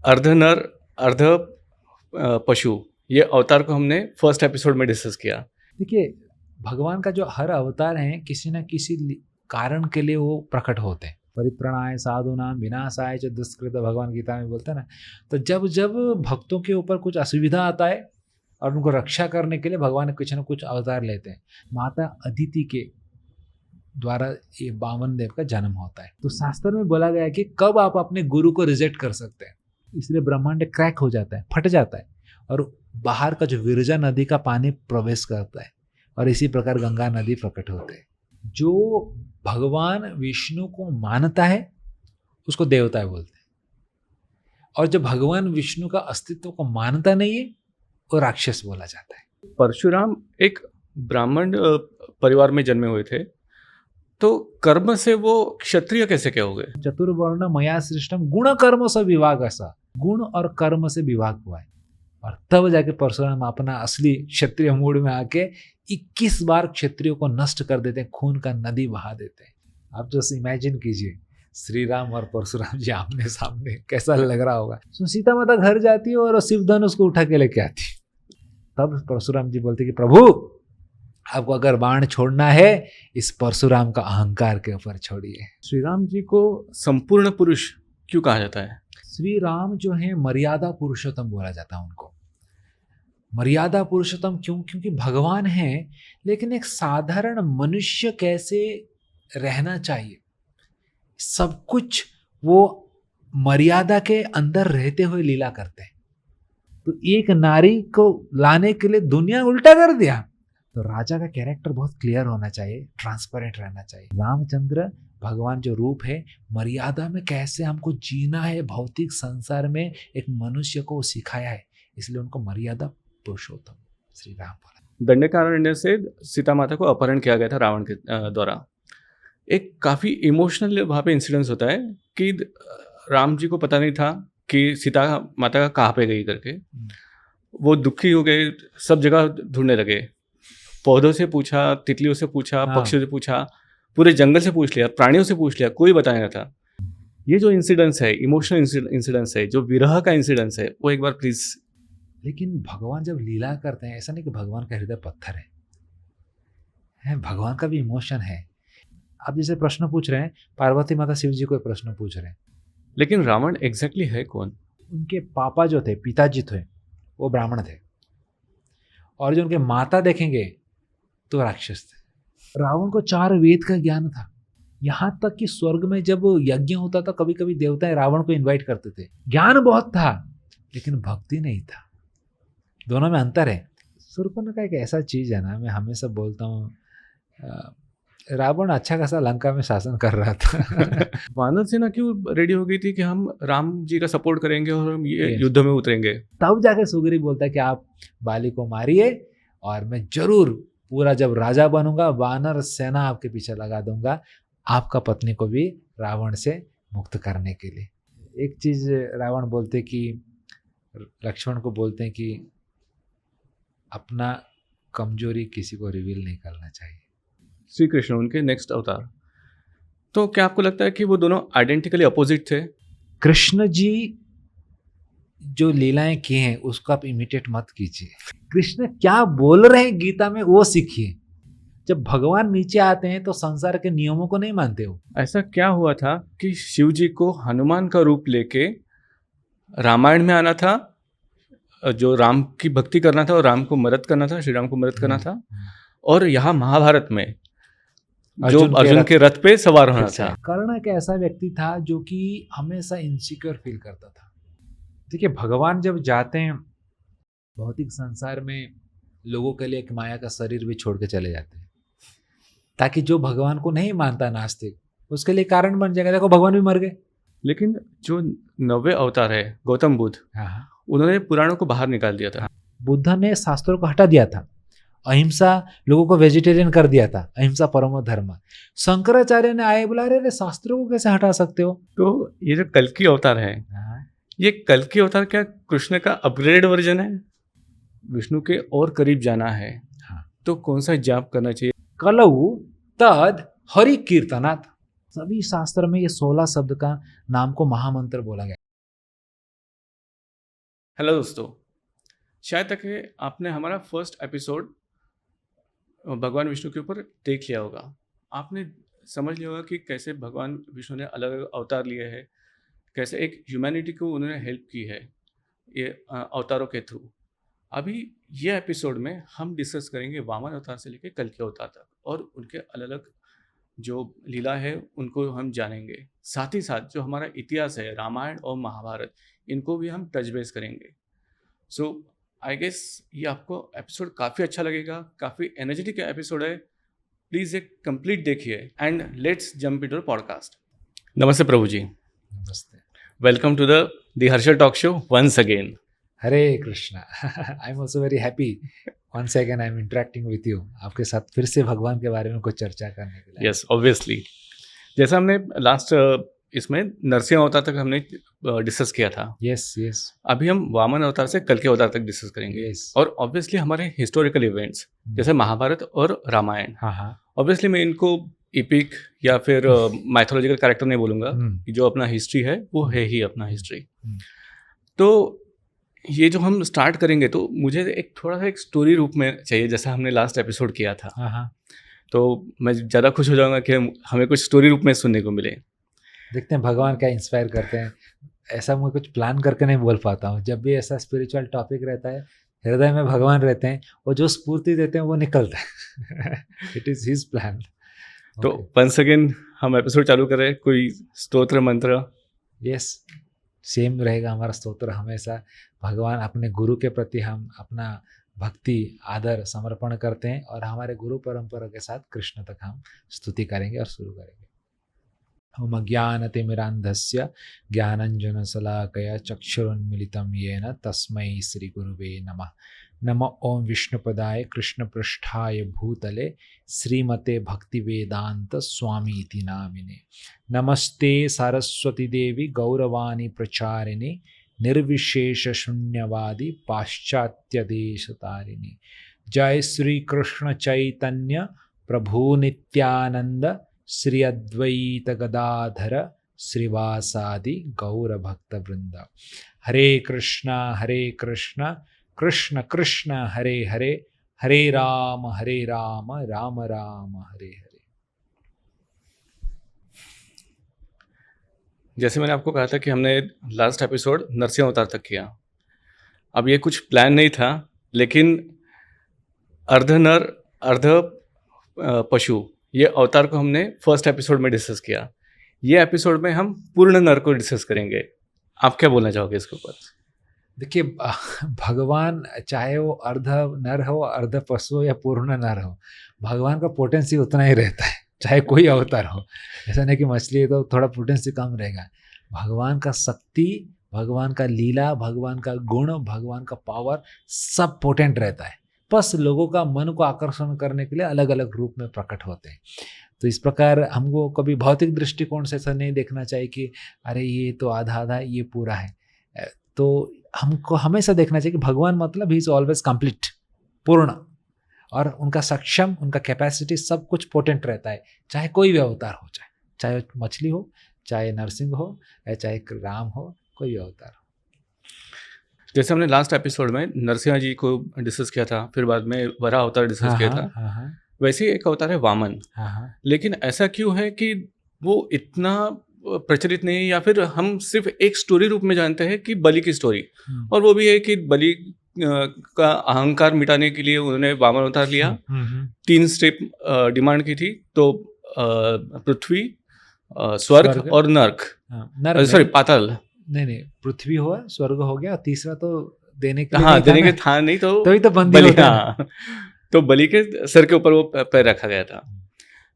अर्ध नर अर्ध पशु, ये अवतार को हमने फर्स्ट एपिसोड में डिस्कस किया। देखिए, भगवान का जो हर अवतार है किसी न किसी कारण के लिए वो प्रकट होते हैं। परित्राणाय साधूनां विनाशाय च दुष्कृत, भगवान गीता में बोलते हैं ना। तो जब जब भक्तों के ऊपर कुछ असुविधा आता है और उनको रक्षा करने के लिए भगवान कुछ न कुछ अवतार लेते हैं। माता अदिति के द्वारा ये बामन देव का जन्म होता है। तो शास्त्र में बोला गया है कि कब आप अपने गुरु को रिजेक्ट कर सकते हैं। इसलिए ब्रह्मांड क्रैक हो जाता है, फट जाता है और बाहर का जो विरजा नदी का पानी प्रवेश करता है और इसी प्रकार गंगा नदी प्रकट होते हैं। जो भगवान विष्णु को मानता है उसको देवता बोलते हैं, और जो भगवान विष्णु का अस्तित्व को मानता नहीं है वो राक्षस बोला जाता है। परशुराम एक ब्राह्मण परिवार में जन्मे हुए थे, तो कर्म से वो क्षत्रिय कैसे क्या हो गए? चतुर्वर्ण मया सृष्टम गुण कर्म से विभाग, ऐसा गुण और कर्म से विभाग हुआ है। और तब जाके परशुराम अपना असली क्षत्रिय मूड में आके 21 बार क्षत्रियों को नष्ट कर देते हैं, खून का नदी बहा देते हैं। आप जो इमेजिन कीजिए, श्री राम और परशुराम जी आमने सामने, कैसा लग रहा होगा। तो सीता माता घर जाती है और शिव धनुष को उठा के लेके आती। तब परशुराम जी बोलते कि प्रभु, आपको अगर बाण छोड़ना है इस परशुराम का अहंकार के ऊपर छोड़िए। श्री राम जी को संपूर्ण पुरुष क्यों कहा जाता है? श्री राम जो है मर्यादा पुरुषोत्तम बोला जाता है उनको। मर्यादा पुरुषोत्तम क्यों? क्योंकि भगवान है, लेकिन एक साधारण मनुष्य कैसे रहना चाहिए, सब कुछ वो मर्यादा के अंदर रहते हुए लीला करते हैं। तो एक नारी को लाने के लिए दुनिया उल्टा कर दिया। तो राजा का कैरेक्टर बहुत क्लियर होना चाहिए, ट्रांसपेरेंट रहना चाहिए। रामचंद्र भगवान जो रूप है, मर्यादा में कैसे हमको जीना है भौतिक संसार में, एक मनुष्य को सिखाया है, इसलिए उनको मर्यादा पुरुषोत्तम श्री राम बोला। दंडकारण्य से सीता माता को अपहरण किया गया था रावण के द्वारा। एक काफ़ी इमोशनल वहाँ पे इंसिडेंस होता है कि राम जी को पता नहीं था कि सीता माता कहाँ पे गई करके। वो दुखी हो गए, सब जगह ढूंढने लगे, पौधों से पूछा, तितलियों से पूछा, पक्षियों से पूछा, पूरे जंगल से पूछ लिया, प्राणियों से पूछ लिया, कोई बताया ना था। ये जो इंसिडेंस है, इमोशनल इंसिडेंस है, जो विरह का इंसिडेंस है, वो एक बार प्लीज। लेकिन भगवान जब लीला करते हैं, ऐसा नहीं कि भगवान का हृदय पत्थर है, भगवान का भी इमोशन है। आप जैसे प्रश्न पूछ रहे हैं, पार्वती माता शिव जी को प्रश्न पूछ रहे हैं, लेकिन रावण एग्जैक्टली है कौन? उनके पापा जो थे, पिताजी थे, वो ब्राह्मण थे, और जो उनके माता देखेंगे तो राक्षस थे। रावण को 4 वेद का ज्ञान था, यहाँ तक कि स्वर्ग में जब यज्ञ होता था कभी कभी देवताएं रावण को इनवाइट करते थे। ज्ञान बहुत था लेकिन भक्ति नहीं था। दोनों में अंतर है। शूर्पणखा एक ऐसा चीज है ना, मैं हमेशा बोलता हूँ, रावण अच्छा खासा लंका में शासन कर रहा था। वानर सेना क्यों रेडी हो गई थी कि हम राम जी का सपोर्ट करेंगे और हम ये युद्ध में उतरेंगे? तब जाके सुग्रीव बोलता है कि आप बाली को मारिए और मैं जरूर पूरा जब राजा बनूंगा वानर सेना आपके पीछे लगा दूंगा, आपका पत्नी को भी रावण से मुक्त करने के लिए। एक चीज रावण बोलते कि लक्ष्मण को बोलते हैं कि अपना कमजोरी किसी को रिवील नहीं करना चाहिए। श्री कृष्ण उनके नेक्स्ट अवतार। तो क्या आपको लगता है कि वो दोनों आइडेंटिकली अपोजिट थे? कृष्ण जी जो लीलाएं किए हैं उसको आप इमिटेट मत कीजिए। कृष्ण क्या बोल रहे हैं गीता में वो सीखिए। जब भगवान नीचे आते हैं तो संसार के नियमों को नहीं मानते हो। ऐसा क्या हुआ था कि शिव जी को हनुमान का रूप लेके रामायण में आना था, जो राम की भक्ति करना था और राम को मदद करना था, श्री राम को मदद करना था, और यहाँ महाभारत में जो अर्जुन के रथ पे सवार होना था। कर्ण एक ऐसा व्यक्ति था जो कि हमेशा इनसिक्योर फील करता था। देखिए, भगवान जब जाते हैं भौतिक संसार में, लोगों के लिए एक माया का शरीर भी छोड़ के चले जाते हैं, ताकि जो भगवान को नहीं मानता नास्तिक, उसके लिए कारण बन जाएगा। देखो भगवान भी मर गए। लेकिन जो 9वें अवतार है गौतम बुद्ध, उन्होंने पुराणों को बाहर निकाल दिया था। बुद्ध ने शास्त्रों को हटा दिया था, अहिंसा, लोगों को वेजिटेरियन कर दिया था, अहिंसा परमो धर्म। शंकराचार्य ने आए बोला, अरे शास्त्रों को कैसे हटा सकते हो? तो ये जो कल्कि अवतार है, ये कल्कि अवतार क्या कृष्ण का अपग्रेड वर्जन है? विष्णु के और करीब जाना है तो कौन सा जाप करना चाहिए? कलऊ तद हरि कीर्तनात्। सभी शास्त्र में ये 16 शब्द का नाम को महामंत्र बोला गया। हेलो दोस्तों, शायद तक है आपने हमारा फर्स्ट एपिसोड भगवान विष्णु के ऊपर देख लिया होगा। आपने समझ लिया होगा कि कैसे भगवान विष्णु ने अलग अलग अवतार लिए हैं, कैसे एक ह्यूमैनिटी को उन्होंने हेल्प की है ये अवतारों के थ्रू। अभी ये एपिसोड में हम डिस्कस करेंगे वामन अवतार से लेकर कल के अवतार तक और उनके अलग अलग जो लीला है उनको हम जानेंगे। साथ ही साथ जो हमारा इतिहास है रामायण और महाभारत, इनको भी हम टच बेस करेंगे। सो आई गेस ये आपको एपिसोड काफ़ी अच्छा लगेगा, काफ़ी एनर्जेटिक एपिसोड है। प्लीज़ एक कंप्लीट देखिए and let's jump into the podcast. नमस्ते प्रभु जी, नमस्ते। Welcome to the Harshal talk show once again. Hare Krishna. I am also very happy once again I am interacting with you, आपके साथ फिर से भगवान के बारे में कुछ चर्चा करने के लिए। यस, ऑब्वियसली जैसा हमने लास्ट इसमें नरसिंह अवतार तक हमने डिस्कस किया था। यस यस अभी हम वामन अवतार से कल के अवतार तक डिस्कस करेंगे। यस। और ऑब्वियसली हमारे हिस्टोरिकल इवेंट्स जैसे महाभारत और रामायण, हाँ हाँ। ऑब्वियसली मैं इनको इपिक या फिर माइथोलॉजिकल कैरेक्टर नहीं बोलूँगा, कि जो अपना हिस्ट्री है वो है ही अपना हिस्ट्री। तो ये जो हम स्टार्ट करेंगे तो मुझे एक थोड़ा सा एक स्टोरी रूप में चाहिए, जैसा हमने लास्ट एपिसोड किया था। हाँ हाँ। तो मैं ज़्यादा खुश हो जाऊँगा कि हमें कुछ स्टोरी रूप में सुनने को मिले। देखते हैं भगवान क्या इंस्पायर करते हैं। ऐसा मैं कुछ प्लान करके नहीं बोल पाता हूँ। जब भी ऐसा स्पिरिचुअल टॉपिक रहता है, हृदय में भगवान रहते हैं, वो जो स्फूर्ति देते हैं वो निकलता है। It is his plan. तो वंस अगेन हम एपिसोड चालू करें, कोई स्तोत्र मंत्र? यस, सेम रहेगा हमारा स्तोत्र हमेशा। भगवान अपने गुरु के प्रति हम अपना भक्ति आदर समर्पण करते हैं और हमारे गुरु परंपरा के साथ कृष्ण तक हम स्तुति करेंगे और शुरू करेंगे। ओम ज्ञानतिमिरान्धस्य ज्ञानञ्जनशलाकया चक्षुरुन्मीलितं येन तस्मै श्रीगुरुवे नमः। नमः ओम विष्णुपदाय कृष्णपृष्ठाय भूतले श्रीमते भक्तिवेदांत स्वामी इति नामिने। नमस्ते सरस्वती देवी गौरवाणी प्रचारिणे निर्विशेष शून्यवादी पाश्चात्य देश तारिणी। जय श्री कृष्ण चैतन्य प्रभु नित्यानंद श्री अद्वैत गदाधर श्रीवासादि गौर भक्त वृंद। हरे कृष्णा कृष्ण कृष्ण हरे हरे, हरे राम राम राम हरे हरे। जैसे मैंने आपको कहा था कि हमने लास्ट एपिसोड नरसिंह अवतार तक किया। अब ये कुछ प्लान नहीं था, लेकिन अर्ध नर अर्ध पशु ये अवतार को हमने फर्स्ट एपिसोड में डिस्कस किया। ये एपिसोड में हम पूर्ण नर को डिस्कस करेंगे। आप क्या बोलना चाहोगे इसके ऊपर? देखिए, भगवान चाहे वो अर्ध नर हो, अर्ध पशु या पूर्ण नर हो, भगवान का पोटेंसी उतना ही रहता है, चाहे कोई अवतार हो। ऐसा नहीं कि मछली है तो थोड़ा पोटेंसी कम रहेगा। भगवान का शक्ति, भगवान का लीला, भगवान का गुण, भगवान का पावर सब पोटेंट रहता है। बस लोगों का मन को आकर्षण करने के लिए अलग अलग रूप में प्रकट होते हैं। तो इस प्रकार हमको कभी भौतिक दृष्टिकोण से ऐसा नहीं देखना चाहिए कि अरे ये तो आधा आधा ये पूरा है। तो हमको हमेशा देखना चाहिए कि भगवान मतलब ही इज ऑलवेज कंप्लीट, पूर्ण, और उनका सक्षम, उनका कैपेसिटी सब कुछ पोटेंट रहता है, चाहे कोई भी अवतार हो, चाहे मछली हो, चाहे नरसिंह हो, या चाहे राम हो, कोई भी अवतार हो। जैसे हमने लास्ट एपिसोड में नरसिंह जी को डिस्कस किया था, फिर बाद में वराह अवतार डिस्कस किया था। वैसे ही एक अवतार है वामन। लेकिन ऐसा क्यों है कि वो इतना प्रचलित नहीं, या फिर हम सिर्फ एक स्टोरी रूप में जानते हैं कि बलि की स्टोरी, और वो भी है कि बलि का अहंकार मिटाने के लिए उन्होंने वामन अवतार लिया। 3 स्टेप डिमांड की थी, तो पृथ्वी, स्वर्ग और नर्क, सॉरी पाताल। नहीं, पृथ्वी हुआ, स्वर्ग हो गया, तीसरा तो देने के हाँ, देने के था नहीं, तो तभी तो बंदी होता है। तो बलि के सर के ऊपर वो पैर रखा गया था।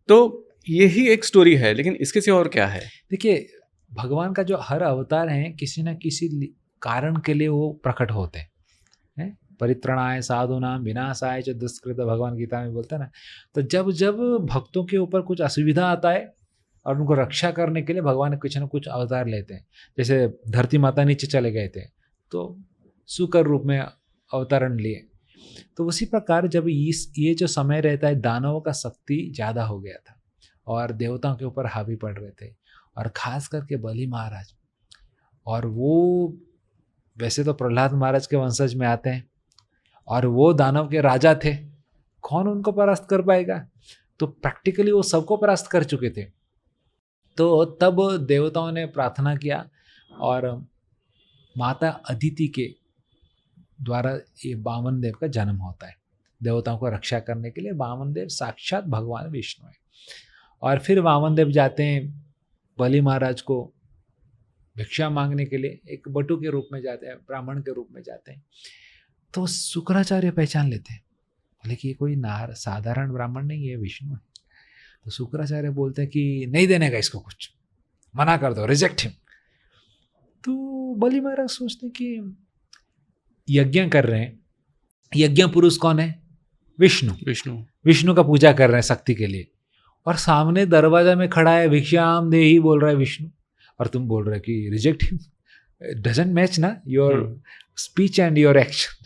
तो यही एक स्टोरी है, लेकिन इसके सिवा और क्या है? देखिए, भगवान का जो हर अवतार है किसी न किसी कारण के लिए वो प्रकट होते हैं। परित्रणाय साधूनां विनाशाय च दुष्कृत, भगवान गीता में बोलते हैं ना। तो जब जब भक्तों के ऊपर कुछ असुविधा आता है और उनको रक्षा करने के लिए भगवान कुछ न कुछ अवतार लेते हैं। जैसे धरती माता नीचे चले गए थे तो शुकर रूप में अवतरण लिए। तो उसी प्रकार जब ये जो समय रहता है, दानवों का शक्ति ज़्यादा हो गया था और देवताओं के ऊपर हावी पड़ रहे थे, और ख़ास करके बलि महाराज, और वो वैसे तो प्रहलाद महाराज के वंशज में आते हैं और वो दानव के राजा थे, कौन उनको परास्त कर पाएगा? तो प्रैक्टिकली वो सबको परास्त कर चुके थे। तो तब देवताओं ने प्रार्थना किया और माता अदिति के द्वारा ये वामन देव का जन्म होता है। देवताओं को रक्षा करने के लिए वामन देव साक्षात भगवान विष्णु है। और फिर वामन देव जाते हैं बलि महाराज को भिक्षा मांगने के लिए, एक बटु के रूप में जाते हैं, ब्राह्मण के रूप में जाते हैं। तो शुक्राचार्य पहचान लेते हैं, बोले कि ये कोई साधारण ब्राह्मण नहीं है, विष्णु है। तो शुक्राचार्य बोलते हैं कि नहीं देने का इसको कुछ, मना कर दो, रिजेक्ट हिम। तो बलि महाराज सोचते हैं कि यज्ञ कर रहे हैं, यज्ञ पुरुष कौन है? विष्णु। विष्णु का पूजा कर रहे हैं शक्ति के लिए, और सामने दरवाजा में खड़ा है भिक्षाम देहि बोल रहा है विष्णु, और तुम बोल रहे कि रिजेक्ट हिम। डजंट मैच ना your speech and your action.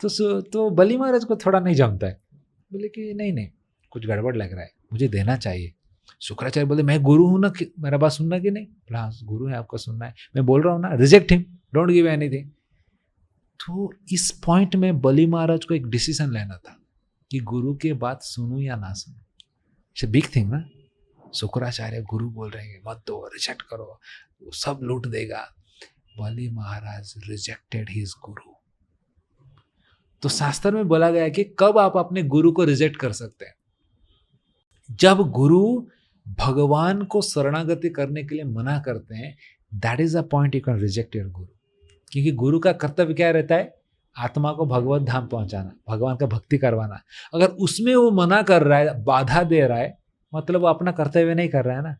तो बलि महाराज को थोड़ा नहीं जमता है, बोले कि नहीं कुछ गड़बड़ लग रहा है, मुझे देना चाहिए। शुक्राचार्य बोले मैं गुरु हूं ना, मेरा बात सुनना कि नहीं? हाँ गुरु है, आपको सुनना है, मैं बोल रहा हूँ ना, reject him, don't give anything. तो इस पॉइंट में बलि महाराज को एक डिसीजन लेना था कि गुरु के बात सुनूं या ना सुनूं। इट्स बिग थिंग ना। शुक्राचार्य गुरु बोल रहे हैं मत दो, रिजेक्ट करो, वो सब लूट देगा। बलि महाराज रिजेक्टेड हिज गुरु। तो शास्त्र में बोला गया है कि कब आप अपने गुरु को रिजेक्ट कर सकते हैं? जब गुरु भगवान को शरणागति करने के लिए मना करते हैं, that is a point you can reject your गुरु। क्योंकि गुरु का कर्तव्य क्या रहता है? आत्मा को भगवत धाम पहुंचाना, भगवान का भक्ति करवाना। अगर उसमें वो मना कर रहा है, बाधा दे रहा है, मतलब वो अपना कर्तव्य नहीं कर रहा है ना।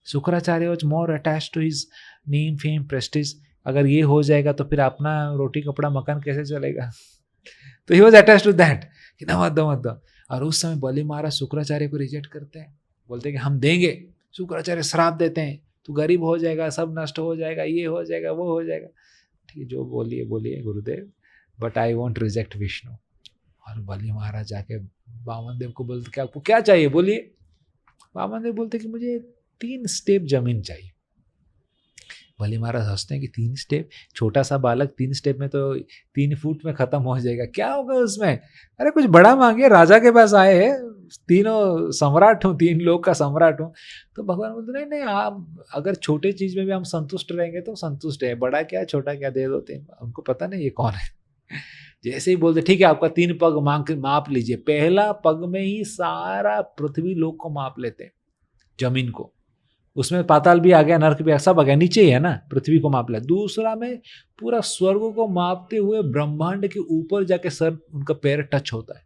Shukracharya was more attached to his name, fame, prestige. अगर ये हो जाएगा तो फिर अपना रोटी कपड़ा मकान कैसे चलेगा? तो he was attached to that कि ना मत दो। और उस समय बलि महाराज शुक्राचार्य को रिजेक्ट करते हैं, बोलते हैं कि हम देंगे। शुक्राचार्य श्राप देते हैं, तू गरीब हो जाएगा, सब नष्ट हो जाएगा, ये हो जाएगा, वो हो जाएगा। ठीक है, जो बोलिए गुरुदेव, but I want reject Vishnu. और बलि महाराज जाके वामन देव को बोलते कि आपको क्या चाहिए, बोलिए। वामन देव बोलते कि मुझे 3 स्टेप जमीन चाहिए। बलि महाराज हंसते हैं कि 3 स्टेप, छोटा सा बालक 3 स्टेप में तो 3 फुट में खत्म हो जाएगा, क्या होगा उसमें? अरे कुछ बड़ा मांगिए, राजा के पास आए हैं, तीनों सम्राट हूँ, 3 लोग का सम्राट हूँ। तो भगवान बोलते नहीं आप अगर छोटे चीज में भी हम संतुष्ट रहेंगे तो संतुष्ट है, बड़ा क्या छोटा क्या दे दो। उनको पता नहीं ये कौन है। जैसे ही बोलते ठीक है आपका 3 पग माप लीजिए, पहला पग में ही सारा पृथ्वी लोक को माप लेते हैं, जमीन को, उसमें पाताल भी आ गया, नर्क भी सब आ गया, नीचे ही है ना, पृथ्वी को माप लिया। दूसरा में पूरा स्वर्ग को मापते हुए ब्रह्मांड के ऊपर जाके सर उनका पैर टच होता है,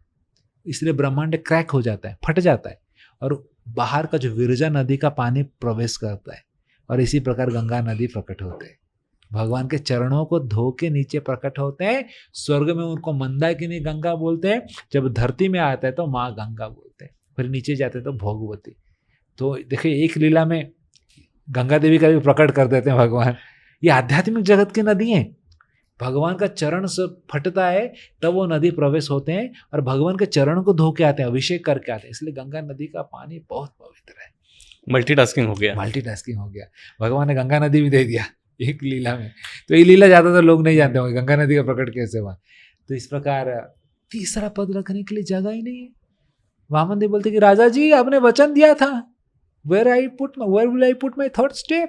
इसलिए ब्रह्मांड क्रैक हो जाता है, फट जाता है, और बाहर का जो विरजा नदी का पानी प्रवेश करता है, और इसी प्रकार गंगा नदी प्रकट होते हैं। भगवान के चरणों को धो के नीचे प्रकट होते हैं। स्वर्ग में उनको मंदाकिनी गंगा बोलते हैं, जब धरती में आता है तो माँ गंगा बोलते हैं, फिर नीचे जाते हैं तो भोगवती। तो देखिए एक लीला में गंगा देवी का भी प्रकट कर देते हैं भगवान। ये आध्यात्मिक जगत की नदी है। भगवान का चरण से फटता है तब वो नदी प्रवेश होते हैं, और भगवान के चरण को धो के आते हैं, अभिषेक करके आते हैं। इसलिए गंगा नदी का पानी बहुत पवित्र है। मल्टीटास्किंग हो गया। भगवान ने गंगा नदी भी दे दिया एक लीला में। तो ये लीला ज्यादातर लोग नहीं जानते होंगे, गंगा नदी का प्रकट कैसे हुआ। तो इस प्रकार तीसरा पद रखने के लिए जगह ही नहीं है। वामन देव बोलते कि राजा जी आपने वचन दिया था, where will I put my third step?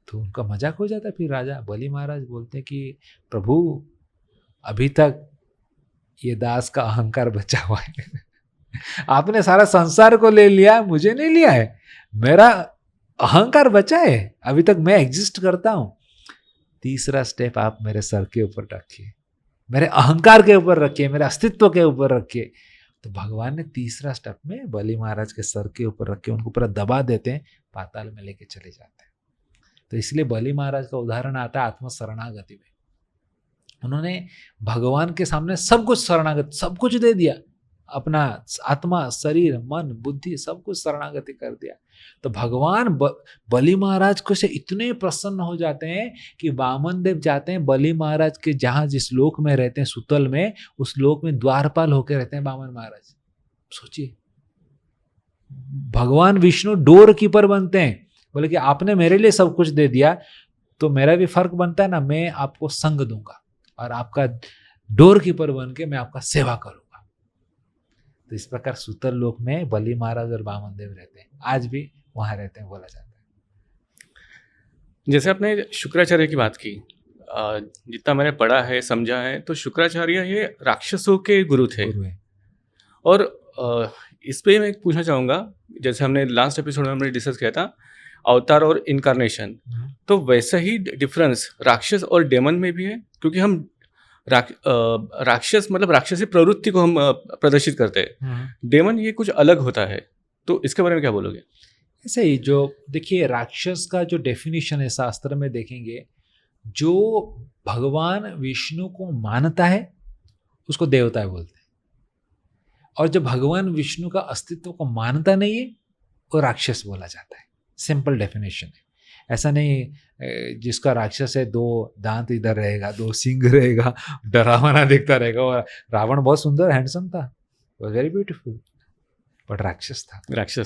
तो उनका मजाक हो जाता है। फिर राजा बलि महाराज बोलते हैं कि प्रभु अभी तक ये दास का अहंकार बचा हुआ है। आपने सारा संसार को ले लिया, मुझे नहीं लिया है, मेरा अहंकार बचा है, अभी तक मैं एग्जिस्ट करता हूं। तीसरा स्टेप आप मेरे सर के ऊपर रखिए, मेरे अहंकार के ऊपर रखिए, मेरे अस्तित्व के ऊपर रखिए। तो भगवान ने तीसरा स्टेप में बलि महाराज के सर के ऊपर रख के उनको पूरा दबा देते हैं, पाताल में लेके चले जाते हैं। तो इसलिए बलि महाराज का उदाहरण आता है आत्म शरणागति में। उन्होंने भगवान के सामने सब कुछ शरणागति, सब कुछ दे दिया, अपना आत्मा, शरीर, मन, बुद्धि सब कुछ शरणागति कर दिया। तो भगवान बलि महाराज को से इतने प्रसन्न हो जाते हैं कि वामन देव जाते हैं बलि महाराज के जहां जिस लोक में रहते हैं, सुतल में, उस लोक में द्वारपाल होकर रहते हैं वामन महाराज। सोचिए, भगवान विष्णु डोर कीपर बनते हैं। बोले कि आपने मेरे लिए सब कुछ दे दिया, तो मेरा भी फर्क बनता है ना, मैं आपको संग दूंगा और आपका डोर कीपर बन के मैं आपका सेवा करूंगा। तो इस प्रकार सूतर लोक में बलि महाराज और वामन देव रहते हैं, आज भी वहां रहते हैं बोला जाता है। जैसे आपने शुक्राचार्य की बात की, जितना मैंने पढ़ा है समझा है तो शुक्राचार्य ये राक्षसों के गुरु थे। गुरु है। और इस पे मैं पूछना चाहूँगा, जैसे हमने लास्ट एपिसोड में हमने डिस्कस किया था अवतार और इनकारनेशन, तो वैसा ही डिफरेंस राक्षस और डेमन में भी है, क्योंकि हम राक्षस मतलब राक्षसी प्रवृत्ति को हम प्रदर्शित करते हैं, डेमन ये कुछ अलग होता है, तो इसके बारे में क्या बोलोगे? ऐसे ही जो देखिए राक्षस का जो डेफिनेशन है शास्त्र में देखेंगे, जो भगवान विष्णु को मानता है उसको देवता बोलते हैं, और जो भगवान विष्णु का अस्तित्व को मानता नहीं है वो राक्षस बोला जाता है। सिंपल डेफिनेशन है, ऐसा नहीं जिसका राक्षस है 2 दांत इधर रहेगा, 2 सींग रहेगा, डरावना दिखता रहेगा। और रावण बहुत सुंदर हैंडसम था, वेरी ब्यूटीफुल, बट राक्षस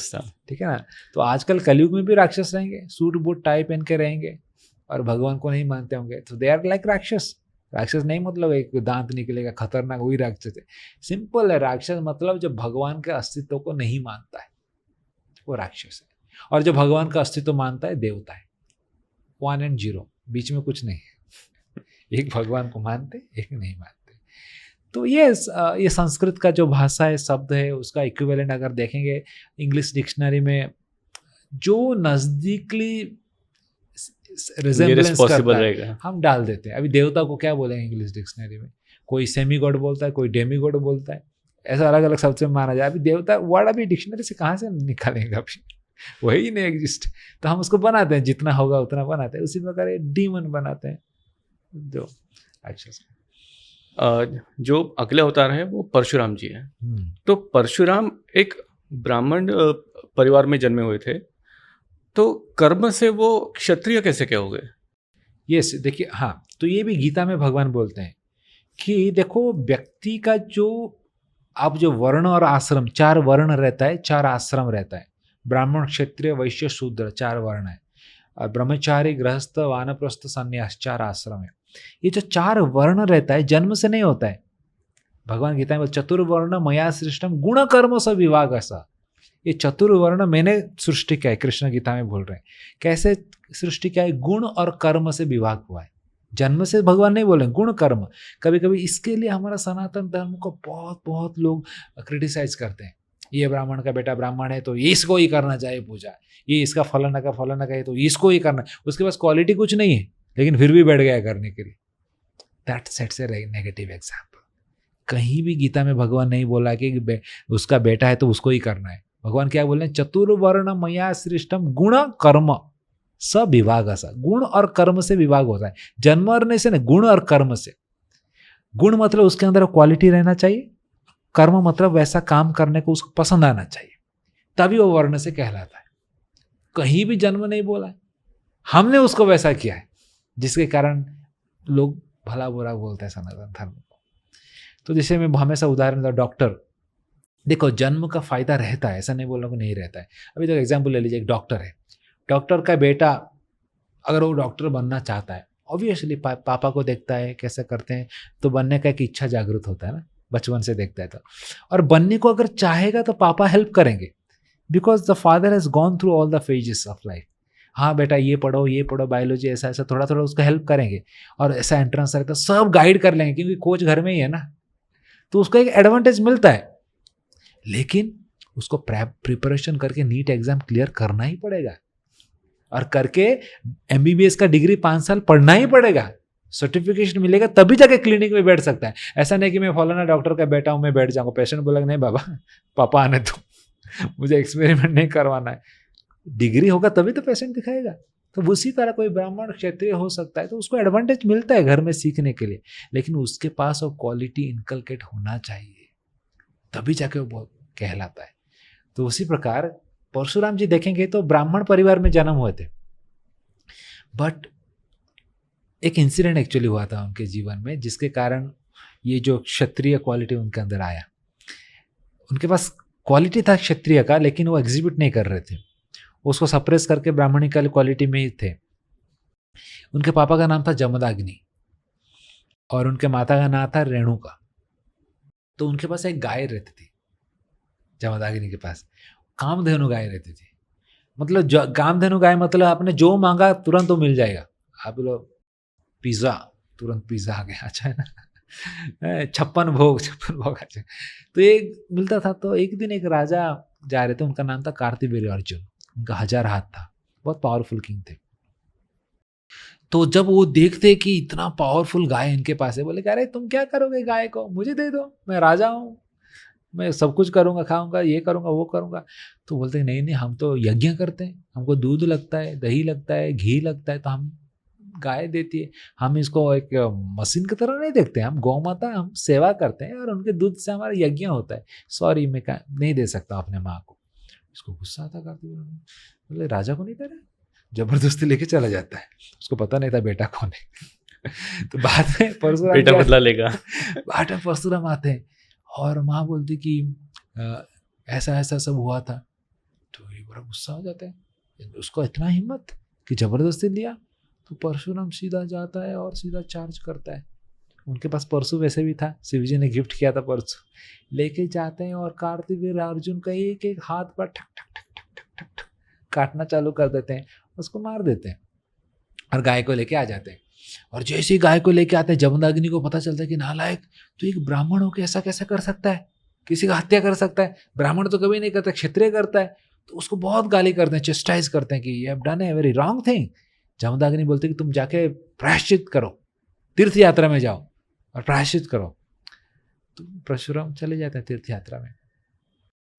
था। ठीक है ना। तो आजकल कलयुग में भी राक्षस रहेंगे, सूट बूट टाई पहन के रहेंगे और भगवान को नहीं मानते होंगे, तो दे आर लाइक राक्षस। राक्षस नहीं मतलब एक दांत निकलेगा खतरनाक, वही राक्षस है। सिंपल है, राक्षस मतलब जो भगवान के अस्तित्व को नहीं मानता है वो राक्षस है, और जो भगवान का अस्तित्व मानता है देवता है। 1 and 0, बीच में कुछ नहीं है। एक भगवान को मानते, एक नहीं मानते। तो ये संस्कृत का जो भाषा है, शब्द है, उसका इक्विवेलेंट अगर देखेंगे इंग्लिश डिक्शनरी में, जो नजदीकली रिजेम्बलेंस करता है हम डाल देते हैं। अभी देवता को क्या बोलेंगे इंग्लिश डिक्शनरी में? कोई सेमी गॉड बोलता है, कोई डेमी गॉड बोलता है, ऐसा अलग अलग शब्द से माना जाए। अभी देवता वर्ड अभी डिक्शनरी से कहाँ से निकालेंगे? अभी वही नहीं एग्जिस्ट, तो हम उसको बनाते हैं, जितना होगा उतना बनाते हैं। उसी प्रकार डीमन बनाते हैं जो राक्षस। जो अगले अवतार है वो परशुराम जी है। तो परशुराम एक ब्राह्मण परिवार में जन्मे हुए थे, तो कर्म से वो क्षत्रिय कैसे क्या हो गए? यस, देखिए, हाँ, तो ये भी गीता में भगवान बोलते हैं कि देखो व्यक्ति का जो वर्ण और आश्रम, 4 वर्ण रहता है, 4 आश्रम रहता है। ब्राह्मण, क्षत्रिय, वैश्य, शूद्र, 4 वर्ण है। और ब्रह्मचारी, गृहस्थ, वानप्रस्थ, संन्यास, 4 आश्रम है। ये जो 4 वर्ण रहता है जन्म से नहीं होता है। भगवान गीता में चतुर्वर्ण मया सृष्टम गुण कर्म स विभाग ऐसा। ये चतुर्वर्ण मैंने सृष्टि किया है, कृष्ण गीता में बोल रहे हैं। कैसे सृष्टि किया है? गुण और कर्म से विभाग हुआ है। जन्म से भगवान नहीं बोले, गुण कर्म। कभी कभी इसके लिए हमारा सनातन धर्म को बहुत बहुत लोग क्रिटिसाइज करते हैं। ये ब्राह्मण का बेटा ब्राह्मण है तो इसको ही करना चाहिए पूजा, ये इसका फलाना का है तो इसको ही करना। उसके पास क्वालिटी कुछ नहीं है लेकिन फिर भी बैठ गया करने के लिए। That sets A negative example. कहीं भी गीता में भगवान नहीं बोला कि उसका बेटा है तो उसको ही करना है। भगवान क्या बोल रहे हैं? चतुर्वर्ण मया सृष्टम गुण कर्म स विभाग ऐसा। गुण और कर्म से विभाग होता है, जन्म मरने से नहीं, गुण और कर्म से। गुण मतलब उसके अंदर क्वालिटी रहना चाहिए, कर्म मतलब वैसा काम करने को उसको पसंद आना चाहिए, तभी वो वर्ण से कहलाता है। कहीं भी जन्म नहीं बोला है, हमने उसको वैसा किया है जिसके कारण लोग भला बुरा बोलते हैं सनातन धर्म को। तो जैसे मैं हमेशा उदाहरण देता हूं, डॉक्टर, देखो जन्म का फायदा रहता है, ऐसा नहीं बोलना को नहीं रहता है। अभी तो एग्जाम्पल ले लीजिए, एक डॉक्टर है, डॉक्टर का बेटा अगर वो डॉक्टर बनना चाहता है, ऑब्वियसली पापा को देखता है कैसे करते हैं तो बनने का एक इच्छा जागृत होता है ना, बचपन से देखता है तो। और बनने को अगर चाहेगा तो पापा हेल्प करेंगे, because the father has gone through all the phases of life. हाँ बेटा ये पढ़ो बायोलॉजी, ऐसा ऐसा थोड़ा थोड़ा उसका हेल्प करेंगे, और ऐसा एंट्रेंस रहता है सब गाइड कर लेंगे क्योंकि कोच घर में ही है ना, तो उसको एक एडवांटेज मिलता है। लेकिन उसको प्रिपरेशन करके नीट एग्जाम क्लियर करना ही पड़ेगा, और करके MBBS का डिग्री 5 साल पढ़ना ही पड़ेगा, सर्टिफिकेशन मिलेगा तभी जाके क्लिनिक में बैठ सकता है। ऐसा नहीं कि मैं फलाना डॉक्टर का बेटा हूं मैं बैठ जाऊंगा। पेशेंट बोलेगा नहीं बाबा पापा आने दो, मुझे एक्सपेरिमेंट नहीं करवाना है। डिग्री होगा तभी तो पेशेंट दिखाएगा। तो उसी तरह कोई ब्राह्मण क्षत्रिय हो सकता है तो उसको एडवांटेज मिलता है घर में सीखने के लिए, लेकिन उसके पास वो क्वालिटी इनकलकेट होना चाहिए, तभी जाके वो कहलाता है। तो उसी प्रकार परशुराम जी देखेंगे तो ब्राह्मण परिवार में जन्म हुए थे, बट एक इंसिडेंट एक्चुअली हुआ था उनके जीवन में जिसके कारण ये जो क्षत्रिय क्वालिटी उनके अंदर आया। उनके पास क्वालिटी था क्षत्रिय का, लेकिन वो एग्जिबिट नहीं कर रहे थे, उसको सप्रेस करके ब्राह्मणी क्वालिटी में ही थे। उनके पापा का नाम था जमदाग्नि और उनके माता का नाम था रेणुका। तो उनके पास एक गाय रहती थी, जमदाग्नि के पास कामधेनु गाय रहती थी। मतलब कामधेनु गाय मतलब आपने जो मांगा तुरंत वो मिल जाएगा। आप बोलो पिज्ज़ा, तुरंत पिज्ज़ा आ गया, अच्छा है ना। 56 भोग अच्छा। तो ये मिलता था। तो एक दिन एक राजा जा रहे थे, उनका नाम था कार्तिवीर्य अर्जुन, उनका 1000 हाथ था, बहुत पावरफुल किंग थे। तो जब वो देखते कि इतना पावरफुल गाय इनके पास है, बोले कि अरे तुम क्या करोगे गाय को, मुझे दे दो, मैं राजा हूँ, मैं सब कुछ करूँगा, खाऊंगा, ये करूँगा, वो करूँगा। तो बोलते हैं नहीं नहीं, हम तो यज्ञ करते हैं, हमको दूध लगता है, दही लगता है, घी लगता है, तो हम गाय देती है, हम इसको एक मशीन की तरह नहीं देखते, हम गौ माता, हम सेवा करते हैं और उनके दूध से हमारा यज्ञ होता है। सॉरी, मैं नहीं दे सकता अपने माँ को। इसको गुस्सा आता कार्तिक, बोले राजा को नहीं दे रहा, जबरदस्ती लेके चला जाता है। उसको पता नहीं था बेटा कौन है। तो बाद में परशुराम बेटा बदला लेगा। बाद में परशुराम आते हैं और माँ बोलती कि ऐसा ऐसा सब हुआ था। तो ये बड़ा गुस्सा हो जाता है, उसको इतना हिम्मत कि जबरदस्ती लिया। तो परशुराम सीधा जाता है और सीधा चार्ज करता है। उनके पास परशु वैसे भी था, शिवजी ने गिफ्ट किया था परशु, लेके जाते हैं और कार्तिवीर्य अर्जुन का एक एक हाथ पर ठक ठक ठक ठक ठक ठक ठक काटना चालू कर देते हैं, उसको मार देते हैं और गाय को लेके आ जाते हैं। और जैसे ही गाय को लेके आते हैं, जमदग्नि को पता चलता है कि नालायक, तो एक ब्राह्मण होकर ऐसा कैसे कर सकता है, किसी का हत्या कर सकता है, ब्राह्मण तो कभी नहीं करता, क्षत्रिय करता है। तो उसको बहुत गाली करते हैं, चेस्टाइज करते हैं कि ये have done a very wrong thing. Jamadagni बोलते कि तुम जाके प्रायश्चित करो, तीर्थ यात्रा में जाओ और प्रायश्चित करो। तो परशुराम चले जाते हैं तीर्थ यात्रा में।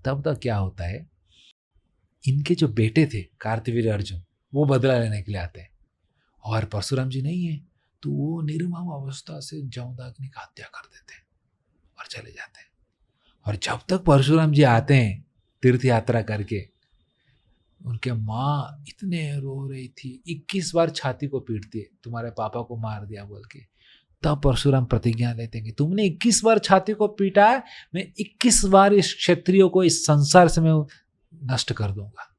तब तक क्या होता है, इनके जो बेटे थे कार्तिवीर्य अर्जुन, वो बदला लेने के लिए आते हैं और परशुराम जी नहीं है, तो वो निर्मम अवस्था से जमदग्नि का हत्या कर देते हैं और चले जाते हैं। और जब तक परशुराम जी आते हैं तीर्थ यात्रा करके, उनके माँ इतने रो रही थी, 21 बार छाती को पीटती है, तुम्हारे पापा को मार दिया बोल के। तब परशुराम प्रतिज्ञा लेते हैं कि तुमने 21 बार छाती को पीटा है, मैं 21 बार इस क्षत्रियों को इस संसार से मैं नष्ट कर दूंगा।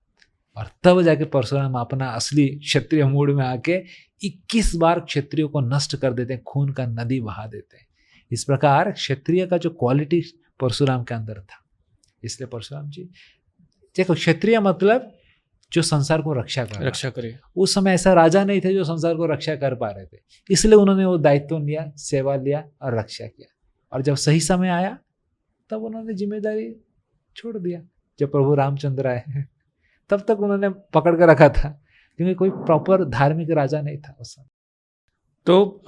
और तब जाके परशुराम अपना असली क्षत्रिय मूड में आके 21 बार क्षत्रियों को नष्ट कर देते हैं, खून का नदी बहा देते हैं। इस प्रकार क्षत्रिय का जो क्वालिटी परशुराम के अंदर था, इसलिए परशुराम जी देखो, क्षत्रिय मतलब जो संसार को रक्षा करे। उस समय ऐसा राजा नहीं थे जो संसार को रक्षा कर पा रहे थे, इसलिए उन्होंने वो दायित्व लिया, सेवा लिया और रक्षा किया। और जब सही समय आया तब उन्होंने जिम्मेदारी छोड़ दिया। जब प्रभु रामचंद्र आए तब तक उन्होंने पकड़ कर रखा था, क्योंकि कोई प्रॉपर धार्मिक राजा नहीं था उस समय। तो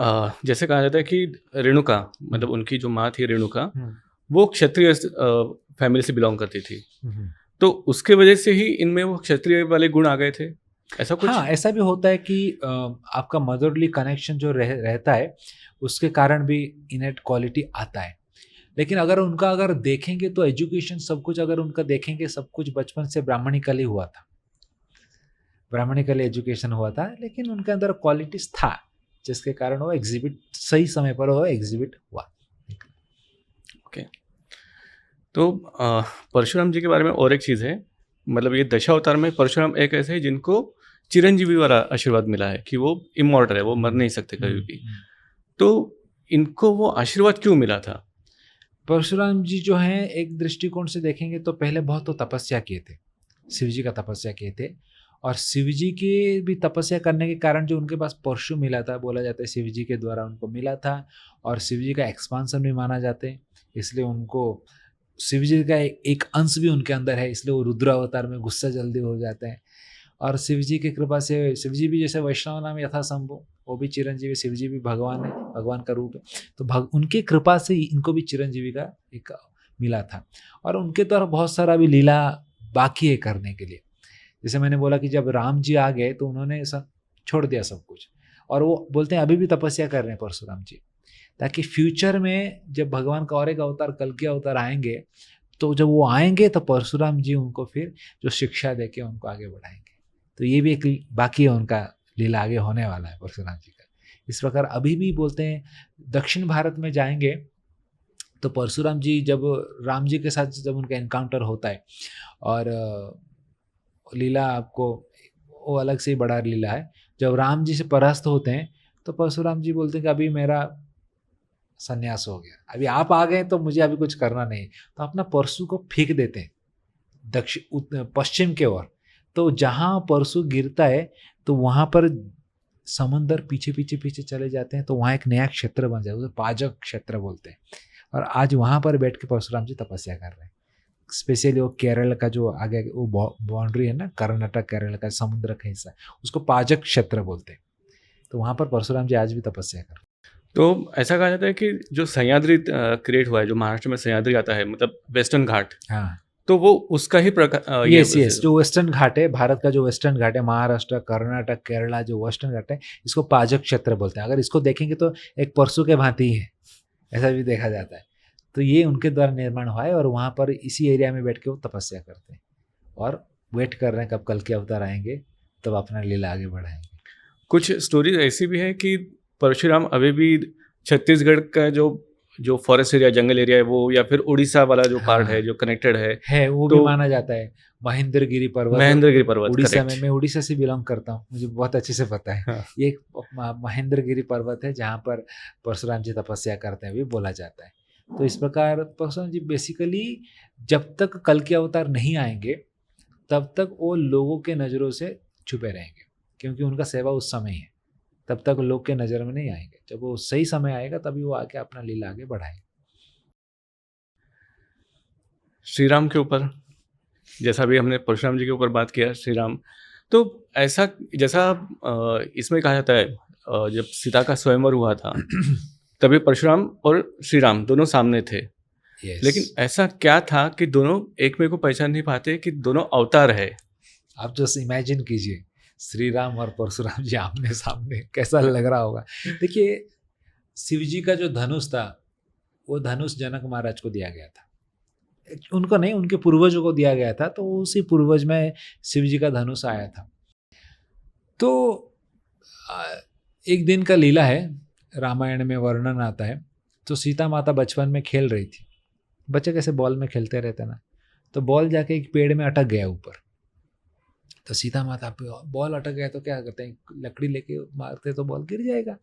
जैसे कहा जाता है कि रेणुका, मतलब उनकी जो माँ थी रेणुका, वो क्षत्रिय फैमिली से बिलोंग करती थी, तो उसके वजह से ही इनमें वो क्षत्रिय वाले गुण आ गए थे, ऐसा कुछ? हाँ, ऐसा भी होता है कि आपका मदरली कनेक्शन जो रहता है उसके कारण भी इनेट क्वालिटी आता है। लेकिन अगर देखेंगे तो एजुकेशन सब कुछ, अगर उनका देखेंगे सब कुछ बचपन से ब्राह्मणिकली हुआ था, ब्राह्मणिकली एजुकेशन हुआ था, लेकिन उनके अंदर क्वालिटीज था जिसके कारण वो एग्जिबिट सही समय पर वो एग्जिबिट हुआ। ओके। तो परशुराम जी के बारे में और एक चीज़ है, मतलब ये दशावतार में परशुराम एक ऐसे हैं जिनको चिरंजीवी वाला आशीर्वाद मिला है कि वो इमॉर्टल है, वो मर नहीं सकते कभी भी। तो इनको वो आशीर्वाद क्यों मिला था? परशुराम जी जो हैं, एक दृष्टिकोण से देखेंगे तो पहले बहुत तो तपस्या किए थे, शिव जी का तपस्या किए थे, और शिव जी की भी तपस्या करने के कारण जो उनके पास परशु मिला था, बोला जाता है शिव जी के द्वारा उनको मिला था, और शिव जी का एक्सपांसन भी माना जाते हैं, इसलिए उनको शिव जी का एक अंश भी उनके अंदर है, इसलिए वो रुद्र अवतार में गुस्सा जल्दी हो जाते हैं। और शिव जी की कृपा से, शिव जी भी जैसे वैष्णव नाम यथा शंभु, वो भी चिरंजीवी, शिव जी भी भगवान है, भगवान का रूप है, तो उनकी कृपा से इनको भी चिरंजीवी का एक मिला था। और उनके द्वारा बहुत सारा भी लीला बाकी है करने के लिए। जैसे मैंने बोला कि जब राम जी आ गए तो उन्होंने सब छोड़ दिया सब कुछ, और वो बोलते हैं अभी भी तपस्या कर रहे हैं परशुराम जी, ताकि फ्यूचर में जब भगवान का और एक अवतार, कल के अवतार आएंगे, तो जब वो आएंगे तो परशुराम जी उनको फिर जो शिक्षा देके उनको आगे बढ़ाएंगे। तो ये भी एक बाकी है, उनका लीला आगे होने वाला है परशुराम जी का। इस प्रकार अभी भी बोलते हैं दक्षिण भारत में जाएंगे तो परशुराम जी जब राम जी के साथ जब उनका एनकाउंटर होता है, और लीला आपको वो अलग से ही बड़ा लीला है, जब राम जी से परास्त होते हैं तो परशुराम जी बोलते हैं कि अभी मेरा संन्यास हो गया, अभी आप आ गए तो मुझे अभी कुछ करना नहीं, तो अपना परशु को फेंक देते हैं पश्चिम के ओर। तो जहाँ परशु गिरता है तो वहाँ पर समुंदर पीछे पीछे पीछे चले जाते हैं, तो वहाँ एक नया क्षेत्र बन जाता है, उसे पाजक क्षेत्र बोलते हैं। और आज वहाँ पर बैठ के परशुराम जी तपस्या कर रहे हैं। स्पेशली वो केरल का जो आगे वो बाउंड्री है ना, कर्नाटक केरल का समुद्र का हिस्सा, उसको पाजक क्षेत्र बोलते हैं। तो वहाँ पर परशुराम जी आज भी तपस्या कर रहे हैं। तो ऐसा कहा जाता है कि जो सह्याद्री क्रिएट हुआ है, जो महाराष्ट्र में सह्याद्री आता है, मतलब वेस्टर्न घाट, हाँ, तो वो उसका ही प्रकार यस, जो वेस्टर्न घाट है, भारत का जो वेस्टर्न घाट है, महाराष्ट्र, कर्नाटक, केरला, जो वेस्टर्न घाट है, इसको पाजक क्षेत्र बोलते हैं। अगर इसको देखेंगे तो एक परशु के भांति ही है, ऐसा भी देखा जाता है। तो ये उनके द्वारा निर्माण हुआ है और वहाँ पर इसी एरिया में बैठ के वो तपस्या करते हैं और वेट कर रहे हैं कब कल के अवतार आएंगे तब अपना लीला आगे बढ़ाएंगे। कुछ स्टोरी ऐसी भी है कि परशुराम अभी भी छत्तीसगढ़ का जो फॉरेस्ट एरिया, जंगल एरिया है वो, या फिर उड़ीसा वाला जो पार्ट है जो कनेक्टेड है वो भी माना जाता है। महेंद्रगिरी पर्वत, उड़ीसा में, मैं उड़ीसा से बिलोंग करता हूँ, मुझे बहुत अच्छे से पता है। हाँ। ये एक महेंद्रगिरी पर्वत है जहाँ पर परशुराम जी तपस्या करते हैं भी बोला जाता है। तो इस प्रकार परशुराम जी बेसिकली जब तक कल के अवतार नहीं आएंगे तब तक वो लोगों के नज़रों से छुपे रहेंगे, क्योंकि उनका सेवा उस समय ही है। तब तक लोग के नज़र में नहीं आएंगे, जब वो सही समय आएगा तभी वो आके अपना लीला आगे बढ़ाएंगे। श्री राम के ऊपर, जैसा भी हमने परशुराम जी के ऊपर बात किया, श्री राम, तो ऐसा जैसा इसमें कहा जाता है जब सीता का स्वयंवर हुआ था तभी परशुराम और श्री राम दोनों सामने थे। लेकिन ऐसा क्या था कि दोनों एक में को पहचान नहीं पाते कि दोनों अवतार है? आप जस्ट इमेजिन कीजिए श्री राम और परशुराम जी आमने सामने, कैसा लग रहा होगा। देखिए, शिव जी का जो धनुष था वो धनुष जनक महाराज को दिया गया था, उनको नहीं, उनके पूर्वजों को दिया गया था। तो उसी पूर्वज में शिव जी का धनुष आया था। तो एक दिन का लीला है, रामायण में वर्णन आता है। तो सीता माता बचपन में खेल रही थी, बच्चे कैसे बॉल में खेलते रहते ना, तो बॉल जाके एक पेड़ में अटक गया ऊपर। तो सीता माता पे बॉल अटक गया तो क्या करते हैं, लकड़ी लेके मारते तो बॉल गिर जाएगा।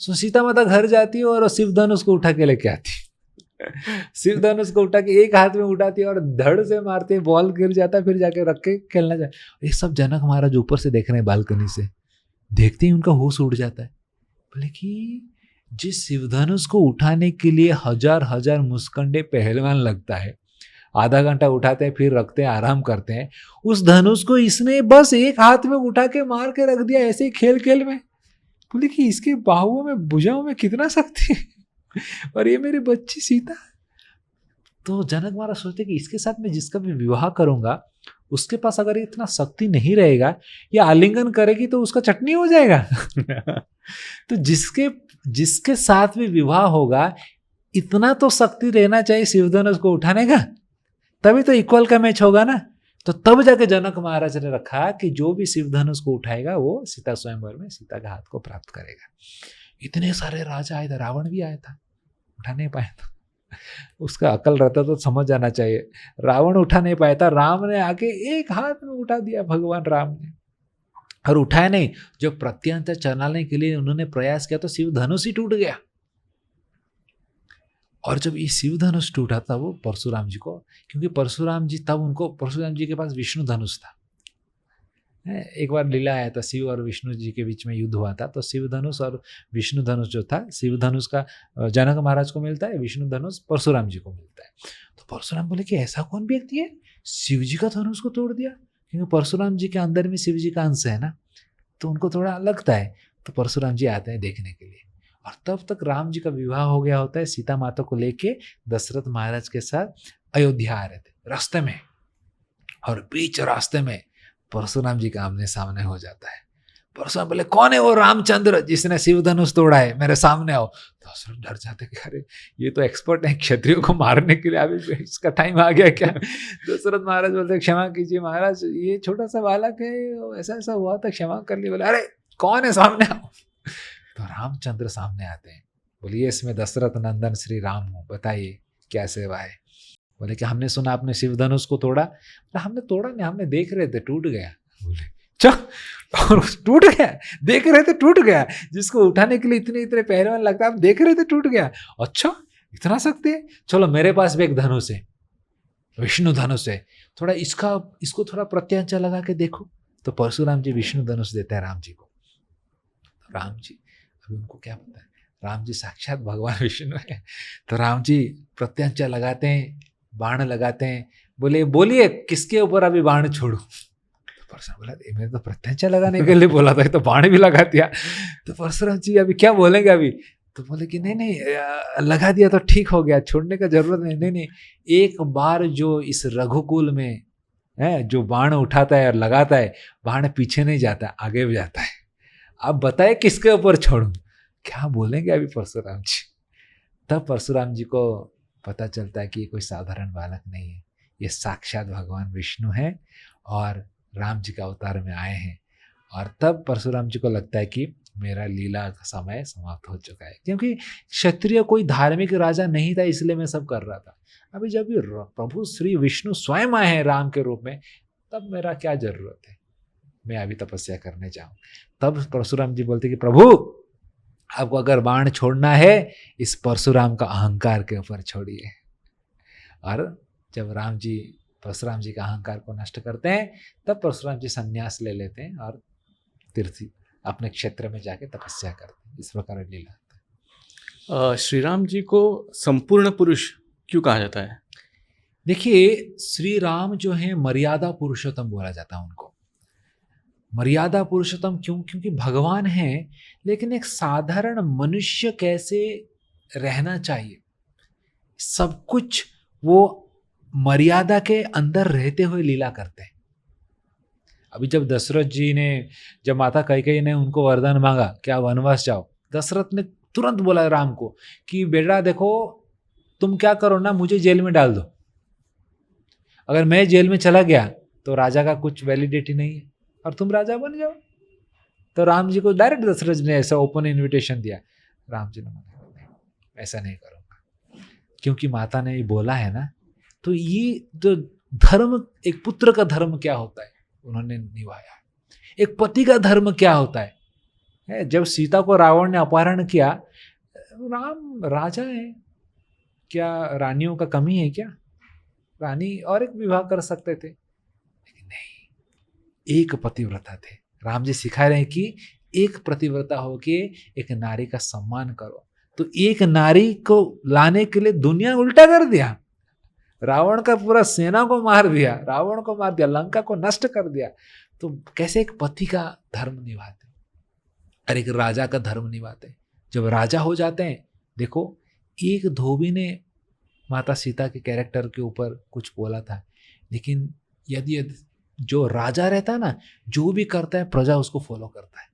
सो सीता माता घर जाती है और शिव धनुष को उठा के लेके आती है। शिव धनुष को उठा के एक हाथ में उठाती है और धड़ से मारते, बॉल गिर जाता है, फिर जाके रख के खेलना जाए। ये सब जनक महाराज ऊपर से देख रहे हैं बालकनी से, देखते ही उनका होश उड़ जाता है। बोले कि जिस शिव धनुष को उठाने के लिए हजार हजार मुस्कंडे पहलवान लगता है, आधा घंटा उठाते हैं फिर रखते हैं, आराम करते हैं, उस धनुष को इसने बस एक हाथ में उठा के मार के रख दिया ऐसे ही खेल खेल में। बोले कि इसके बाहुओं में, भुजाओं में कितना शक्ति है, और ये मेरी बच्ची सीता। तो जनक महाराज सोचते कि इसके साथ में जिसका भी विवाह करूंगा उसके पास अगर इतना शक्ति नहीं रहेगा, या आलिंगन करेगी तो उसका चटनी हो जाएगा। तो जिसके साथ भी विवाह होगा इतना तो शक्ति रहना चाहिए शिवधनुष को उठाने का, तभी तो इक्वल का मैच होगा ना। तो तब जाके जनक महाराज ने रखा कि जो भी शिवधनुष को उठाएगा वो सीता स्वयंवर में सीता के हाथ को प्राप्त करेगा। इतने सारे राजा आए थे, रावण भी आया था, उठा नहीं पाया था। उसका अकल रहता तो समझ जाना चाहिए, रावण उठा नहीं पाया था, राम ने आके एक हाथ में उठा दिया, भगवान राम ने। और उठाया नहीं, जब प्रत्यंतर चलाने के लिए उन्होंने प्रयास किया तो शिव धनुष ही टूट गया। और जब ये शिव धनुष टूटा था वो परशुराम जी को, क्योंकि परशुराम जी तब उनको, परशुराम जी के पास विष्णु धनुष था। एक बार लीला आया था, शिव और विष्णु जी के बीच में युद्ध हुआ था। तो शिव धनुष और विष्णु धनुष जो था, शिव धनुष का जनक महाराज को मिलता है, विष्णु धनुष परशुराम जी को मिलता है। तो परशुराम बोले कि ऐसा कौन व्यक्ति है शिव जी का धनुष को तोड़ दिया, क्योंकि परशुराम जी के अंदर में शिव जी का अंश है ना, तो उनको थोड़ा लगता है। तो परशुराम जी आते हैं देखने के लिए, और तब तक राम जी का विवाह हो गया होता है सीता माता को लेके दशरथ महाराज के साथ अयोध्या आ रहे थे रास्ते में, और बीच रास्ते में परशुराम जी का आमने सामने हो जाता है। परशुराम बोले कौन है वो रामचंद्र जिसने शिव धनुष तोड़ा है, मेरे सामने आओ। दशरथ डर जाते कि अरे ये तो एक्सपर्ट है क्षत्रियों को मारने के लिए, अभी इसका टाइम आ गया क्या। दशरथ महाराज बोलते क्षमा कीजिए महाराज, ये छोटा सा बालक है, ऐसा ऐसा हुआ था, क्षमा कर ली। बोले अरे कौन है, सामने आओ। तो रामचंद्र सामने आते हैं, बोलिए इसमें दशरथ नंदन श्री राम हूँ, बताइए क्या सेवा है। बोले कि हमने सुना आपने शिव धनुष को तोड़ा। हमने तोड़ा नहीं, हमने देख रहे थे, टूट गया। बोले चल, और टूट गया, देख रहे थे टूट गया, जिसको उठाने के लिए इतने इतने पहलवान लगता है, आप देख रहे थे टूट गया, अच्छा इतना सकते हैं, चलो मेरे पास भी एक धनुष है, विष्णु धनुष है, थोड़ा इसको थोड़ा प्रत्यंचा लगा के देखो। तो परशुराम जी विष्णु धनुष देते हैं राम जी को। राम जी अभी उनको क्या पता है, राम जी साक्षात भगवान विष्णु है। तो राम जी प्रत्यंचा लगाते हैं, बाण लगाते हैं, बोलिए किसके ऊपर अभी बाण छोड़ू। तो परशुराम बोला मैंने तो प्रत्यंचा लगाने के लिए बोला था, तो बाण भी लगा दिया। तो परशुराम जी अभी क्या बोलेंगे अभी, तो बोले कि नहीं लगा दिया तो ठीक हो गया, छोड़ने का जरूरत नहीं। नहीं, एक बार जो इस रघुकुल में है जो बाण उठाता है और लगाता है, बाण पीछे नहीं जाता, आगे भी जाता है। आप बताए किसके ऊपर छोड़ूं, क्या बोलेंगे अभी परशुराम जी। तब परशुराम जी को पता चलता है कि ये कोई साधारण बालक नहीं है, ये साक्षात भगवान विष्णु है और राम जी के अवतार में आए हैं। और तब परशुराम जी को लगता है कि मेरा लीला का समय समाप्त हो चुका है, क्योंकि क्षत्रिय कोई धार्मिक राजा नहीं था, इसलिए मैं सब कर रहा था। अभी जब ये प्रभु श्री विष्णु स्वयं आए हैं राम के रूप में, तब मेरा क्या जरूरत है, मैं अभी तपस्या करने जाऊं। तब परशुराम जी बोलते कि प्रभु आपको अगर बाण छोड़ना है, इस परशुराम का अहंकार के ऊपर छोड़िए। और जब राम जी परशुराम जी का अहंकार को नष्ट करते हैं, तब परशुराम जी संन्यास ले लेते हैं और तीर्थी अपने क्षेत्र में जाके तपस्या करते हैं। इस प्रकार लीला। श्री राम जी को संपूर्ण पुरुष क्यों कहा जाता है? देखिए, श्री राम जो है मर्यादा पुरुषोत्तम बोला जाता है उनको। मर्यादा पुरुषोत्तम क्यों? क्योंकि भगवान हैं, लेकिन एक साधारण मनुष्य कैसे रहना चाहिए, सब कुछ वो मर्यादा के अंदर रहते हुए लीला करते हैं। अभी जब दशरथ जी ने, जब माता कैकेयी ने उनको वरदान मांगा कि आप वनवास जाओ, दशरथ ने तुरंत बोला राम को कि बेटा देखो, तुम क्या करो ना, मुझे जेल में डाल दो, अगर मैं जेल में चला गया तो राजा का कुछ वैलिडिटी नहीं है, और तुम राजा बन जाओ। तो राम जी को डायरेक्ट दशरथ जी ने ऐसा ओपन इन्विटेशन दिया। राम जी ने मना, ऐसा नहीं करूँगा, क्योंकि माता ने ये बोला है ना। तो ये जो धर्म, एक पुत्र का धर्म क्या होता है उन्होंने निभाया, एक पति का धर्म क्या होता है। जब सीता को रावण ने अपहरण किया, राम राजा है, क्या रानियों का कमी है क्या? रानी और एक विवाह कर सकते थे, लेकिन नहीं, एक पतिव्रता थे। राम जी सिखा रहे हैं कि एक पतिव्रता होके एक नारी का सम्मान करो। तो एक नारी को लाने के लिए दुनिया उल्टा कर दिया, रावण का पूरा सेना को मार दिया, रावण को मार दिया, लंका को नष्ट कर दिया। तो कैसे एक पति का धर्म निभाते और एक राजा का धर्म निभाते। जब राजा हो जाते हैं, देखो एक धोबी ने माता सीता के कैरेक्टर के ऊपर कुछ बोला था, लेकिन यदि जो राजा रहता है ना, जो भी करता है प्रजा उसको फॉलो करता है।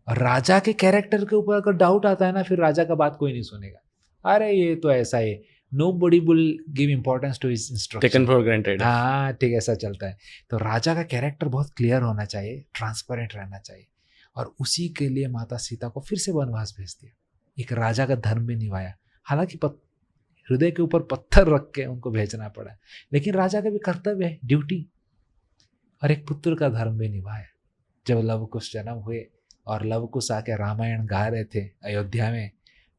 और राजा के कैरेक्टर के ऊपर अगर डाउट आता है ना, फिर राजा का बात कोई नहीं सुनेगा, अरे ये तो ऐसा है, nobody will give importance to his instruction, taken for granted। हाँ ठीक, ऐसा चलता है। तो राजा का कैरेक्टर बहुत क्लियर होना चाहिए, ट्रांसपेरेंट रहना चाहिए, और उसी के लिए माता सीता को फिर से वनवास भेज दिया, एक राजा का धर्म भी निभाया। हालांकि हृदय के ऊपर पत्थर रख के उनको भेजना पड़ा, लेकिन राजा का भी कर्तव्य है, ड्यूटी, और एक पुत्र का धर्म भी निभाया। जब लव कुश जन्म हुए और लव कुश आके रामायण गा रहे थे अयोध्या में,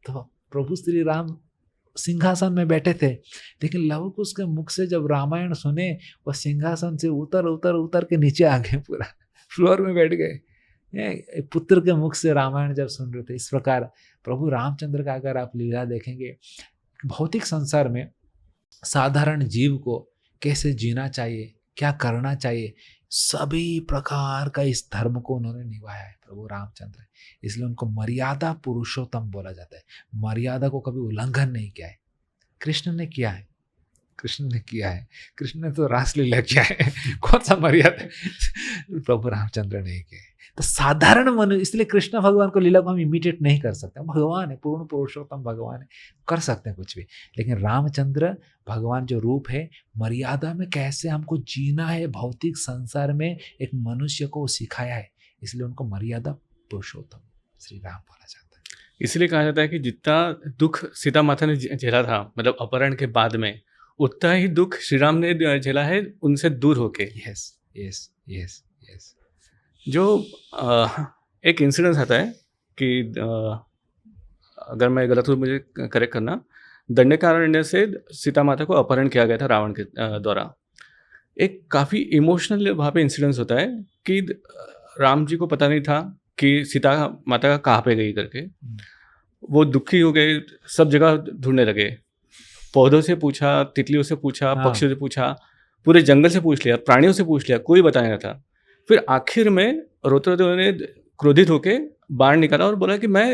तो प्रभु श्री राम सिंहासन में बैठे थे, लेकिन लव कुश के मुख से जब रामायण सुने, वह सिंहासन से उतर के नीचे आ गए, पूरा फ्लोर में बैठ गए। पुत्र के मुख से रामायण जब सुन रहे थे। इस प्रकार प्रभु रामचंद्र का अगर आप लीला देखेंगे, भौतिक संसार में साधारण जीव को कैसे जीना चाहिए, क्या करना चाहिए, सभी प्रकार का इस धर्म को उन्होंने निभाया है प्रभु रामचंद्र। इसलिए उनको मर्यादा पुरुषोत्तम बोला जाता है। मर्यादा को कभी उल्लंघन नहीं किया है। कृष्ण ने किया है, कृष्ण ने तो रासलीला किया है, कौन सा मर्यादा प्रभु रामचंद्र ने किया है। तो साधारण मनुष्य, इसलिए कृष्ण भगवान को लीला को हम इमिटेट नहीं कर सकते, भगवान है, पूर्ण पुरुषोत्तम भगवान है, कर सकते हैं कुछ भी। लेकिन रामचंद्र भगवान जो रूप है, मर्यादा में कैसे हमको जीना है भौतिक संसार में, एक मनुष्य को सिखाया है, इसलिए उनको मर्यादा पुरुषोत्तम श्री राम बोला जाता है। इसलिए कहा जाता है कि जितना दुख सीता माता ने झेला था, मतलब अपहरण के बाद में, उतना ही दुख श्री राम ने झेला है उनसे दूर होके। Yes yes yes yes. जो एक इंसिडेंस आता है कि अगर मैं गलत हूँ मुझे करेक्ट करना। दंडकारण्य से सीता माता को अपहरण किया गया था रावण के द्वारा। एक काफ़ी इमोशनल वहाँ पे इंसिडेंस होता है कि राम जी को पता नहीं था कि सीता माता कहाँ पे गई करके। वो दुखी हो गए, सब जगह ढूंढने लगे। पौधों से पूछा, तितलियों से पूछा, हाँ। पक्षियों से पूछा, पूरे जंगल से पूछ लिया, प्राणियों से पूछ लिया, कोई बता नहीं रहा था। फिर आखिर में रोते-रोते उन्होंने क्रोधित होके बाण निकाला और बोला कि मैं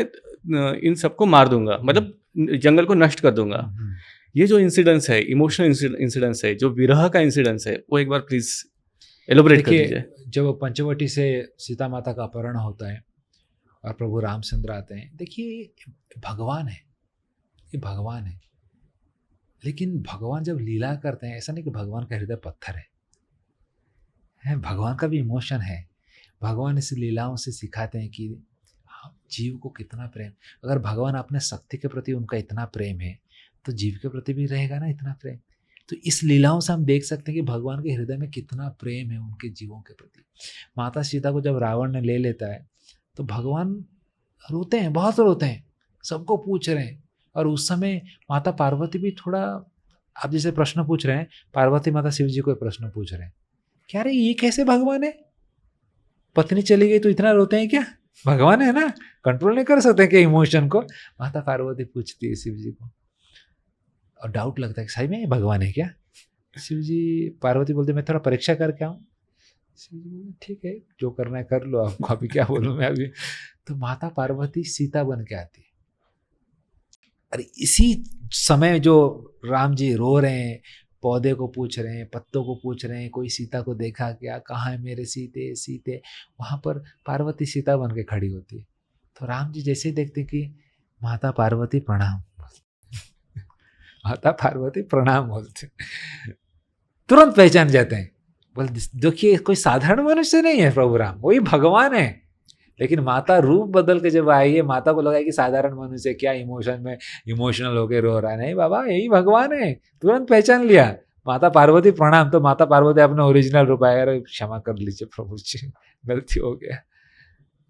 इन सबको मार दूँगा, मतलब जंगल को नष्ट कर दूँगा। ये जो इंसिडेंस है, इमोशनल इंसिडेंस है, जो विरह का इंसिडेंस है, वो एक बार प्लीज़ एलैबोरेट कर दीजिए। देखिए, जब पंचवटी से सीता माता का अपहरण होता है और प्रभु रामचंद्र आते हैं, देखिए भगवान है, ये भगवान है। लेकिन भगवान जब लीला करते हैं, ऐसा नहीं कि भगवान का हृदय पत्थर है, भगवान का भी इमोशन है। भगवान इस लीलाओं से सिखाते हैं कि जीव को कितना प्रेम, अगर भगवान अपने शक्ति के प्रति उनका इतना प्रेम है तो जीव के प्रति भी रहेगा ना इतना प्रेम। तो इस लीलाओं से हम देख सकते हैं कि भगवान के हृदय में कितना प्रेम है उनके जीवों के प्रति। माता सीता को जब रावण ने ले लेता है तो भगवान रोते हैं, बहुत रोते हैं, सबको पूछ रहे हैं। और उस समय माता पार्वती भी थोड़ा, आप जैसे प्रश्न पूछ रहे हैं, पार्वती माता शिव जी को प्रश्न पूछ रहे हैं, क्या रे ये कैसे भगवान है, पत्नी चली गई तो इतना रोते हैं क्या, भगवान है ना, कंट्रोल नहीं कर सकते क्या इमोशन को। माता पार्वती पूछती है शिव जी को और डाउट लगता है कि सही में ये भगवान है क्या। शिव जी, पार्वती बोलते मैं थोड़ा परीक्षा करके आऊँ। शिव जी बोले ठीक है, जो करना है कर लो, आपको अभी क्या बोलूँ मैं अभी। तो माता पार्वती सीता बन के आती है। अरे इसी समय जो राम जी रो रहे हैं, पौधे को पूछ रहे हैं, पत्तों को पूछ रहे हैं, कोई सीता को देखा क्या, कहाँ है मेरे सीते सीते, वहाँ पर पार्वती सीता बन के खड़ी होती है। तो राम जी जैसे ही देखते कि माता पार्वती प्रणाम, माता पार्वती प्रणाम बोलते, तुरंत पहचान जाते हैं। बोल देखिए कोई साधारण मनुष्य नहीं है प्रभु राम, वही भगवान है। लेकिन माता रूप बदल के जब आई है, माता को लगा कि साधारण मनुष्य क्या इमोशन में इमोशनल होके रो रहा है, नहीं बाबा यही भगवान है, तुरंत पहचान लिया। माता पार्वती प्रणाम, तो माता पार्वती अपने ओरिजिनल रूप आया, अरे क्षमा कर लीजिए प्रभु जी, गलती हो गया।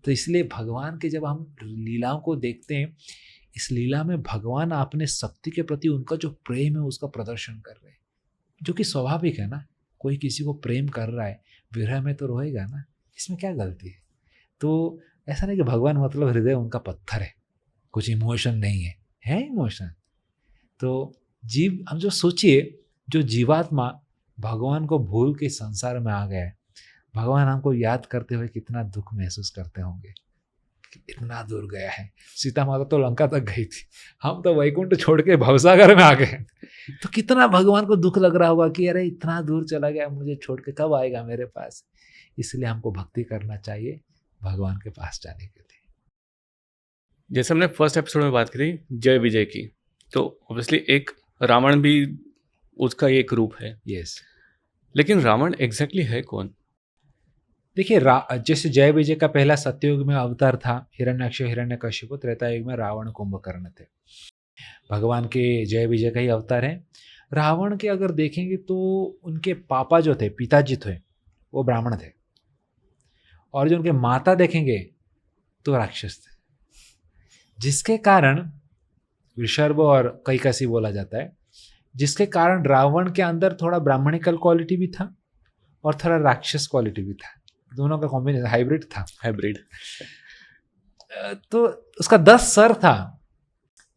तो इसलिए भगवान के जब हम लीलाओं को देखते हैं, इस लीला में भगवान अपने शक्ति के प्रति उनका जो प्रेम है उसका प्रदर्शन कर रहे हैं, जो कि स्वाभाविक है ना। कोई किसी को प्रेम कर रहा है, विरह में तो रोएगा ना, इसमें क्या गलती है। तो ऐसा नहीं कि भगवान मतलब हृदय उनका पत्थर है, कुछ इमोशन नहीं है इमोशन। तो जीव, हम जो सोचिए, जो जीवात्मा भगवान को भूल के संसार में आ गया है, भगवान हमको याद करते हुए कितना दुख महसूस करते होंगे कि इतना दूर गया है। सीता माता तो लंका तक गई थी, हम तो वैकुंठ छोड़ के भवसागर में आ गए। तो कितना भगवान को दुख लग रहा होगा कि अरे इतना दूर चला गया, मुझे छोड़ के कब आएगा मेरे पास। इसलिए हमको भक्ति करना चाहिए भगवान के पास जाने के लिए। जैसे हमने फर्स्ट एपिसोड में बात करी जय विजय की, तो ऑब्वियसली एक रावण भी उसका एक रूप है। यस, लेकिन रावण एग्जैक्टली है कौन? देखिए जैसे जय विजय का पहला सत्ययुग में अवतार था हिरण्याक्ष हिरण्यकशिपु, त्रेता युग में रावण कुंभकर्ण थे। भगवान के जय विजय का ही अवतार है। रावण के अगर देखेंगे तो उनके पापा जो थे, पिताजी थे, वो ब्राह्मण थे, और जो उनके माता देखेंगे तो राक्षस थे, जिसके कारण वृषभ और कैकसी बोला जाता है, जिसके कारण रावण के अंदर थोड़ा ब्राह्मणिकल क्वालिटी भी था और थोड़ा राक्षस क्वालिटी भी था, दोनों का कॉम्बिनेशन हाइब्रिड था। हाइब्रिड। तो उसका 10 सर था,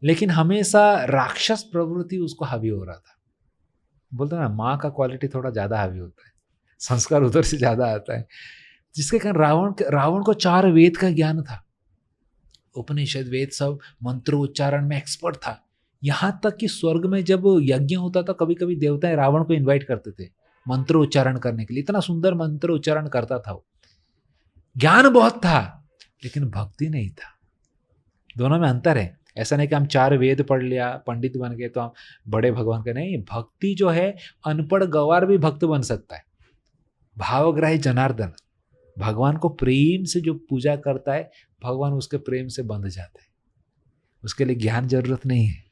लेकिन हमेशा राक्षस प्रवृत्ति उसको हावी हो रहा था। बोलते हैं ना, माँ का क्वालिटी थोड़ा ज़्यादा हावी होता है, संस्कार उधर से ज़्यादा आता है, जिसके कारण रावण को 4 वेद का ज्ञान था, उपनिषद वेद सब मंत्र उच्चारण में एक्सपर्ट था। यहाँ तक कि स्वर्ग में जब यज्ञ होता था, कभी कभी देवताएं रावण को इनवाइट करते थे मंत्र उच्चारण करने के लिए, इतना सुंदर मंत्र उच्चारण करता था वो। ज्ञान बहुत था लेकिन भक्ति नहीं था। दोनों में अंतर है। ऐसा नहीं कि हम 4 वेद पढ़ लिया, पंडित बन गए तो हम बड़े भगवान के, नहीं। भक्ति जो है, अनपढ़ गवार भी भक्त बन सकता है। भावग्राही जनार्दन, भगवान को प्रेम से जो पूजा करता है, भगवान उसके प्रेम से बंध जाते हैं, उसके लिए ज्ञान जरूरत नहीं है।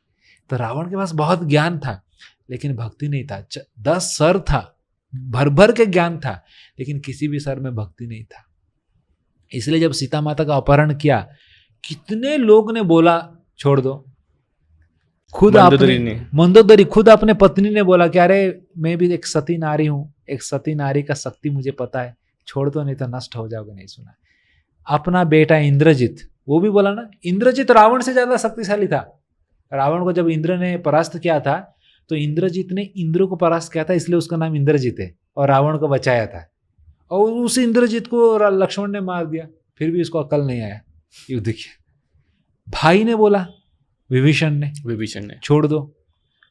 तो रावण के पास बहुत ज्ञान था लेकिन भक्ति नहीं था। 10 सर था, भर भर के ज्ञान था, लेकिन किसी भी सर में भक्ति नहीं था। इसलिए जब सीता माता का अपहरण किया, कितने लोग ने बोला छोड़ दो। खुद मंदोदरी ने। मंदोदरी खुद अपने पत्नी ने बोला कि अरे मैं भी एक सती नारी हूं, एक सती नारी का शक्ति मुझे पता है, छोड़ दो नहीं तो नष्ट हो जाओगे। नहीं सुना। अपना बेटा इंद्रजित, वो भी बोला ना, इंद्रजित रावण से ज्यादा शक्तिशाली था। रावण को जब इंद्र ने परास्त किया था तो इंद्रजित ने इंद्र को परास्त किया था, इसलिए उसका नाम इंद्रजित है, और रावण को बचाया था। और उस इंद्रजित को लक्ष्मण ने मार दिया, फिर भी उसको अकल नहीं आया युद्ध की। भाई ने बोला, विभीषण ने छोड़ दो,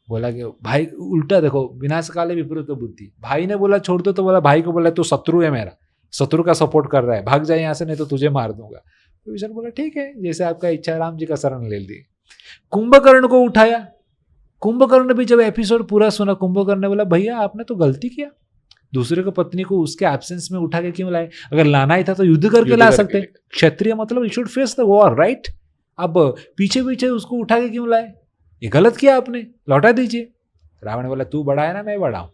बोला कि भाई उल्टा देखो, विनाश काले विपरीत बुद्धि। भाई ने बोला छोड़ दो तो बोला, भाई को बोला तू शत्रु है मेरा, शत्रु का सपोर्ट कर रहा है, भाग जाए यहाँ से नहीं तो तुझे मार दूंगा। विभीषण बोला ठीक है, जैसे आपका इच्छा, राम जी का शरण ले ली। कुंभकर्ण को उठाया। कुंभकर्ण भी जब एपिसोड पूरा सुना, कुंभकर्ण ने बोला भैया आपने तो गलती किया, दूसरे को पत्नी को उसके एब्सेंस में उठा के क्यों लाए? अगर लाना ही था तो युद्ध करके ला सकते। क्षत्रिय मतलब you should face the war, right? अब पीछे पीछे उसको उठा के क्यों लाए? ये गलत किया आपने, लौटा दीजिए। रावण ने बोला तू बड़ा है ना मैं बड़ा हूं।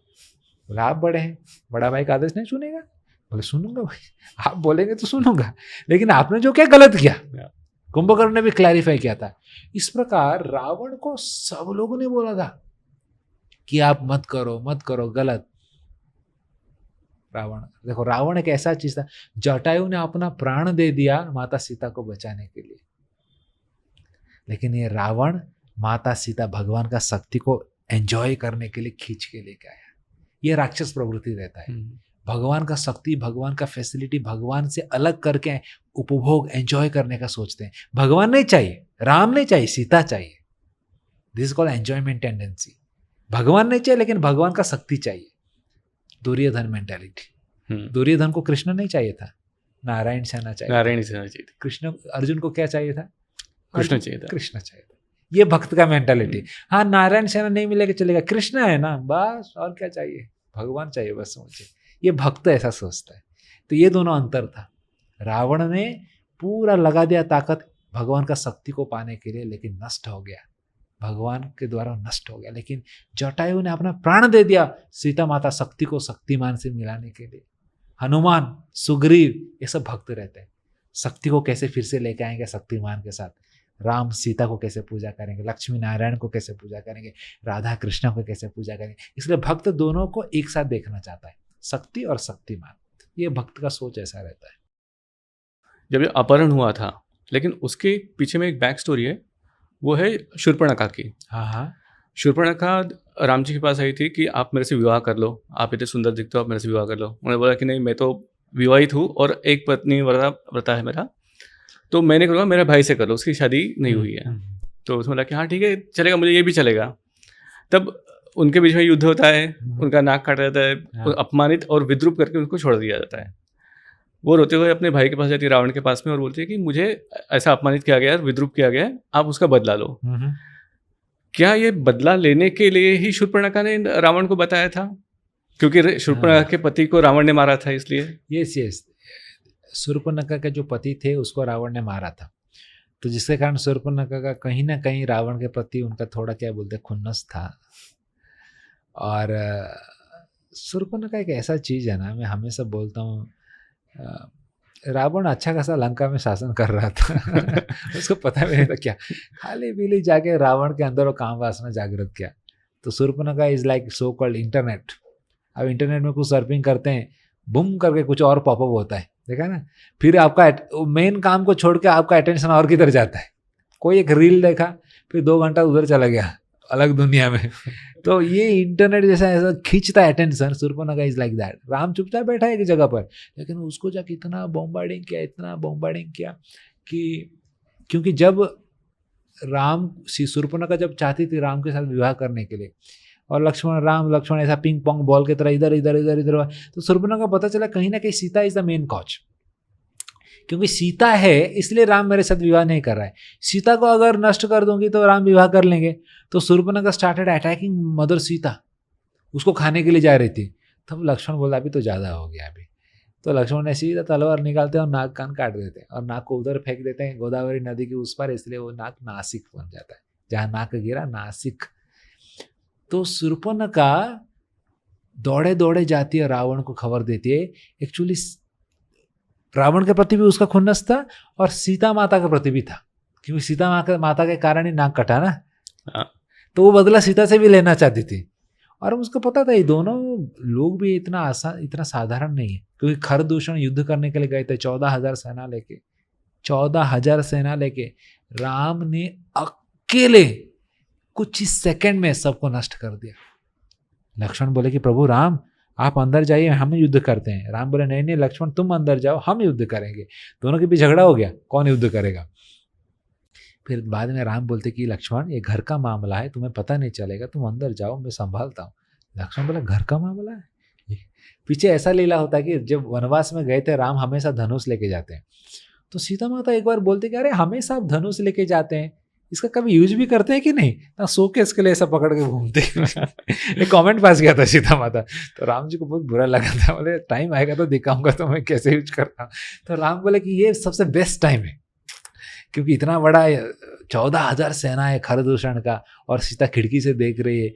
बोला आप बड़े हैं, बड़ा भाई का आदेश नहीं सुनेगा? बोले सुनूंगा भाई, आप बोलेंगे तो सुनूंगा, लेकिन आपने जो क्या गलत किया। कुंभकर्ण ने भी क्लैरिफाई किया था। इस प्रकार रावण को सब लोगों ने बोला था कि आप मत करो गलत। रावण देखो, रावण एक ऐसा चीज था, जटायु ने अपना प्राण दे दिया माता सीता को बचाने के लिए, लेकिन ये रावण माता सीता भगवान का शक्ति को एंजॉय करने के लिए खींच के लेके आया। ये राक्षस प्रवृत्ति रहता है, भगवान का शक्ति, भगवान का फैसिलिटी भगवान से अलग करके उपभोग एंजॉय करने का सोचते हैं। भगवान नहीं चाहिए, राम नहीं चाहिए, सीता चाहिए। This is called enjoyment tendency. भगवान नहीं चाहिए लेकिन भगवान का शक्ति चाहिए। दुर्योधन मेंटालिटी। दुर्योधन को कृष्ण नहीं चाहिए था, नारायण सेना चाहिए। कृष्ण, अर्जुन को क्या चाहिए था? कृष्ण चाहिए था। ये भक्त का मेंटालिटी। हाँ नारायण सेना नहीं मिलेगा चलेगा, कृष्ण है ना बस, और क्या चाहिए? भगवान चाहिए बस मुझे। ये भक्त ऐसा सोचता है। तो ये दोनों अंतर था। रावण ने पूरा लगा दिया ताकत भगवान का शक्ति को पाने के लिए, लेकिन नष्ट हो गया, भगवान के द्वारा नष्ट हो गया। लेकिन जटायु ने अपना प्राण दे दिया सीता माता शक्ति को शक्तिमान से मिलाने के लिए। हनुमान, सुग्रीव, ये सब भक्त रहते हैं। शक्ति को कैसे फिर से लेके आएंगे शक्तिमान के साथ, राम सीता को कैसे पूजा करेंगे, लक्ष्मी नारायण को कैसे पूजा करेंगे, राधा कृष्ण को कैसे पूजा करेंगे। इसलिए भक्त दोनों को एक साथ देखना चाहता है, शक्ति और शक्तिमान। ये भक्त का सोच ऐसा रहता है। जब ये अपहरण हुआ था, लेकिन उसके पीछे में एक बैक स्टोरी है, वो है शूर्पणखा की। हाँ, शूर्पणखा राम जी के पास आई थी कि आप मेरे से विवाह कर लो, आप इतने सुंदर दिखते हो, आप मेरे से विवाह कर लो। उन्होंने बोला कि नहीं, मैं तो विवाहित हूँ और एक पत्नी व्रता है मेरा, तो मैंने करूँगा, मेरे भाई से कर लो, उसकी शादी नहीं हुई है। तो उसने बोला कि हाँ ठीक है चलेगा, मुझे ये भी चलेगा। तब उनके बीच में युद्ध होता है, उनका नाक काटा जाता है, अपमानित और विद्रूप करके उनको छोड़ दिया जाता है। वो रोते हुए अपने भाई के पास जाती है, रावण के पास में, और बोलती है कि मुझे ऐसा अपमानित किया गया, विद्रूप किया गया, आप उसका बदला लो। क्या ये बदला लेने के लिए ही शूर्पणखा ने रावण को बताया था? क्योंकि शूर्पणखा के पति को रावण ने मारा था, इसलिए। यस, शूर्पणखा के जो पति थे उसको रावण ने मारा था, तो जिसके कारण शूर्पणखा का कहीं ना कहीं रावण के प्रति उनका थोड़ा क्या बोलते खुन्नस था। और शूर्पणखा एक ऐसा चीज़ है ना, मैं हमेशा बोलता हूँ, रावण अच्छा खासा लंका में शासन कर रहा था उसको पता भी नहीं था क्या, खाली पीली जाके रावण के अंदर वो काम वासना जागृत किया। तो Shurpanakha is like so called internet. अब इंटरनेट में कुछ सर्फिंग करते हैं, बुम करके कुछ और पॉपअप होता है, देखा ना, फिर आपका मेन काम को छोड़ के आपका अटेंशन और किधर जाता है। कोई एक रील देखा, फिर 2 घंटा उधर चला गया अलग दुनिया में तो ये इंटरनेट जैसा ऐसा खींचता है attention. Shurpanakha is like that. Ram चुपचाप बैठा है एक जगह पर, लेकिन उसको जाके इतना बॉम्बार्डिंग किया कि क्योंकि जब शूर्पणखा जब चाहती थी राम के साथ विवाह करने के लिए, और लक्ष्मण ऐसा पिंग पोंग बॉल की तरह इधर, तो शूर्पणखा पता चला कहीं ना कहीं Sita is the main cause. क्योंकि सीता है इसलिए राम मेरे साथ विवाह नहीं कर रहा है, सीता को अगर नष्ट कर दूंगी तो राम विवाह कर लेंगे। तो Shurpanakha started attacking mother Sita, उसको खाने के लिए जा रही थी। तब लक्ष्मण बोला अभी तो ज़्यादा हो गया अभी। तो लक्ष्मण ने सीधा तलवार निकालते हैं और नाक कान काट देते हैं, और नाक को उधर फेंक देते हैं गोदावरी नदी के उस पार, इसलिए वो नाक नासिक बन जाता है, जहाँ नाक गिरा नासिक। तो शूर्पणखा दौड़े जाती है, रावण को खबर देती है। एक्चुअली रावण के प्रति भी उसका खुन्नस था और सीता माता के प्रति भी था, क्योंकि सीता माता के कारण ही नाक कटा ना। हाँ। तो वो बदला सीता से भी लेना चाहती थी, और उसको पता था ये दोनों लोग भी इतना आसान, इतना साधारण नहीं है, क्योंकि खरदूषण युद्ध करने के लिए गए थे 14,000 सेना लेके, 14,000 सेना लेके राम ने अकेले कुछ ही सेकंड में सबको नष्ट कर दिया। लक्ष्मण बोले कि प्रभु राम आप अंदर जाइए, हम युद्ध करते हैं। राम बोले नहीं नहीं लक्ष्मण तुम अंदर जाओ, हम युद्ध करेंगे। दोनों के बीच झगड़ा हो गया, कौन युद्ध करेगा। फिर बाद में राम बोलते कि लक्ष्मण ये घर का मामला है, तुम्हें पता नहीं चलेगा, तुम अंदर जाओ, मैं संभालता हूँ। लक्ष्मण बोला घर का मामला है। पीछे ऐसा लीला होता है कि जब वनवास में गए थे राम हमेशा धनुष लेके जाते हैं, तो सीता माता एक बार बोलते कि अरे हमेशा आप धनुष लेके जाते हैं, इसका कभी यूज भी करते हैं कि नहीं ना, सो के इसके लिए ऐसा पकड़ के घूमते एक कमेंट पास किया था सीता माता, तो राम जी को बहुत बुरा लगा था। बोले टाइम आएगा तो दिखाऊंगा तो मैं कैसे यूज करता हूँ। तो राम बोले कि ये सबसे बेस्ट टाइम है, क्योंकि इतना बड़ा 14,000 सेना है खरदूषण का और सीता खिड़की से देख रही है,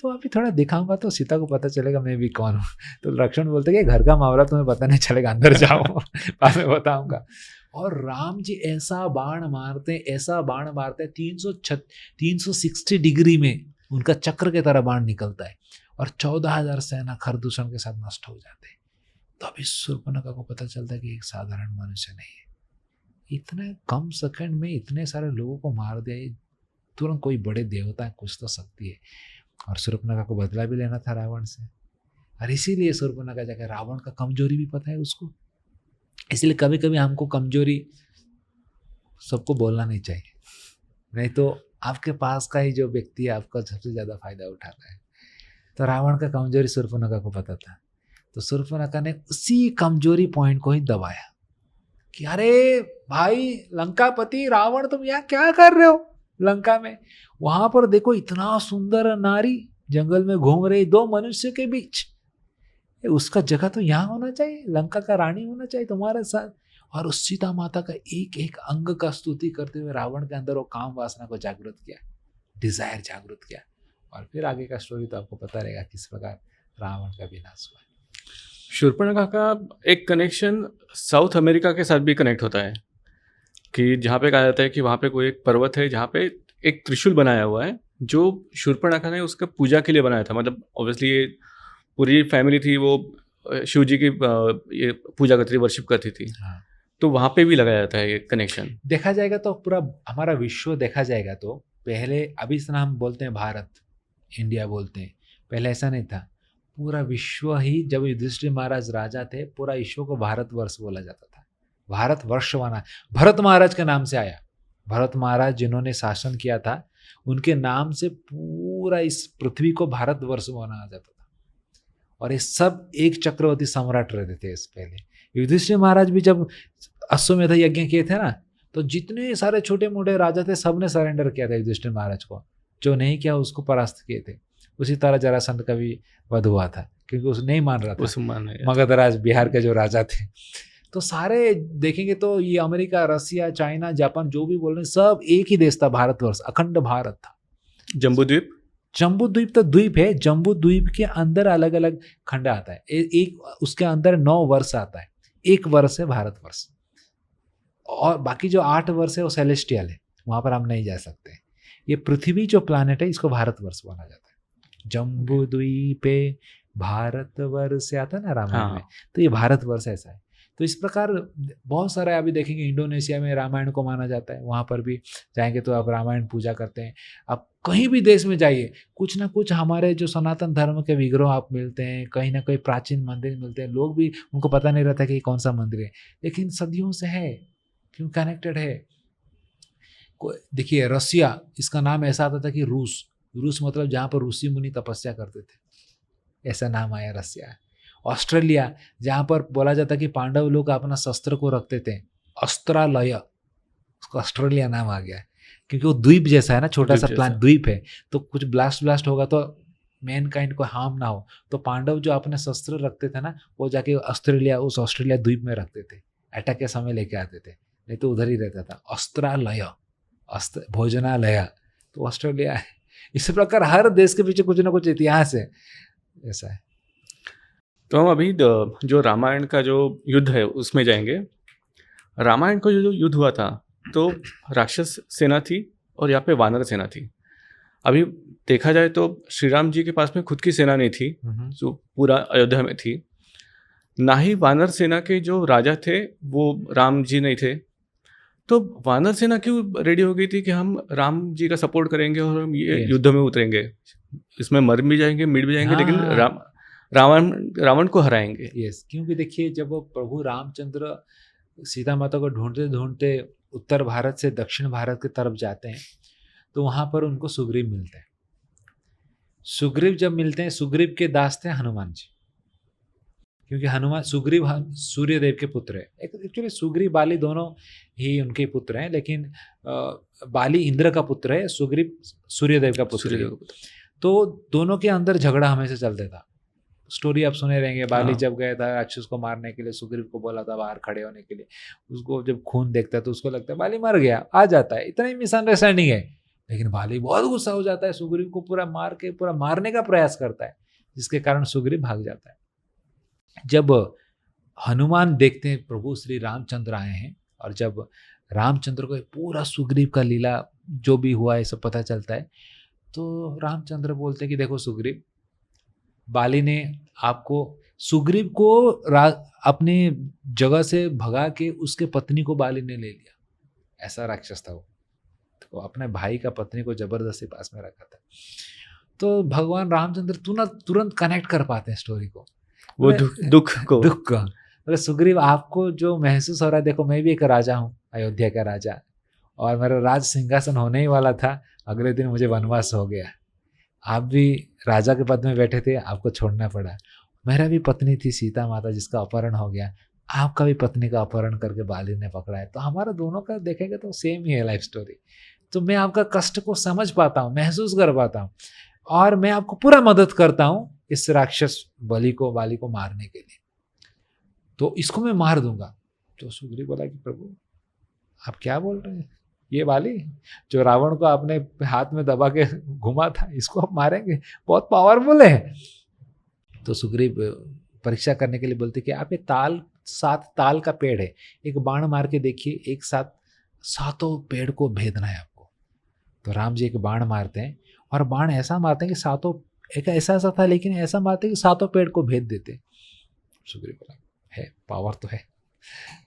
तो अभी थोड़ा दिखाऊंगा तो सीता को पता चलेगा मैं भी कौन हूँ। तो लक्ष्मण बोलते कि घर का मामला तुम्हें पता नहीं चलेगा, अंदर जाओ बाद में बताऊंगा। और राम जी ऐसा बाण मारते 360 डिग्री में उनका चक्र के तरह बाण निकलता है और 14,000 सेना खरदूषण के साथ नष्ट हो जाते हैं। तो अभी शूर्पणखा को पता चलता है कि एक साधारण मनुष्य नहीं है, इतने कम सेकंड में इतने सारे लोगों को मार दिया, ये तुरंत कोई बड़े देवता है, कुछ तो शक्ति है। और शूर्पणखा को बदला भी लेना था रावण से, और इसीलिए शूर्पणखा जाकर रावण का कमजोरी भी पता है उसको। इसलिए कभी कभी हमको कमजोरी सबको बोलना नहीं चाहिए, नहीं तो आपके पास का ही जो व्यक्ति है आपका सबसे ज़्यादा फायदा उठाता है। तो रावण का कमजोरी शूर्पणखा को पता था, तो शूर्पणखा ने उसी कमजोरी पॉइंट को ही दबाया कि अरे भाई लंकापति रावण तुम यहाँ क्या कर रहे हो लंका में, वहां पर देखो इतना सुंदर नारी जंगल में घूम रही दो मनुष्य के बीच, उसका जगह तो यहाँ होना चाहिए, लंका का रानी होना चाहिए तुम्हारे साथ। और उस सीता माता का एक एक अंग का स्तुति करते हुए रावण के अंदर वो काम वासना को जागृत किया, डिजायर जागृत किया। और फिर आगे का स्टोरी तो आपको पता रहेगा किस प्रकार रावण का विनाश हुआ। शूर्पणखा का एक कनेक्शन साउथ अमेरिका के साथ भी कनेक्ट होता है, कि जहाँ पे कहा जाता है कि वहाँ पे कोई एक पर्वत है जहाँ पे एक त्रिशूल बनाया हुआ है जो शूर्पणखा ने उसका पूजा के लिए बनाया था। मतलब ऑब्वियसली ये पूरी फैमिली थी, वो शिव जी की ये पूजा करती थी, वर्शिप करती थी। हाँ। तो वहाँ पे भी लगाया जाता है ये कनेक्शन। देखा जाएगा तो पूरा हमारा विश्व देखा जाएगा तो पहले, अभी इस नाम बोलते हैं भारत, इंडिया बोलते हैं, पहले ऐसा नहीं था। पूरा विश्व ही, जब युधिष्ठिर महाराज राजा थे पूरा विश्व को भारतवर्ष बोला जाता था। भारतवर्ष बना भरत महाराज के नाम से आया। भरत महाराज जिन्होंने शासन किया था उनके नाम से पूरा इस पृथ्वी को भारतवर्ष माना जाता था। और ये सब एक चक्रवर्ती सम्राट रहते थे इस पहले। युधिष्ठिर महाराज भी जब अश्वमेध यज्ञ किए थे ना, तो जितने सारे छोटे मोटे राजा थे सबने सरेंडर किया था युधिष्ठिर महाराज को, जो नहीं किया उसको परास्त किए थे। उसी तरह जरासंध का भी वध हुआ था क्योंकि उसे नहीं मान रहा था, मगधराज बिहार के जो राजा थे। तो सारे देखेंगे तो ये अमेरिका, रसिया, चाइना, जापान जो भी बोल रहे हैं सब एक ही देश था, भारतवर्ष, अखंड भारत था। जम्बू द्वीप, जम्बू द्वीप तो द्वीप है, जम्बू द्वीप के अंदर अलग अलग खंड आता है, एक उसके अंदर 9 वर्ष आता है, 1 वर्ष है भारतवर्ष, और बाकी जो 8 वर्ष है वो सेलेस्टियल है, वहां पर हम नहीं जा सकते। ये पृथ्वी जो प्लानेट है इसको भारतवर्ष बोला जाता है। जम्बू द्वीपे भारतवर्ष से आता है ना रामायण में, तो ये भारतवर्ष ऐसा है। तो इस प्रकार बहुत सारा, अभी देखेंगे इंडोनेशिया में रामायण को माना जाता है, वहाँ पर भी जाएंगे तो आप रामायण पूजा करते हैं। आप कहीं भी देश में जाइए कुछ ना कुछ हमारे जो सनातन धर्म के विग्रह आप मिलते हैं, कहीं ना कहीं प्राचीन मंदिर मिलते हैं। लोग भी, उनको पता नहीं रहता कि कौन सा मंदिर है, लेकिन सदियों से है, क्यों कनेक्टेड है। देखिए रसिया, इसका नाम ऐसा आता था कि रूस, रूस मतलब जहाँ पर ऋषि मुनि तपस्या करते थे, ऐसा नाम आया रसिया। ऑस्ट्रेलिया, जहाँ पर बोला जाता कि पांडव लोग अपना शस्त्र को रखते थे, अस्त्रालय, उसको ऑस्ट्रेलिया नाम आ गया क्योंकि वो द्वीप जैसा है ना, छोटा सा प्लान द्वीप है, तो कुछ ब्लास्ट होगा तो मैन काइंड को हार्म ना हो, तो पांडव जो अपने शस्त्र रखते थे ना वो जाके ऑस्ट्रेलिया, उस ऑस्ट्रेलिया द्वीप में रखते थे, अटैक के समय लेके आते थे, नहीं तो उधर ही रहता था। अस्त्रालय, भोजनालय, तो ऑस्ट्रेलिया है। इसी प्रकार हर देश के पीछे कुछ ना कुछ इतिहास है, ऐसा है। तो हम अभी जो रामायण का जो युद्ध है उसमें जाएंगे। रामायण का जो युद्ध हुआ था तो राक्षस सेना थी और यहाँ पे वानर सेना थी। अभी देखा जाए तो श्री राम जी के पास में खुद की सेना नहीं थी जो पूरा अयोध्या में थी, ना ही वानर सेना के जो राजा थे वो राम जी नहीं थे। तो वानर सेना क्यों रेडी हो गई थी कि हम राम जी का सपोर्ट करेंगे और हम ये Yes. युद्ध में उतरेंगे, इसमें मर भी जाएंगे मिट भी जाएंगे, लेकिन हाँ। रावण को हराएंगे। यस, क्योंकि देखिए जब वो प्रभु रामचंद्र सीता माता को ढूंढते ढूंढते उत्तर भारत से दक्षिण भारत की तरफ जाते हैं तो वहां पर उनको सुग्रीव मिलते हैं। सुग्रीव जब मिलते हैं, सुग्रीव के दास थे हनुमान जी, क्योंकि हनुमान सुग्रीव सूर्यदेव के पुत्र है। एक्चुअली सुग्रीव बाली दोनों ही उनके पुत्र हैं, लेकिन बाली इंद्र का पुत्र है, सुग्रीव सूर्यदेव का पुत्र है। तो दोनों के अंदर झगड़ा हमेशा चलता था। स्टोरी आप सुने रहेंगे, बाली हाँ। जब गया था राक्षस को मारने के लिए, सुग्रीव को बोला था बाहर खड़े होने के लिए। उसको जब खून देखता है तो उसको लगता है बाली मर गया, आ जाता है, इतना ही मिसअंडरस्टैंडिंग है। लेकिन बाली बहुत गुस्सा हो जाता है, सुग्रीव को पूरा मारने का प्रयास करता है, जिसके कारण सुग्रीव भाग जाता है। जब हनुमान देखते हैं प्रभु श्री रामचंद्र आए हैं, और जब रामचंद्र को पूरा सुग्रीव का लीला जो भी हुआ है सब पता चलता है, तो रामचंद्र बोलते हैं कि देखो सुग्रीव, बाली ने आपको, सुग्रीव को अपने जगह से भगा के उसके पत्नी को बाली ने ले लिया। ऐसा राक्षस था वो, तो अपने भाई का पत्नी को जबरदस्ती पास में रखा था। तो भगवान रामचंद्र तुरंत कनेक्ट कर पाते हैं स्टोरी को, वो दुख को। मतलब सुग्रीव, आपको जो महसूस हो रहा है, देखो मैं भी एक राजा हूँ, अयोध्या का राजा, और मेरा राज सिंहासन होने ही वाला था, अगले दिन मुझे वनवास हो गया। आप भी राजा के पद में बैठे थे, आपको छोड़ना पड़ा। मेरा भी पत्नी थी सीता माता, जिसका अपहरण हो गया, आपका भी पत्नी का अपहरण करके बाली ने पकड़ा है। तो हमारा दोनों का देखेंगे तो सेम ही है लाइफ स्टोरी। तो मैं आपका कष्ट को समझ पाता हूँ, महसूस कर पाता हूँ, और मैं आपको पूरा मदद करता हूँ इस राक्षस बाली को मारने के लिए। तो इसको मैं मार दूंगा। तो सुग्रीव बोला कि प्रभु आप क्या बोल रहे हैं, ये बाली जो रावण को आपने हाथ में दबा के घुमा था, इसको आप मारेंगे, बहुत पावरफुल है। तो सुग्रीव परीक्षा करने के लिए बोलते कि आप ये 7 ताल का पेड़ है, एक बाण मार के देखिए, एक साथ 7 पेड़ को भेदना है आपको। तो राम जी एक बाण मारते हैं, और बाण ऐसा मारते हैं कि 7 एक ऐसा था, लेकिन ऐसा मारते हैं कि 7 पेड़ को भेद देते। सुग्रीव बोला है, पावर तो है।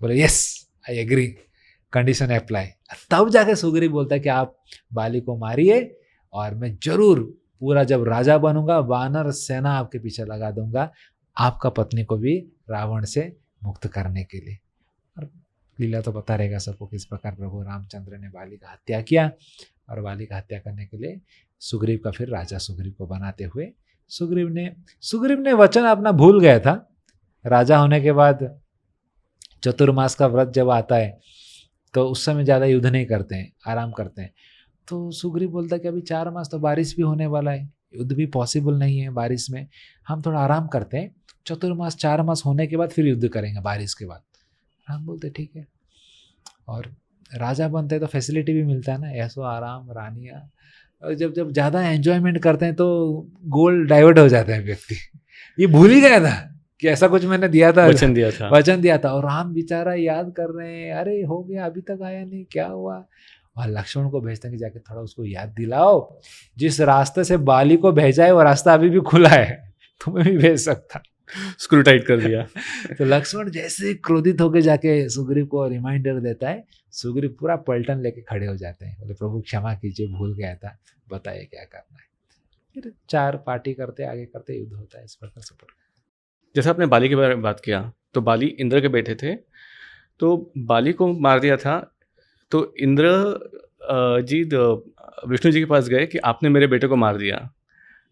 बोले yes I agree, condition apply. तब जाके सुग्रीव बोलता है कि आप बाली को मारिए, और मैं जरूर पूरा जब राजा बनूंगा वानर सेना आपके पीछे लगा दूंगा, आपका पत्नी को भी रावण से मुक्त करने के लिए। और लीला तो पता रहेगा सबको किस प्रकार प्रभु रामचंद्र ने बाली का हत्या किया, और बाली का हत्या करने के लिए सुग्रीव का फिर राजा सुग्रीव को बनाते हुए सुग्रीव ने वचन अपना भूल गया था। राजा होने के बाद चतुर्मास का व्रत जब आता है तो उस समय ज़्यादा युद्ध नहीं करते हैं, आराम करते हैं। तो सुग्रीव बोलता है कि अभी 4 मास तो बारिश भी होने वाला है, युद्ध भी पॉसिबल नहीं है बारिश में, हम थोड़ा आराम करते हैं, चतुर्मास 4 मास होने के बाद फिर युद्ध करेंगे बारिश के बाद। राम बोलते ठीक है। और राजा बनते हैं तो फैसिलिटी भी मिलता है ना, ऐसो आराम, रानियाँ। और जब ज़्यादा एंजॉयमेंट करते हैं तो गोल डाइवर्ट हो जाता है व्यक्ति। ये भूल ही गया था कि ऐसा कुछ मैंने दिया था, वचन दिया था। और राम बेचारा याद कर रहे हैं, अरे हो गया, अभी तक आया नहीं, क्या हुआ। और लक्ष्मण को भेजते हैं कि जाके थोड़ा उसको याद दिलाओ, जिस रास्ते से बाली को भेजा है वो रास्ता अभी भी खुला है, तुम्हें भी भेज सकता। स्क्रू टाइट कर दिया। तो लक्ष्मण जैसे क्रोधित होकर जाके सुग्रीव को रिमाइंडर देता है, सुग्रीव पूरा पलटन लेके खड़े हो जाते हैं, बोले प्रभु क्षमा कीजिए, भूल गया था, बताइए क्या करना है। फिर 4 पार्टी करते, आगे करते, युद्ध होता है इस प्रकार से। जैसे आपने बाली के बारे में बात किया, तो बाली इंद्र के बेटे थे, तो बाली को मार दिया था। तो इंद्र जी विष्णु जी के पास गए कि आपने मेरे बेटे को मार दिया,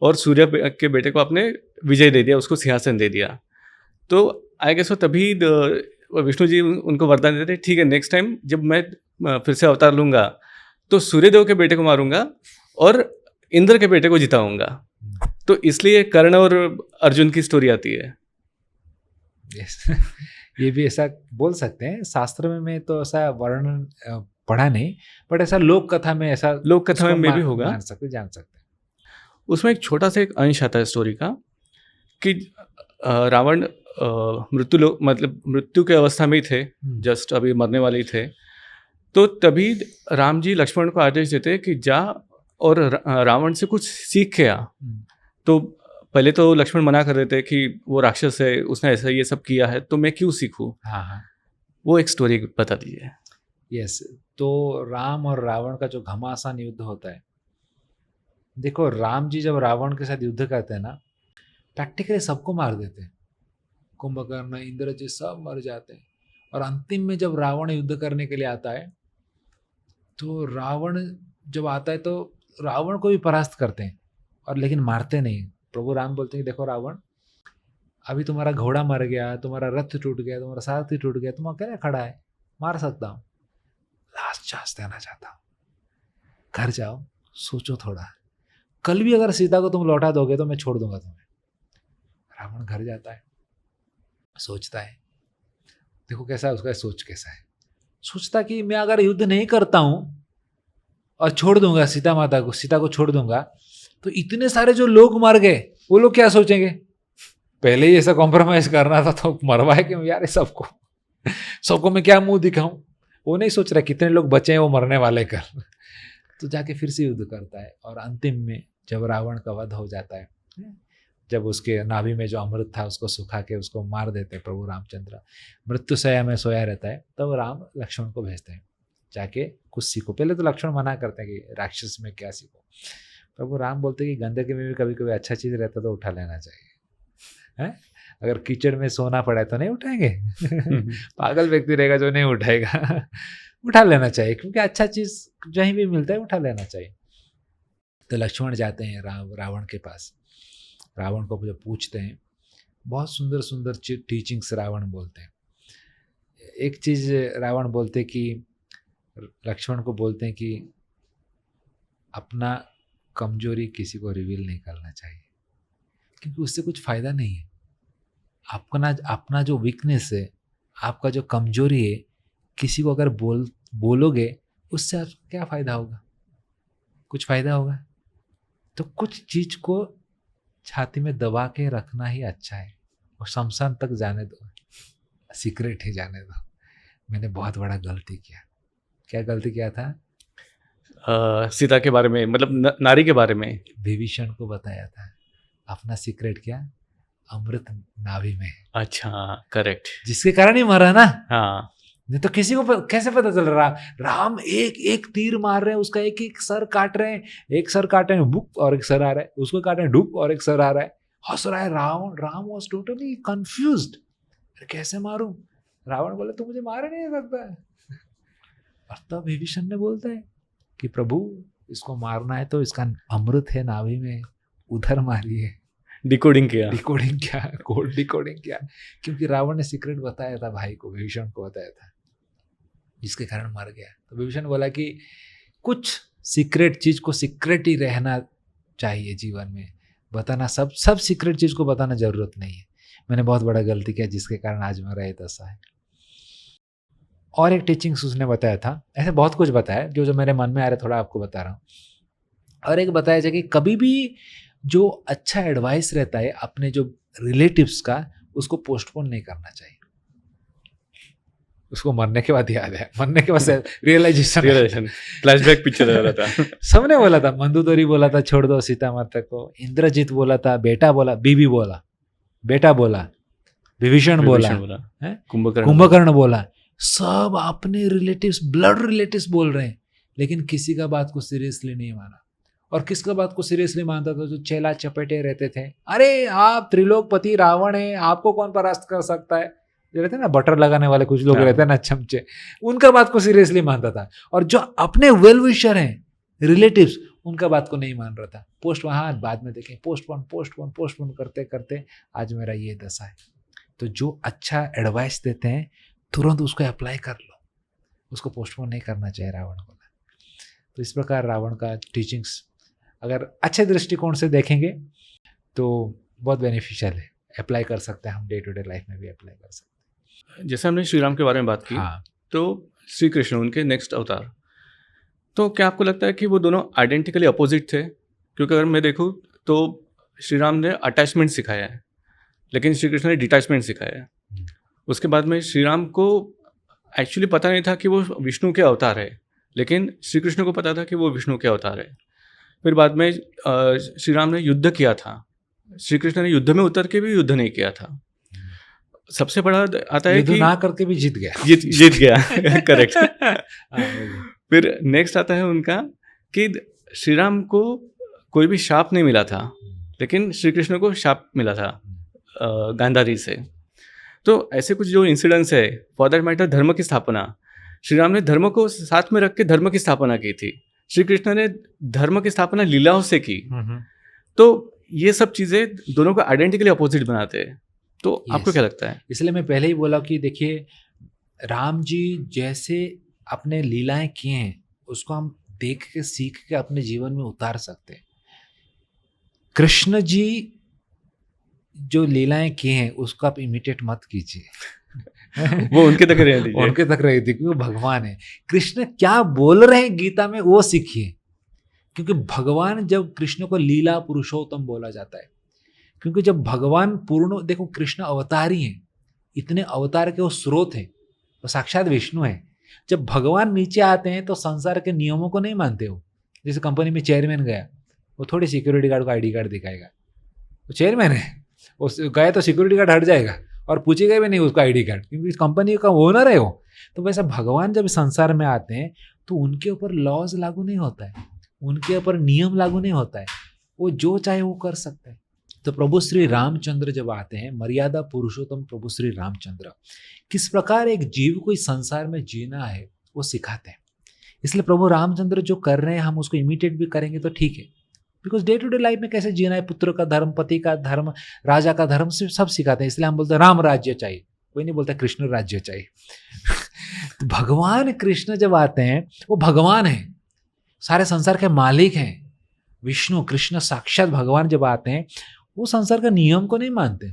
और सूर्य के बेटे को आपने विजय दे दिया, उसको सिंहासन दे दिया। तो आई गेस तभी विष्णु जी उनको वरदान देते, ठीक है नेक्स्ट टाइम जब मैं फिर से अवतार लूँगा तो सूर्यदेव के बेटे को मारूंगा और इंद्र के बेटे को जिताऊंगा। तो इसलिए कर्ण और अर्जुन की स्टोरी आती है। ये भी ऐसा बोल सकते हैं, शास्त्र में मैं तो ऐसा वर्णन पढ़ा नहीं, बट ऐसा लोक कथा में, ऐसा लोक कथा में भी होगा, जान सकते हैं। उसमें एक छोटा सा एक अंश आता है स्टोरी का कि रावण मतलब मृत्यु के अवस्था में ही थे, जस्ट अभी मरने वाले ही थे, तो तभी राम जी लक्ष्मण को आदेश देते कि जा और रावण से कुछ सीख के आ। तो पहले तो लक्ष्मण मना कर देते कि वो राक्षस है, उसने ऐसा ये सब किया है, तो मैं क्यों सीखूं। हाँ, वो एक स्टोरी बता दीजिए। यस। तो राम और रावण का जो घमासान युद्ध होता है, देखो राम जी जब रावण के साथ युद्ध करते हैं ना, प्रैक्टिकली सबको मार देते हैं। कुंभकर्ण, इंद्रजित सब मर जाते हैं। और अंतिम में जब रावण युद्ध करने के लिए आता है, तो रावण जब आता है तो रावण को भी परास्त करते हैं, और लेकिन मारते नहीं। प्रभु राम बोलते हैं कि देखो रावण, अभी तुम्हारा घोड़ा मर गया, तुम्हारा रथ टूट गया, तुम्हारा सारथी टूट गया, तुम अकेले खड़ा है, मार सकता हूँ, लास्ट चांस देना चाहता हूँ, घर जाओ, सोचो थोड़ा, कल भी अगर सीता को तुम लौटा दोगे तो मैं छोड़ दूंगा तुम्हें। रावण घर जाता है, सोचता है, देखो कैसा है उसका सोच, कैसा है, सोचता कि मैं अगर युद्ध नहीं करता हूं और छोड़ दूंगा सीता को छोड़ दूंगा, तो इतने सारे जो लोग मर गए वो लोग क्या सोचेंगे, पहले ही ऐसा कॉम्प्रोमाइज करना था तो मरवाए क्यों यार सबको मैं क्या मुंह दिखाऊं। वो नहीं सोच रहा कितने लोग बचे हैं वो मरने वाले कल। तो जाके फिर से युद्ध करता है, और अंतिम में जब रावण का वध हो जाता है, जब उसके नाभि में जो अमृत था उसको सुखा के उसको मार देते प्रभु रामचंद्र, मृत्युशैया में सोया रहता है, तब राम लक्ष्मण को भेजते हैं जाके कुछ सीखो। पहले तो लक्ष्मण मना करते हैं कि राक्षस में क्या सीखो। प्रभु राम बोलते हैं कि गंदगी में भी कभी कभी अच्छा चीज़ रहता तो उठा लेना चाहिए, है? अगर कीचड़ में सोना पड़ा है तो नहीं उठाएंगे। पागल व्यक्ति रहेगा जो नहीं उठाएगा। उठा लेना चाहिए, क्योंकि अच्छा चीज़ जहीं भी मिलता है उठा लेना चाहिए। तो लक्ष्मण जाते हैं रावण के पास, रावण को जब पूछते हैं, बहुत सुंदर सुंदर टीचिंग्स रावण बोलते हैं। एक चीज़ रावण बोलते कि लक्ष्मण को बोलते हैं कि अपना कमजोरी किसी को रिवील नहीं करना चाहिए, क्योंकि उससे कुछ फ़ायदा नहीं है। अपना जो वीकनेस है, आपका जो कमजोरी है, किसी को अगर बोलोगे उससे आपको क्या फ़ायदा होगा, कुछ फ़ायदा होगा। तो कुछ चीज़ को छाती में दबा के रखना ही अच्छा है, और शमशान तक जाने दो, सीक्रेट ही जाने दो। मैंने बहुत बड़ा गलती किया। क्या गलती किया था? सीता के बारे में, मतलब नारी के बारे में विभीषण को बताया था अपना सीक्रेट क्या, अमृत नाभि में। अच्छा, करेक्ट, जिसके कारण ही मरा ना। हाँ, नहीं तो किसी को कैसे पता चल रहा। राम एक एक तीर मार रहे हैं, उसका एक एक सर काट रहे हैं, एक सर काट रहे हैं बुक और एक सर आ रहा है, उसको काट रहे हैं डुप और एक सर आ रहा है, हंस रहा है राम वॉज टोटली कंफ्यूज्ड, कैसे मारूं। रावण बोले तो मुझे मार नहीं सकता। और तब विभीषण ने बोलता है कि प्रभु इसको मारना है तो इसका अमृत है नाभि में, उधर मारिए। डिकोडिंग किया, क्योंकि रावण ने सीक्रेट बताया था भाई को, विभीषण को बताया था, जिसके कारण मर गया। तो विभीषण बोला कि कुछ सीक्रेट चीज को सीक्रेट ही रहना चाहिए जीवन में, बताना सब सीक्रेट चीज को बताना जरूरत नहीं है। मैंने बहुत बड़ा गलती किया जिसके कारण आज मेरा ये दशा है। और एक टीचिंग्स उसने बताया था, ऐसे बहुत कुछ बताया जो मेरे मन में आ रहा है, थोड़ा आपको बता रहा हूँ। और एक बताया जाए कि कभी भी जो अच्छा एडवाइस रहता है अपने जो रिलेटिव्स का, उसको पोस्टपोन नहीं करना चाहिए। उसको मरने के बाद याद है, मरने के बाद रियलाइजेशन फ्लैशबैक पिक्चर आ रहा था। सबने बोला था, मंदोदरी बोला था छोड़ दो सीता माता को, इंद्रजीत बोला था, बेटा बोला, बीबी बोला, बेटा बोला, विभीषण बोला, कुंभकर्ण बोला, सब अपने रिलेटिव्स, ब्लड रिलेटिव्स बोल रहे हैं, लेकिन किसी का बात को सीरियसली नहीं माना। और किसका बात को सीरियसली मानता था? जो चेला चपेटे रहते थे, अरे आप त्रिलोकपति रावण है, आपको कौन परास्त कर सकता है, जो रहते ना बटर लगाने वाले कुछ लोग रहते हैं ना, चमचे, उनका बात को सीरियसली मानता था। और जो अपने वेल विशर हैं, रिलेटिव्स, उनका बात को नहीं मान रहा था। हाँ बाद में देखें, पोस्टपोन करते करते आज मेरा ये दशा है। तो जो अच्छा एडवाइस देते हैं तुरंत उसको अप्लाई कर लो, उसको पोस्टपोन नहीं करना चाहिए, रावण को। तो इस प्रकार रावण का टीचिंग्स अगर अच्छे दृष्टिकोण से देखेंगे तो बहुत बेनिफिशियल है, अप्लाई कर सकते हैं हम, डे टू डे लाइफ में भी अप्लाई कर सकते हैं। जैसे हमने श्री राम के बारे में बात की, हाँ, तो श्री कृष्ण उनके नेक्स्ट अवतार, तो क्या आपको लगता है कि वो दोनों आइडेंटिकली अपोजिट थे? क्योंकि अगर मैं देखूँ तो श्री राम ने अटैचमेंट सिखाया है, लेकिन श्री कृष्ण ने डिटैचमेंट सिखाया। उसके बाद में श्री राम को एक्चुअली पता नहीं था कि वो विष्णु के अवतार है, लेकिन श्री कृष्ण को पता था कि वो विष्णु के अवतार है। फिर बाद में श्री राम ने युद्ध किया था, श्री कृष्ण ने युद्ध में उतर के भी युद्ध नहीं किया था। सबसे बड़ा आता है युद्ध कि ना करके भी जीत गया। जीत गया करेक्ट। फिर नेक्स्ट आता है उनका कि श्री राम को कोई भी शाप नहीं मिला था, लेकिन श्री कृष्ण को शाप मिला था गांधारी से। तो ऐसे कुछ जो इंसिडेंट्स है, फॉर दैट मैटर धर्म की स्थापना, श्री राम ने धर्म को साथ में रख के धर्म की स्थापना की थी, श्री कृष्ण ने धर्म की स्थापना लीलाओं से की। तो ये सब चीज़ें दोनों को आइडेंटिकली अपोजिट बनाते हैं। तो आपको क्या लगता है? इसलिए मैं पहले ही बोला कि देखिए, राम जी जैसे अपने लीलाएं किए हैं उसको हम देख के सीख के अपने जीवन में उतार सकते हैं। कृष्ण जी जो लीलाएं किए हैं उसको आप इमिटेट मत कीजिए। वो उनके तक रह दीजिए। उनके तक रह दीजिए, क्योंकि भगवान है। कृष्ण क्या बोल रहे हैं गीता में वो सीखिए, क्योंकि भगवान, जब कृष्ण को लीला पुरुषोत्तम बोला जाता है, क्योंकि जब भगवान पूर्ण, देखो कृष्ण अवतारी हैं, इतने अवतार के वो स्रोत हैं, वो साक्षात विष्णु है। जब भगवान नीचे आते हैं तो संसार के नियमों को नहीं मानते हो। जैसे कंपनी में चेयरमैन गया, वो थोड़ी सिक्योरिटी गार्ड को आईडी कार्ड दिखाएगा, वो चेयरमैन है, वो गए तो सिक्योरिटी गार्ड हट जाएगा और पूछेगा भी नहीं उसका आईडी कार्ड, क्योंकि इस कंपनी का ओनर है वो। तो वैसे भगवान जब संसार में आते हैं तो उनके ऊपर लॉज लागू नहीं होता है, उनके ऊपर नियम लागू नहीं होता है, वो जो चाहे वो कर सकते हैं। तो प्रभु श्री रामचंद्र जब आते हैं, मर्यादा पुरुषोत्तम प्रभु श्री रामचंद्र, किस प्रकार एक जीव को इस संसार में जीना है वो सिखाते हैं। इसलिए प्रभु रामचंद्र जो कर रहे हैं हम उसको इमिटेट भी करेंगे तो ठीक है, because day to day life में कैसे जीना है, पुत्र का धर्म, पति का धर्म, राजा का धर्म, सब सिखाते हैं। इसलिए हम बोलते हैं राम राज्य चाहिए, कोई नहीं बोलता कृष्ण राज्य चाहिए। तो भगवान कृष्ण जब आते हैं वो भगवान है, सारे संसार के मालिक हैं। विष्णु कृष्ण साक्षात भगवान जब आते हैं वो संसार का नियम को नहीं मानते,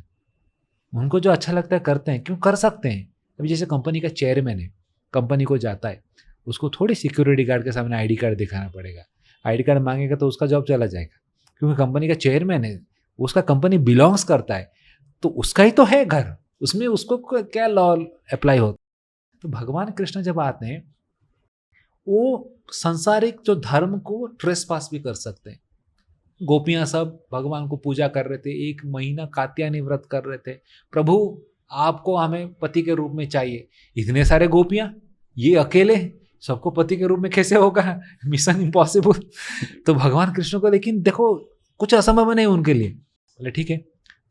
उनको जो अच्छा लगता है करते हैं, क्यों कर सकते हैं। अभी जैसे कंपनी का चेयरमैन है, कंपनी को जाता है, उसको थोड़ी सिक्योरिटी गार्ड के सामने आईडी कार्ड दिखाना पड़ेगा। आईडी कार्ड मांगेगा तो उसका जॉब चला जाएगा, क्योंकि कंपनी का चेयरमैन है, उसका कंपनी बिलोंग्स करता है, तो उसका ही तो है घर, उसमें उसको क्या लॉ अप्लाई होता है। तो भगवान कृष्ण जब आते हैं वो संसारिक जो धर्म को ट्रेस पास भी कर सकते हैं। गोपियां सब भगवान को पूजा कर रहे थे, 1 महीना कात्यायनी व्रत कर रहे थे, प्रभु आपको हमें पति के रूप में चाहिए। इतने सारे गोपियां, ये अकेले सबको पति के रूप में कैसे होगा, मिशन इम्पॉसिबल। तो भगवान कृष्ण को, लेकिन देखो कुछ असंभव नहीं उनके लिए। बोले ठीक है,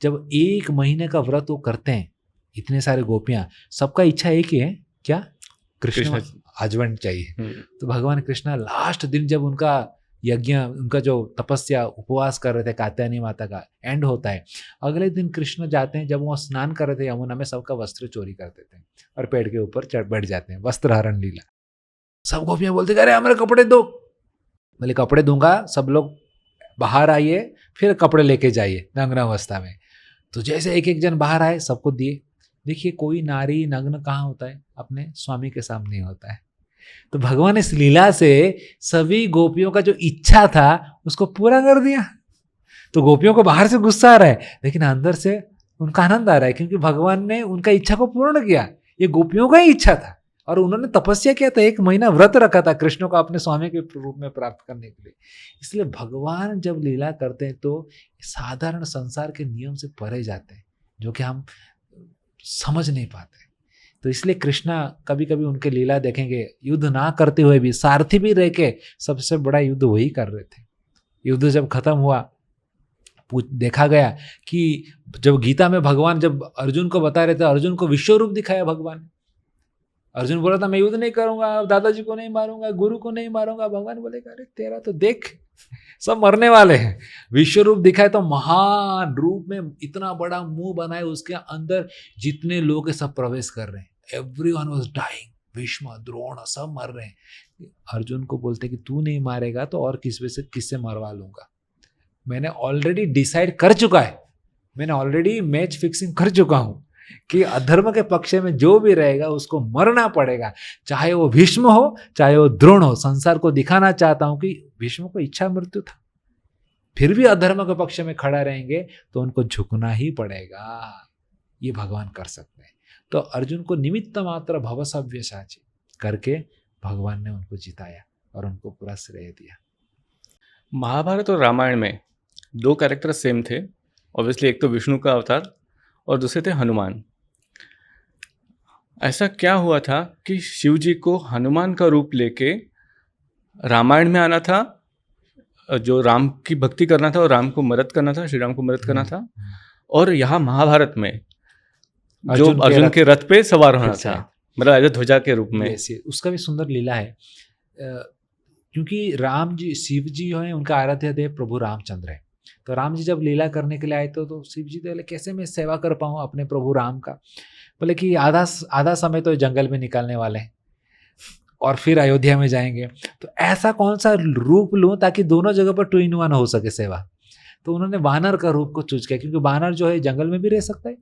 जब 1 महीने का व्रत वो करते हैं, इतने सारे गोपियां, सबका इच्छा एक ही है, क्या, कृष्ण हस्बैंड चाहिए। तो भगवान कृष्ण लास्ट दिन जब उनका यज्ञ, उनका जो तपस्या उपवास कर रहे थे, कात्यायनी माता का एंड होता है, अगले दिन कृष्ण जाते हैं, जब वो स्नान कर रहे थे यमुना में, सबका वस्त्र चोरी कर देते हैं और पेड़ के ऊपर चढ़ बैठ जाते हैं, वस्त्र हरण लीला। सब गोपियां बोलते अरे हमारे कपड़े दो। बोले कपड़े दूंगा, सब लोग बाहर आइए, फिर कपड़े लेके जाइए नग्न अवस्था में। तो जैसे एक एक जन बाहर आए, सबको दिए। देखिए कोई नारी नग्न कहाँ होता है, अपने स्वामी के सामने होता है। तो भगवान इस लीला से सभी गोपियों का जो इच्छा था उसको पूरा कर दिया। तो गोपियों को बाहर से गुस्सा आ रहा है, लेकिन अंदर से उनका आनंद आ रहा है, क्योंकि भगवान ने उनका इच्छा को पूर्ण किया। ये गोपियों का ही इच्छा था और उन्होंने तपस्या किया था, 1 महीना व्रत रखा था कृष्ण को अपने स्वामी के रूप में प्राप्त करने के लिए। इसलिए भगवान जब लीला करते हैं तो साधारण संसार के नियम से परे जाते हैं, जो कि हम समझ नहीं पाते। तो इसलिए कृष्णा कभी कभी उनके लीला देखेंगे, युद्ध ना करते हुए भी, सारथी भी रह के सबसे बड़ा युद्ध वही कर रहे थे। युद्ध जब खत्म हुआ, देखा गया कि जब गीता में भगवान जब अर्जुन को बता रहे थे, अर्जुन को विश्व रूप दिखाया भगवान। अर्जुन बोला था मैं युद्ध नहीं करूंगा, दादाजी को नहीं मारूंगा, गुरु को नहीं मारूंगा। भगवान बोलेगा अरे तेरा तो देख, सब मरने वाले हैं। विश्व रूप दिखाए तो महान रूप में इतना बड़ा मुंह बनाए, उसके अंदर जितने लोग हैं सब प्रवेश कर रहे हैं। Everyone was dying, Bhishma, Drona सब मर रहे हैं। अर्जुन को बोलते कि तू नहीं मारेगा तो और किससे मरवा लूंगा। मैंने ऑलरेडी डिसाइड कर चुका है, मैंने ऑलरेडी मैच फिक्सिंग कर चुका हूं कि अधर्म के पक्ष में जो भी रहेगा उसको मरना पड़ेगा, चाहे वो भीष्म हो चाहे वो द्रोण हो। संसार को दिखाना चाहता हूं कि भीष्म को इच्छा मृत्यु था, फिर भी अधर्म के पक्ष में खड़ा रहेंगे तो उनको झुकना ही पड़ेगा। ये भगवान कर सकते हैं। तो अर्जुन को निमित्त मात्र भवसव्यसाची करके भगवान ने उनको जिताया और उनको पूरा श्रेय दिया। महाभारत और रामायण में दो कैरेक्टर सेम थे। ऑब्वियसली एक तो विष्णु का अवतार और दूसरे थे हनुमान। ऐसा क्या हुआ था कि शिव जी को हनुमान का रूप लेके रामायण में आना था, जो राम की भक्ति करना था और राम को मदद करना था, श्री राम को मदद करना था, और यहाँ महाभारत में जो अर्जुन के रथ पे सवार होना था, मतलब एज ध्वजा के रूप में। उसका भी सुंदर लीला है, क्योंकि राम जी, शिव जी हैं, उनका आराध्य देव प्रभु रामचंद्र है। तो राम जी जब लीला करने के लिए आए तो शिव जी बोले कैसे मैं सेवा कर पाऊँ अपने प्रभु राम का। बोले कि आधा समय तो जंगल में निकालने वाले हैं और फिर अयोध्या में जाएंगे, तो ऐसा कौन सा रूप लूँ ताकि दोनों जगह पर 2 in 1 हो सके सेवा। तो उन्होंने वानर का रूप को चूज किया, क्योंकि वानर जो है जंगल में भी रह सकता है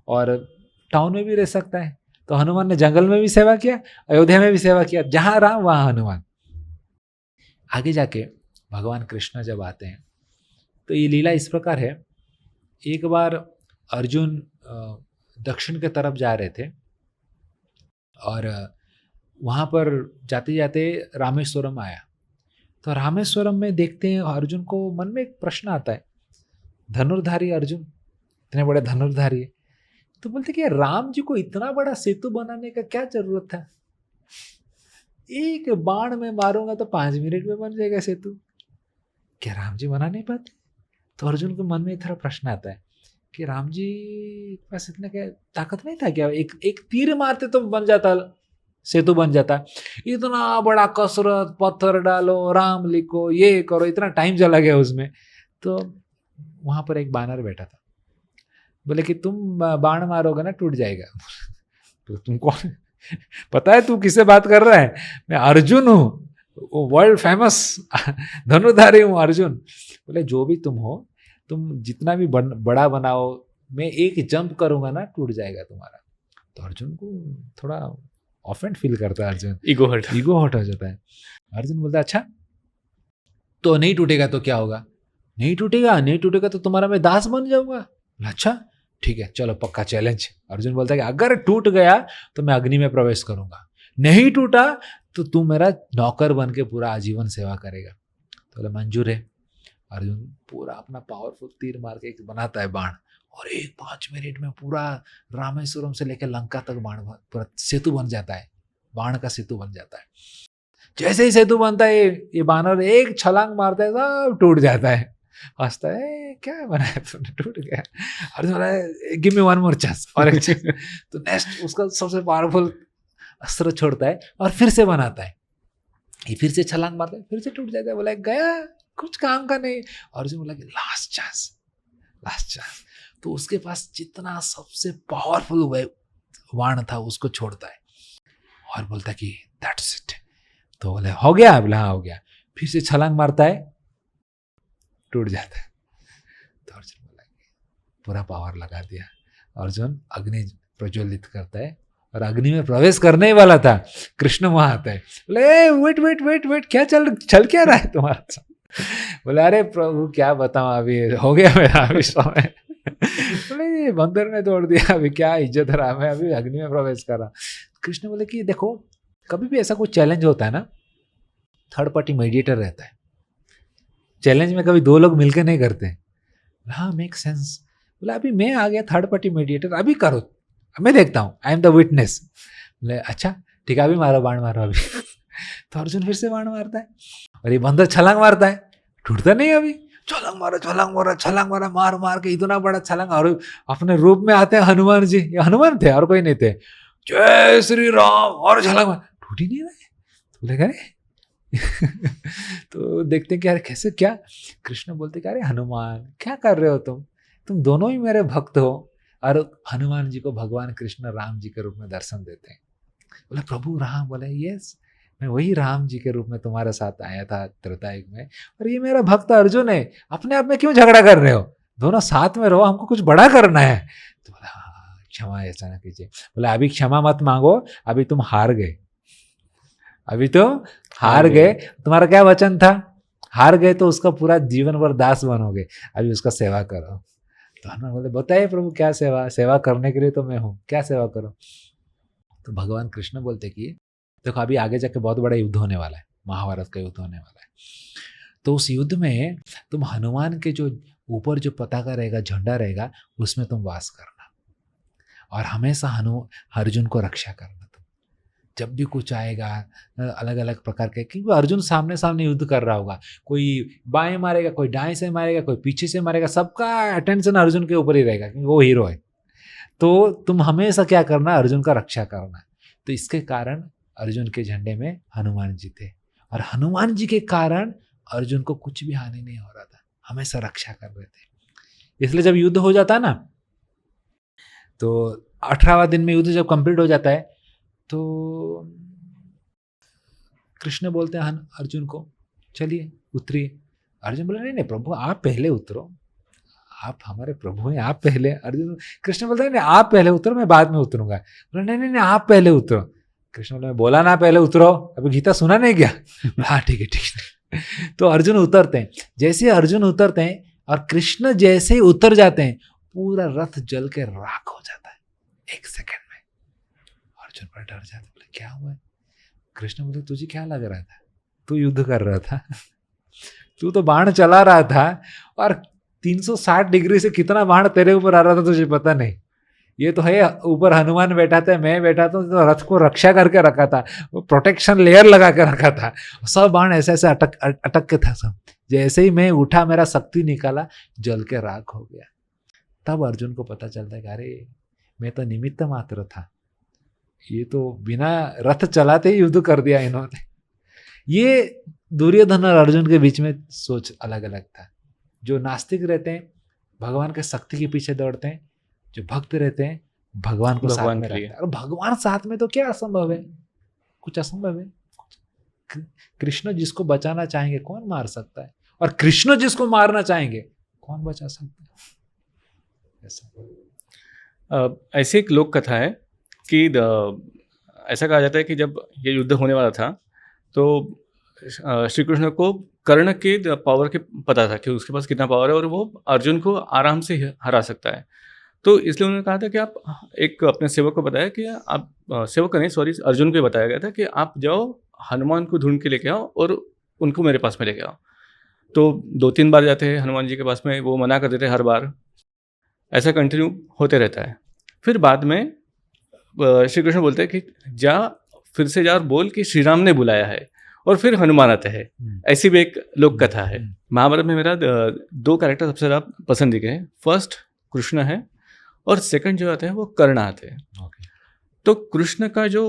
और टाउन में भी रह सकता है। तो हनुमान ने जंगल में भी सेवा किया, अयोध्या में भी सेवा किया, जहाँ राम वहाँ हनुमान। आगे जाके भगवान कृष्ण जब आते हैं तो ये लीला इस प्रकार है। एक बार अर्जुन दक्षिण की तरफ जा रहे थे और वहाँ पर जाते जाते रामेश्वरम आया। तो रामेश्वरम में देखते हैं अर्जुन को मन में एक प्रश्न आता है, धनुर्धारी अर्जुन इतने बड़े धनुर्धारी है, तो बोलते कि राम जी को इतना बड़ा सेतु बनाने का क्या जरूरत था, एक बाण में मारूंगा तो 5 मिनट में बन जाएगा सेतु, क्या राम जी बना नहीं पाते। तो अर्जुन के मन में इतना प्रश्न आता है कि राम जी के पास इतना क्या ताकत नहीं था क्या, एक तीर मारते तो बन जाता, सेतु बन जाता। इतना बड़ा कसरत, पत्थर डालो, राम लिखो, ये करो, इतना टाइम चला गया उसमें। तो वहां पर एक बानर बैठा था, बोले कि तुम बाण मारोगे ना टूट जाएगा। तो तुम कौन, पता है तू किससे बात कर रहा है, मैं अर्जुन हूँ, वर्ल्ड फेमस धनुर्धारी हूँ अर्जुन। बोले जो भी तुम हो, तुम जितना भी बड़ा बनाओ, मैं एक जंप करूंगा ना टूट जाएगा तुम्हारा। तो अर्जुन को थोड़ा ऑफेंड फील करता है, अर्जुन ईगो हर्ट हो जाता है। अर्जुन बोलता है अच्छा तो नहीं टूटेगा तो क्या होगा, नहीं टूटेगा तो तुम्हारा मैं दास बन जाऊंगा। अच्छा ठीक है चलो पक्का चैलेंज। अर्जुन बोलता है कि अगर टूट गया तो मैं अग्नि में प्रवेश करूंगा, नहीं टूटा तो तू मेरा नौकर बन के पूरा आजीवन सेवा करेगा। तो बोले मंजूर है। अर्जुन पूरा अपना पावरफुल तीर मार के एक बनाता है बाण, और 5 मिनट में पूरा रामेश्वरम से लेकर लंका तक बाण पूरा सेतु बन जाता है, बाण का सेतु बन जाता है। जैसे ही सेतु बनता है ये बानर एक छलांग मारता है, सब टूट जाता है। हंसता है क्या बनाया तुमने, टूट गया। अर्जुन बोला गिव मी 1 मोर चांस, और एक चांस। तो नेक्स्ट उसका सबसे पावरफुल अस्त्र छोड़ता है और फिर से बनाता है, ये फिर से छलांग मारता है, फिर से टूट जाता है। बोला गया कुछ काम का नहीं। अर्जुन बोला कि लास्ट चांस। तो उसके पास जितना सबसे पावरफुल बाण था उसको छोड़ता है और बोलता कि दैट्स इट। तो बोले हो गया, बोला हाँ हो गया। फिर से छलांग मारता है, टूट जाता है। तो अर्जुन बोला पूरा पावर लगा दिया। अर्जुन अग्नि प्रज्वलित करता है और अग्नि में प्रवेश करने ही वाला था, कृष्ण वहां आता है। बोले वेट क्या चल क्या रहा है तुम्हारा। बोले अरे प्रभु क्या बताऊं, अभी हो गया मेरा अभी समय। बोले बंदर ने तोड़ दिया, अभी क्या इज्जत रहा, मैं अभी अग्नि में प्रवेश कर रहा। कृष्ण बोले कि देखो कभी भी ऐसा कोई चैलेंज होता है ना, थर्ड पार्टी मेडिएटर रहता है। चैलेंज में कभी 2 लोग मिलकर नहीं करते। हाँ मेक सेंस। बोला अभी मैं आ गया थर्ड पार्टी मेडिएटर, अभी करो मैं देखता हूँ, आई एम द विटनेस। बोले अच्छा ठीक है अभी मारो, बाण मारो अभी। तो अर्जुन फिर से बाण मारता है और ये बंदर छलांग मारता है, टूटता नहीं अभी। छलांग मारा मार के इतना बड़ा छलांग, और अपने रूप में आते हैं हनुमान जी। ये हनुमान थे और कोई नहीं थे। जय श्री राम, और छलांग मार, टूट ही नहीं रहे। तो बोले अरे तो देखते हैं कि यार कैसे क्या। कृष्ण बोलते कि अरे हनुमान क्या कर रहे हो तुम दोनों ही मेरे भक्त हो। और हनुमान जी को भगवान कृष्ण राम जी के रूप में दर्शन देते हैं। बोले प्रभु राम, बोले यस मैं वही राम जी के रूप में तुम्हारे साथ आया था त्रेतायुग में, और ये मेरा भक्त अर्जुन है। अपने आप में क्यों झगड़ा कर रहे हो, दोनों साथ में रहो, हमको कुछ बड़ा करना है। तो बोला हाँ क्षमा ऐसा ना कीजिए। बोले अभी क्षमा मत मांगो, अभी तुम हार गए, तुम्हारा क्या वचन था, हार गए तो उसका पूरा जीवन भर दास बनोगे, अभी उसका सेवा करो। तो हनुमान बोले बताइए प्रभु क्या सेवा, सेवा करने के लिए तो मैं हूँ, क्या सेवा करूँ। तो भगवान कृष्ण बोलते कि देखो अभी आगे जाके बहुत बड़ा युद्ध होने वाला है, महाभारत का युद्ध होने वाला है। तो उस युद्ध में तुम हनुमान के जो ऊपर जो पताका रहेगा, झंडा रहेगा, उसमें तुम वास करना और हमेशा अर्जुन को रक्षा करना। तुम जब भी कुछ आएगा अलग अलग प्रकार के, क्योंकि अर्जुन सामने सामने युद्ध कर रहा होगा, कोई बाएं मारेगा, कोई दाएं से मारेगा, कोई पीछे से मारेगा, सबका अटेंशन अर्जुन के ऊपर ही रहेगा क्योंकि वो हीरो है। तो तुम हमेशा क्या करना, अर्जुन का रक्षा करना। तो इसके कारण अर्जुन के झंडे में हनुमान जी थे और हनुमान जी के कारण अर्जुन को कुछ भी हानि नहीं हो रहा था, हमेशा रक्षा कर रहे थे। इसलिए जब युद्ध हो जाता है ना, तो 18वां दिन में युद्ध जब कंप्लीट हो जाता है तो कृष्ण बोलते हैं अर्जुन को चलिए उतरिए। अर्जुन बोले नहीं नहीं प्रभु आप पहले उतरो, आप हमारे प्रभु हैं, आप पहले। अर्जुन कृष्ण बोलते हैं नहीं आप पहले उतरो, मैं बाद में उतरूंगा। बोले नहीं नहीं नहीं आप पहले उतरो। कृष्ण बोले बोला ना पहले उतरो, अभी गीता सुना नहीं क्या? हाँ ठीक है ठीक है। तो अर्जुन उतरते हैं। जैसे अर्जुन उतरते हैं और कृष्ण जैसे ही उतर जाते हैं, पूरा रथ जल के राख हो जाता है 1 सेकंड में। अर्जुन पर डर जाते, बोले क्या हुआ? कृष्ण बोले तुझे क्या लग रहा था, तू युद्ध कर रहा था, तू तो बाण चला रहा था और 360 डिग्री से कितना बाण तेरे ऊपर आ रहा था तुझे पता नहीं। ये तो है ऊपर हनुमान बैठा था, मैं बैठा था, तो रथ को रक्षा करके रखा था, वो प्रोटेक्शन लेयर लगा के रखा था, सब बाण ऐसे ऐसे अटक के था सब। जैसे ही मैं उठा, मेरा शक्ति निकाला, जल के राख हो गया। तब अर्जुन को पता चलता है कि अरे मैं तो निमित्त मात्र था, ये तो बिना रथ चलाते ही युद्ध कर दिया इन्होंने। ये दुर्योधन और अर्जुन के बीच में सोच अलग अलग था। जो नास्तिक रहते हैं भगवान के शक्ति के पीछे दौड़ते हैं, जो भक्त रहते हैं भगवान को साथ में रखते हैं। और भगवान साथ में तो क्या असंभव है, कुछ असंभव है। कृष्ण जिसको बचाना चाहेंगे कौन मार सकता है, और कृष्ण जिसको मारना चाहेंगे कौन बचा सकता है। ऐसा ऐसी एक लोक कथा है कि ऐसा कहा जाता है कि जब ये युद्ध होने वाला था तो श्री कृष्ण को कर्ण के पावर के पता था कि उसके पास कितना पावर है और वो अर्जुन को आराम से हरा सकता है। तो इसलिए उन्होंने कहा था कि आप एक अपने सेवक को बताया कि आप सेवक नहीं सॉरी अर्जुन को ही बताया गया था कि आप जाओ हनुमान को ढूंढ के लेके आओ और उनको मेरे पास में लेके आओ। तो 2-3 बार जाते हैं हनुमान जी के पास में, वो मना कर देते हैं हर बार, ऐसा कंटिन्यू होते रहता है। फिर बाद में श्री कृष्ण बोलते हैं कि जा फिर से जा और बोल कि श्री राम ने बुलाया है, और फिर हनुमान आते हैं। ऐसी भी एक लोक कथा है। महाभारत में मेरा 2 कैरेक्टर सबसे ज़्यादा पसंदीदा है। फर्स्ट कृष्ण है और सेकंड जो आते हैं वो कर्ण आते हैं। तो कृष्ण का जो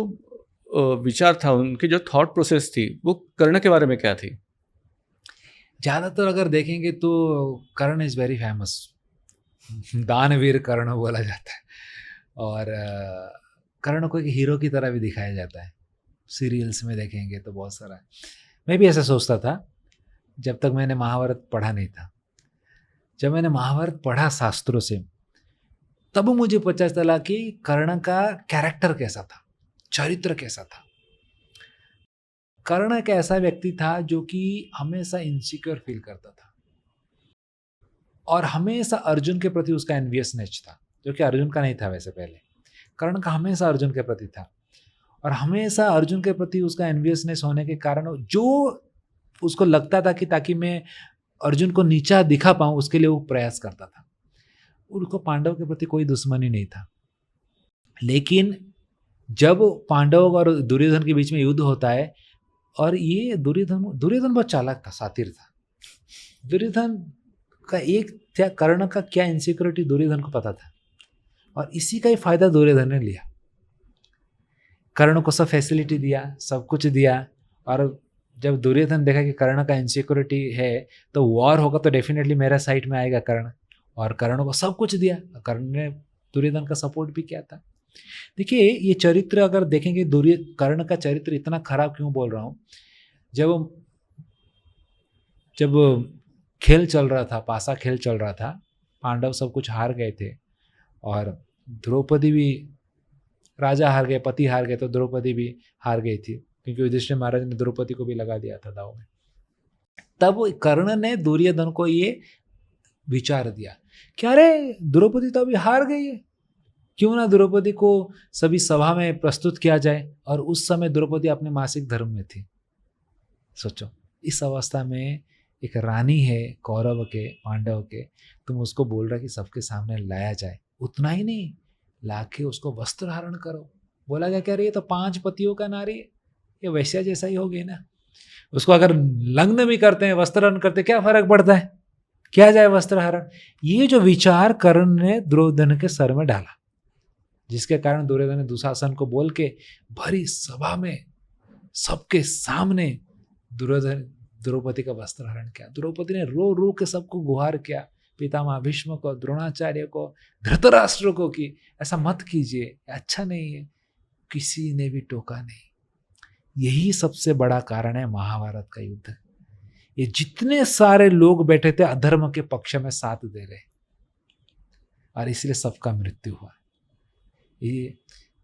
विचार था, उनकी जो थॉट प्रोसेस थी, वो कर्ण के बारे में क्या थी? ज़्यादातर अगर देखेंगे तो कर्ण इज़ वेरी फेमस, दानवीर कर्ण बोला जाता है। और कर्ण को एक हीरो की तरह भी दिखाया जाता है, सीरियल्स में देखेंगे तो बहुत सारा। मैं भी ऐसा सोचता था जब तक मैंने महाभारत पढ़ा नहीं था। जब मैंने महाभारत पढ़ा शास्त्रों से, तब मुझे पता चला कि कर्ण का कैरेक्टर कैसा था, चरित्र कैसा था। कर्ण एक ऐसा व्यक्ति था जो कि हमेशा इनसिक्योर फील करता था और हमेशा अर्जुन के प्रति उसका एनवियसनेस था, जो कि अर्जुन का नहीं था वैसे पहले। कर्ण का हमेशा अर्जुन के प्रति था और हमेशा अर्जुन के प्रति उसका एनवियसनेस होने के कारण जो उसको लगता था कि ताकि मैं अर्जुन को नीचा दिखा पाऊँ, उसके लिए वो प्रयास करता था। उसको पांडव के प्रति कोई दुश्मनी नहीं था। लेकिन जब पांडव और दुर्योधन के बीच में युद्ध होता है, और ये दुर्योधन बहुत चालाक था, सातिर था। दुर्योधन का एक क्या, कर्ण का क्या इनसिक्योरिटी दुर्योधन को पता था, और इसी का ही फायदा दुर्योधन ने लिया। कर्ण को सब फैसिलिटी दिया, सब कुछ दिया, और जब दुर्योधन देखा कि कर्ण का इनसिक्योरिटी है तो वॉर होगा तो डेफिनेटली मेरा साइड में आएगा कर्ण, और कर्ण को सब कुछ दिया। कर्ण ने दुर्योधन का सपोर्ट भी किया था। देखिए ये चरित्र अगर देखेंगे, कर्ण का चरित्र इतना खराब क्यों बोल रहा हूँ, जब खेल चल रहा था, पासा खेल चल रहा था, पांडव सब कुछ हार गए थे और द्रौपदी भी, राजा हार गए, पति हार गए, तो द्रौपदी भी हार गई थी क्योंकि युधिष्ठिर महाराज ने द्रौपदी को भी लगा दिया था दाव में। तब कर्ण ने दुर्योधन को ये विचार दिया कि अरे द्रौपदी तो अभी हार गई है, क्यों ना द्रौपदी को सभी सभा में प्रस्तुत किया जाए। और उस समय द्रौपदी अपने मासिक धर्म में थी। सोचो, इस अवस्था में एक रानी है कौरव के, पांडव के, तुम उसको बोल रहे कि सबके सामने लाया जाए। उतना ही नहीं, लाके उसको वस्त्र धारण करो। बोला गया क्या, ये तो 5 पतियों का नारी है, ये वैश्या जैसा ही होगी ना। उसको अगर लग्न भी करते हैं, वस्त्र हरण करते, क्या फर्क पड़ता है, क्या जाए वस्त्र हरण। ये जो विचार कर्ण ने दुर्योधन के सर में डाला, जिसके कारण दुर्योधन ने दुशासन को बोल के भरी सभा में सबके सामने द्रौपदी का वस्त्र हरण किया। द्रौपदी ने रो रो के सबको गुहार किया, पितामह भीष्म को, द्रोणाचार्य को, धृतराष्ट्र को, कि ऐसा मत कीजिए, अच्छा नहीं है। किसी ने भी टोका नहीं। यही सबसे बड़ा कारण है महाभारत का युद्ध। ये जितने सारे लोग बैठे थे अधर्म के पक्ष में साथ दे रहे, और इसलिए सबका मृत्यु हुआ। ये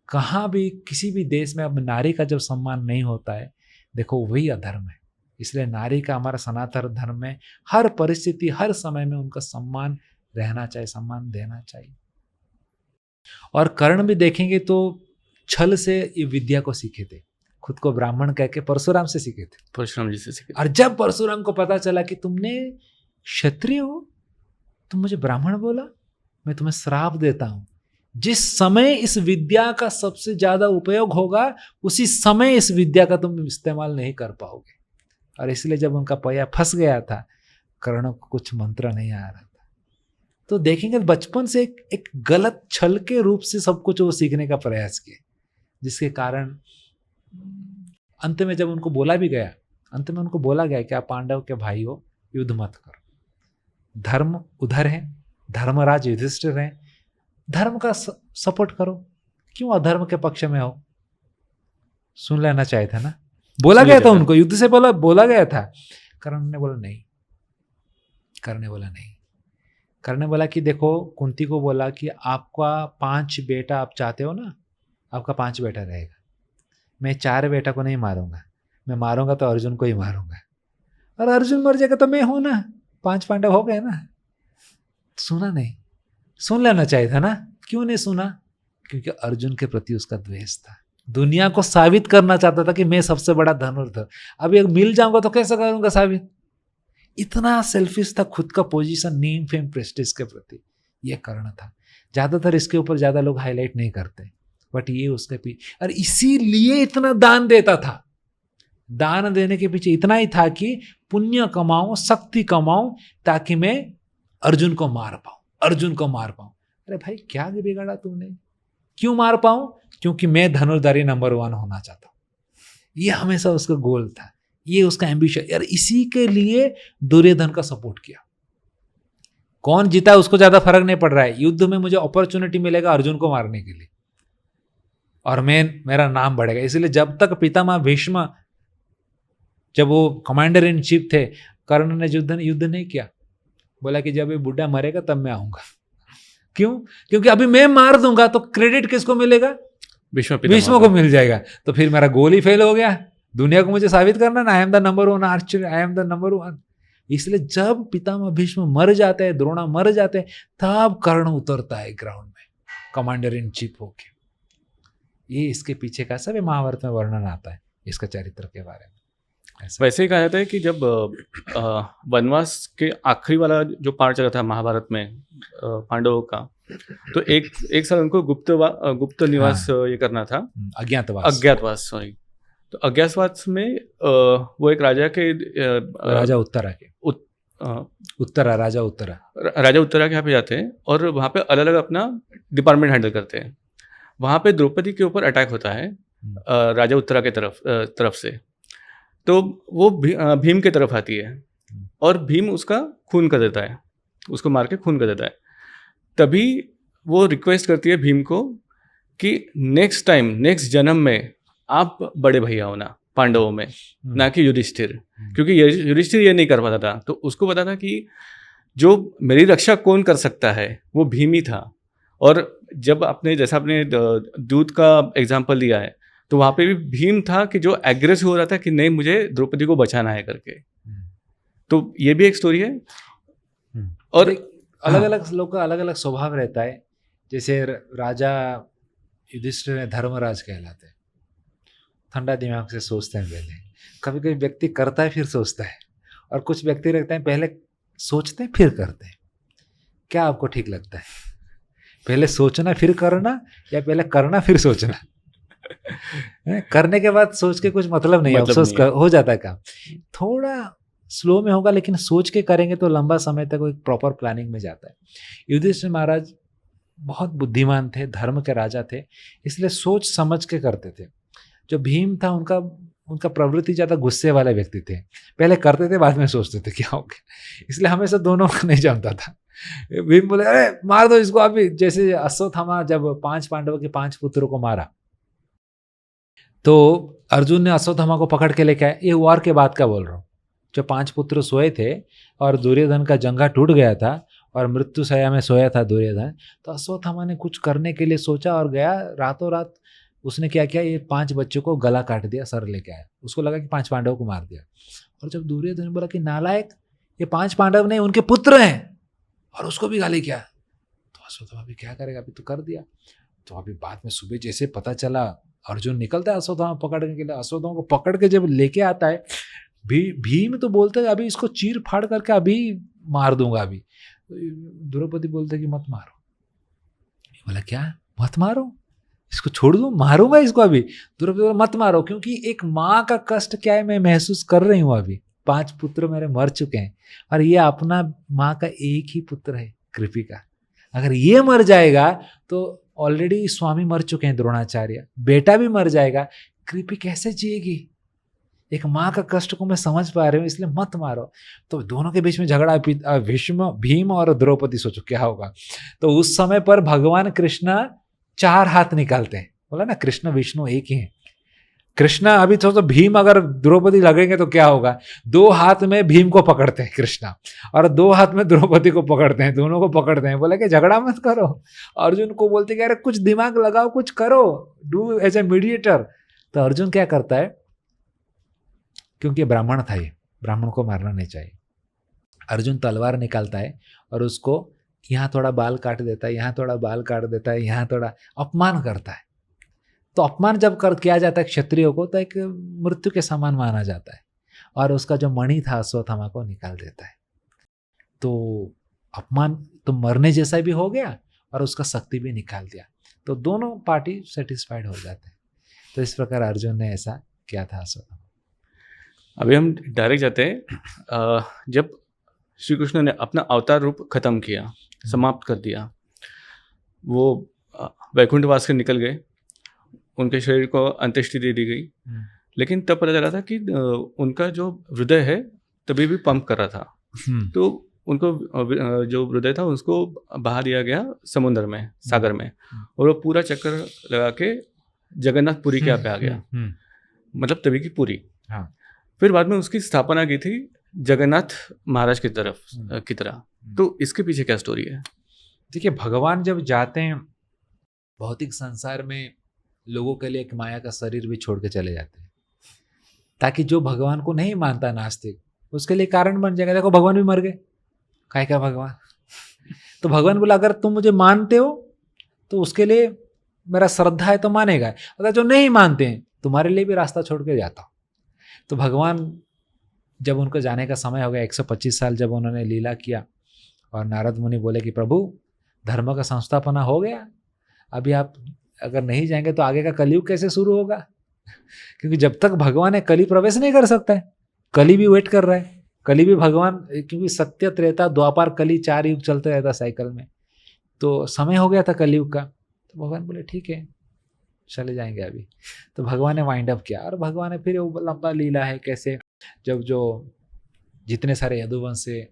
कहाँ भी किसी भी देश में अब नारी का जब सम्मान नहीं होता है, देखो वही अधर्म है। इसलिए नारी का हमारा सनातन धर्म में हर परिस्थिति, हर समय में उनका सम्मान रहना चाहिए, सम्मान देना चाहिए। और कर्ण भी देखेंगे तो छल से ये विद्या को सीखे थे, खुद को ब्राह्मण कह के परशुराम से सीखे थे, परशुराम जी से सीखे। और जब परशुराम को पता चला कि तुमने क्षत्रिय हो, तुम मुझे ब्राह्मण बोला, मैं तुम्हें श्राप देता हूं। जिस समय इस विद्या का सबसे ज्यादा उपयोग होगा, उसी समय इस विद्या का तुम इस्तेमाल नहीं कर पाओगे। और इसलिए जब उनका पैया फंस गया था, कर्ण को कुछ मंत्र नहीं आ रहा था। तो देखेंगे बचपन से एक गलत छल के रूप से सब कुछ वो सीखने का प्रयास किए, जिसके कारण अंत में जब उनको बोला भी गया, अंत में उनको बोला गया कि आप पांडव के भाई हो, युद्ध मत करो, धर्म उधर है, धर्मराज युधिष्ठिर हैं, धर्म का सपोर्ट करो, क्यों अधर्म के पक्ष में हो। सुन लेना चाहिए था ना, बोला गया था उनको, युद्ध से बोला गया था। कर्ण ने बोला नहीं, कर्ण ने बोला कि देखो, कुंती को बोला कि आपका 5 बेटा आप चाहते हो ना, आपका 5 बेटा रहेगा, मैं 4 बेटा को नहीं मारूंगा, मैं मारूंगा तो अर्जुन को ही मारूंगा, और अर्जुन मर जाएगा तो मैं हूं ना, 5 पांडव हो गए ना। सुना नहीं, सुन लेना चाहिए था ना। क्यों नहीं सुना, क्योंकि अर्जुन के प्रति उसका द्वेष था, दुनिया को साबित करना चाहता था कि मैं सबसे बड़ा धनुर्धर, अब एक मिल जाऊंगा तो कैसे करूंगा साबित। इतना सेल्फिश था, खुद का पोजीशन, नेम, फेम, प्रेस्टीज के प्रति। यह कर्ण था। ज्यादातर इसके ऊपर ज्यादा लोग हाईलाइट नहीं करते, बट ये उसके पीछे, और इसीलिए इतना दान देता था। दान देने के पीछे इतना ही था कि पुण्य कमाऊं, शक्ति कमाऊं, ताकि मैं अर्जुन को मार पाऊं, अर्जुन को मार पाऊं। अरे भाई, क्या बिगाड़ा तुमने, क्यों मार पाऊं, क्योंकि मैं धनुर्धारी नंबर 1 होना चाहता हूं। ये हमेशा उसका गोल था, ये उसका एम्बिशन, यार इसी के लिए दुर्योधन का सपोर्ट किया। कौन जीता उसको ज्यादा फर्क नहीं पड़ रहा है, युद्ध में मुझे अपॉर्चुनिटी मिलेगा अर्जुन को मारने के लिए, और मेरा नाम बढ़ेगा। इसलिए जब तक पितामह भीष्म, जब वो कमांडर इन चीफ थे, कर्ण ने युद्ध नहीं किया। बोला कि जब ये बुढ़ा मरेगा तब मैं आऊंगा। क्यों, क्योंकि अभी मैं मार दूंगा तो क्रेडिट किसको मिलेगा, भीष्म को मिल जाएगा, तो फिर मेरा गोल ही फेल हो गया। दुनिया को मुझे साबित करना ना, I am the number 1 Archer, I am the number 1। इसलिए जब पितामह भीष्म मर जाते हैं, द्रोणा मर जाते हैं, तब कर्ण उतरता है ग्राउंड में, कमांडर इन चीफ होके। ये इसके पीछे का सब महाभारत में वर्णन आता है, इसका चरित्र के बारे में। वैसे ही कहा जाता है कि जब वनवास के आखिरी वाला जो पार्ट चला था महाभारत में पांडवों का, तो एक साल उनको गुप्त निवास ये करना था, अज्ञातवास सॉरी। तो अज्ञातवास में वो एक राजा के राजा उत्तरा के यहाँ पे जाते हैं, और वहाँ पे अलग अलग अपना डिपार्टमेंट हैंडल करते हैं। वहाँ पे द्रौपदी के ऊपर अटैक होता है राजा उत्तरा के तरफ से। तो वो भीम के तरफ आती है, और भीम उसका खून कर देता है, उसको मार के खून कर देता है। तभी वो रिक्वेस्ट करती है भीम को कि नेक्स्ट जन्म में आप बड़े भैया होना पांडवों में, ना कि युधिष्ठिर, क्योंकि युधिष्ठिर ये नहीं कर पाता था। तो उसको पता था कि जो मेरी रक्षा कौन कर सकता है वो भीम ही था। और जब जैसा आपने दूत का एग्जाम्पल दिया है, तो वहाँ पे भी भीम था कि जो एग्रेसिव हो रहा था कि नहीं, मुझे द्रौपदी को बचाना है करके। तो ये भी एक स्टोरी है। और अलग अलग लोग का अलग अलग स्वभाव रहता है। जैसे राजा युधिष्ठिर ने धर्मराज कहलाते हैं, ठंडा दिमाग से सोचते हैं पहले। कभी कभी व्यक्ति करता है फिर सोचता है, और कुछ व्यक्ति रहते हैं पहले सोचते हैं फिर करते हैं। क्या आपको ठीक लगता है, पहले सोचना फिर करना, या पहले करना फिर सोचना? करने के बाद सोच के कुछ मतलब नहीं है, अफसोस हो जाता है काम। थोड़ा स्लो में होगा, लेकिन सोच के करेंगे तो लंबा समय तक वो एक प्रॉपर प्लानिंग में जाता है। युधिष्ठिर महाराज बहुत बुद्धिमान थे, धर्म के राजा थे, इसलिए सोच समझ के करते थे। जो भीम था उनका प्रवृत्ति ज़्यादा गुस्से वाले व्यक्ति थे, पहले करते थे बाद में सोचते थे क्या हो गया, इसलिए हमेशा दोनों को नहीं जमता था। भीम बोले अरे मार दो इसको अभी। जैसे अश्वत्थामा जब 5 पांडवों के 5 पुत्रों को मारा, तो अर्जुन ने अश्वत्थामा को पकड़ के लेके आए। ये वार के बाद का बोल रहा हूँ, जो 5 पुत्र सोए थे और दुर्योधन का जंघा टूट गया था और मृत्यु शैया में सोया था दुर्योधन, तो अश्वत्थामा ने कुछ करने के लिए सोचा और गया रातों रात। उसने क्या किया, ये 5 बच्चों को गला काट दिया, सर लेके आया। उसको लगा कि 5 पांडवों को मार दिया। और जब दुर्योधन बोला कि नालायक, ये 5 पांडव नहीं उनके पुत्र हैं, और उसको भी गाली किया, तो अश्वत्थामा भी क्या करेगा, अभी तो कर दिया। तो अभी बाद में सुबह जैसे पता चला, अर्जुन निकलता है अश्वत्थामा पकड़ने के लिए। अश्वत्थामा को पकड़ के जब लेके आता है, भीम तो बोलते हैं अभी इसको चीर फाड़ करके अभी मार दूंगा अभी। द्रौपदी बोलते कि मत मारो। बोला क्या मत मारो, इसको छोड़ दो, मारूंगा इसको अभी। द्रौपदी बोला मत मारो, क्योंकि एक माँ का कष्ट क्या है मैं महसूस कर रही हूँ। अभी 5 पुत्र मेरे मर चुके हैं, और ये अपना माँ का एक ही पुत्र है कृपिका। अगर ये मर जाएगा तो ऑलरेडी स्वामी मर चुके हैं द्रोणाचार्य, बेटा भी मर जाएगा, कृपी कैसे जिएगी। एक माँ का कष्ट को मैं समझ पा रही हूँ, इसलिए मत मारो। तो दोनों के बीच में झगड़ा, भीम और द्रौपदी। सोचो क्या होगा। तो उस समय पर भगवान कृष्ण 4 हाथ निकालते हैं। बोला ना कृष्ण विष्णु एक ही है। कृष्ण अभी तो भीम अगर द्रौपदी लगेंगे तो क्या होगा, 2 हाथ में भीम को पकड़ते हैं कृष्णा, और 2 हाथ में द्रौपदी को पकड़ते हैं, दोनों को पकड़ते हैं। बोला कि झगड़ा मत करो। अर्जुन को बोलते कि अरे कुछ दिमाग लगाओ, कुछ करो, डू एज ए मीडिएटर। तो अर्जुन क्या करता है, क्योंकि ब्राह्मण था, ये ब्राह्मण को मारना नहीं चाहिए। अर्जुन तलवार निकालता है और उसको यहाँ थोड़ा बाल काट देता है, यहाँ थोड़ा बाल काट देता है, यहाँ थोड़ा अपमान करता है। तो अपमान जब किया जाता है क्षत्रियों को, तो एक मृत्यु के समान माना जाता है, और उसका जो मणि था अश्वत्थामा को निकाल देता है। तो अपमान तो मरने जैसा भी हो गया, और उसका शक्ति भी निकाल दिया। तो दोनों पार्टी सेटिस्फाइड हो जाते हैं। तो इस प्रकार अर्जुन ने ऐसा किया था अश्वत्थामा। अभी हम डायरेक्ट जाते हैं, जब श्री कृष्ण ने अपना अवतार रूप खत्म किया, समाप्त कर दिया, वो वैकुंठवास से निकल गए, उनके शरीर को अंत्येष्टि दे दी गई। लेकिन तब पता चला था कि उनका जो हृदय है तभी भी पंप कर रहा था। तो उनको जो हृदय था उसको बहा दिया गया समुद्र में, सागर में, और वो पूरा चक्कर लगा के जगन्नाथपुरी के यहाँ पे आ गया, मतलब तभी की पूरी। हाँ। फिर बाद में उसकी स्थापना की थी जगन्नाथ महाराज की तरह। तो इसके पीछे क्या स्टोरी है? देखिए, भगवान जब जाते हैं भौतिक संसार में, लोगों के लिए एक माया का शरीर भी छोड़ के चले जाते हैं, ताकि जो भगवान को नहीं मानता नास्तिक, उसके लिए कारण बन जाएगा। देखो भगवान भी मर गए, काहे का भगवान। तो भगवान बोला अगर तुम मुझे मानते हो तो उसके लिए मेरा श्रद्धा है तो मानेगा, अगर जो नहीं मानते हैं तुम्हारे लिए भी रास्ता छोड़ के जाता हूँ। तो भगवान जब उनको जाने का समय हो गया, 125 साल जब उन्होंने लीला किया, और नारद मुनि बोले कि प्रभु धर्म का संस्थापना हो गया, अभी आप अगर नहीं जाएंगे तो आगे का कलयुग कैसे शुरू होगा, क्योंकि जब तक भगवान है कली प्रवेश नहीं कर सकता है। कली भी वेट कर रहा है, कली भी भगवान, क्योंकि सत्य त्रेता द्वापर कली 4 युग चलते रहता साइकिल में। तो समय हो गया था कलयुग का। तो भगवान बोले ठीक है चले जाएंगे अभी। तो भगवान ने वाइंड अप किया, और भगवान ने फिर वो लंबा लीला है कैसे जब जो जितने सारे यदुवंश से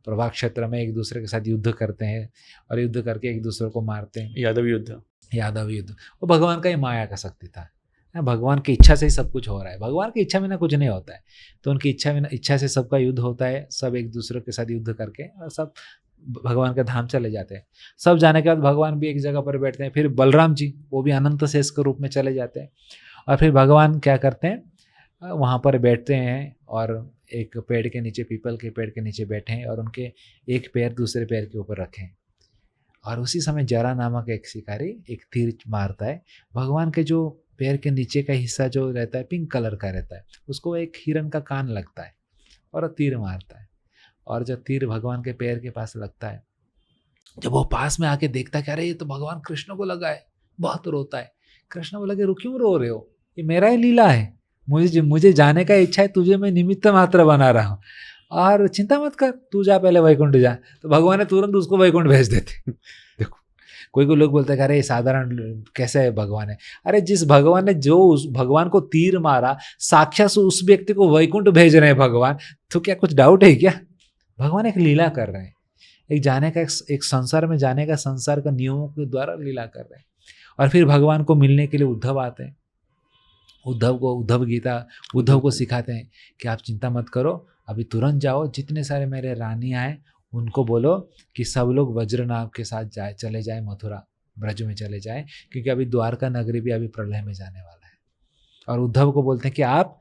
प्रभाव क्षेत्र में एक दूसरे के साथ युद्ध करते हैं, और युद्ध करके एक दूसरे को मारते हैं। यादव युद्ध वो भगवान का ही माया का शक्ति था। भगवान की इच्छा से ही सब कुछ हो रहा है, भगवान की इच्छा बिना कुछ नहीं होता है। तो उनकी इच्छा से सबका युद्ध होता है, सब एक दूसरे के साथ युद्ध करके और सब भगवान के धाम चले जाते हैं। सब जाने के बाद भगवान भी एक जगह पर बैठते हैं। फिर बलराम जी वो भी अनंत शेष के रूप में चले जाते हैं, और फिर भगवान क्या करते हैं, वहाँ पर बैठते हैं और एक पेड़ के नीचे, पीपल के पेड़ के नीचे बैठे हैं और उनके एक पैर दूसरे पैर के ऊपर रखे हैं। और उसी समय जरा नामक एक शिकारी एक तीर मारता है। भगवान के जो पैर के नीचे का हिस्सा जो रहता है पिंक कलर का रहता है, उसको एक हिरन का कान लगता है और तीर मारता है। और जब तीर भगवान के पैर के पास लगता है, जब वो पास में आके देखता है कि अरे ये तो भगवान कृष्ण को लगा है, बहुत रोता है। कृष्ण बोला कि क्यों रो रहे हो, ये मेरा ही लीला है, मुझे जाने का इच्छा है, तुझे मैं निमित्त मात्र बना रहा हूँ और चिंता मत कर, तू जा पहले वैकुंठ जा। तो भगवान ने तुरंत उसको वैकुंठ भेज देते। देखो कोई लोग बोलते हैं कि अरे साधारण कैसे है भगवान है। अरे जिस भगवान ने जो उस भगवान को तीर मारा, साक्षात उस व्यक्ति को वैकुंठ भेज रहे हैं भगवान, तो क्या कुछ डाउट है क्या? भगवान एक लीला कर रहे हैं, एक जाने का एक संसार में जाने का, संसार का नियमों के द्वारा लीला कर रहे हैं। और फिर भगवान को मिलने के लिए उद्धव आते हैं। उद्धव को सिखाते हैं कि आप चिंता मत करो, अभी तुरंत जाओ, जितने सारे मेरे रानियाँ हैं उनको बोलो कि सब लोग वज्रनाभ के साथ चले जाए मथुरा, ब्रज में चले जाए, क्योंकि अभी द्वारका नगरी भी अभी प्रलय में जाने वाला है। और उद्धव को बोलते हैं कि आप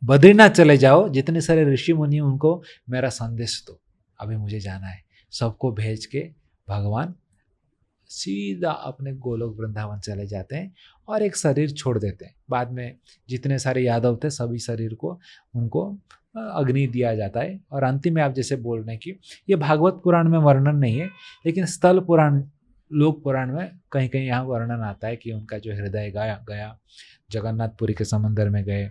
बद्रीनाथ चले जाओ, जितने सारे ऋषि मुनि उनको मेरा संदेश दो, अभी मुझे जाना है। सबको भेज के भगवान सीधा अपने गोलोक वृंदावन चले जाते हैं और एक शरीर छोड़ देते हैं। बाद में जितने सारे यादव थे सभी शरीर को उनको अग्नि दिया जाता है। और अंतिम में आप जैसे बोल रहे हैं कि ये भागवत पुराण में वर्णन नहीं है, लेकिन स्थल पुराण, लोक पुराण में कहीं कहीं यहाँ वर्णन आता है कि उनका जो हृदय गया जगन्नाथपुरी के समंदर में गए,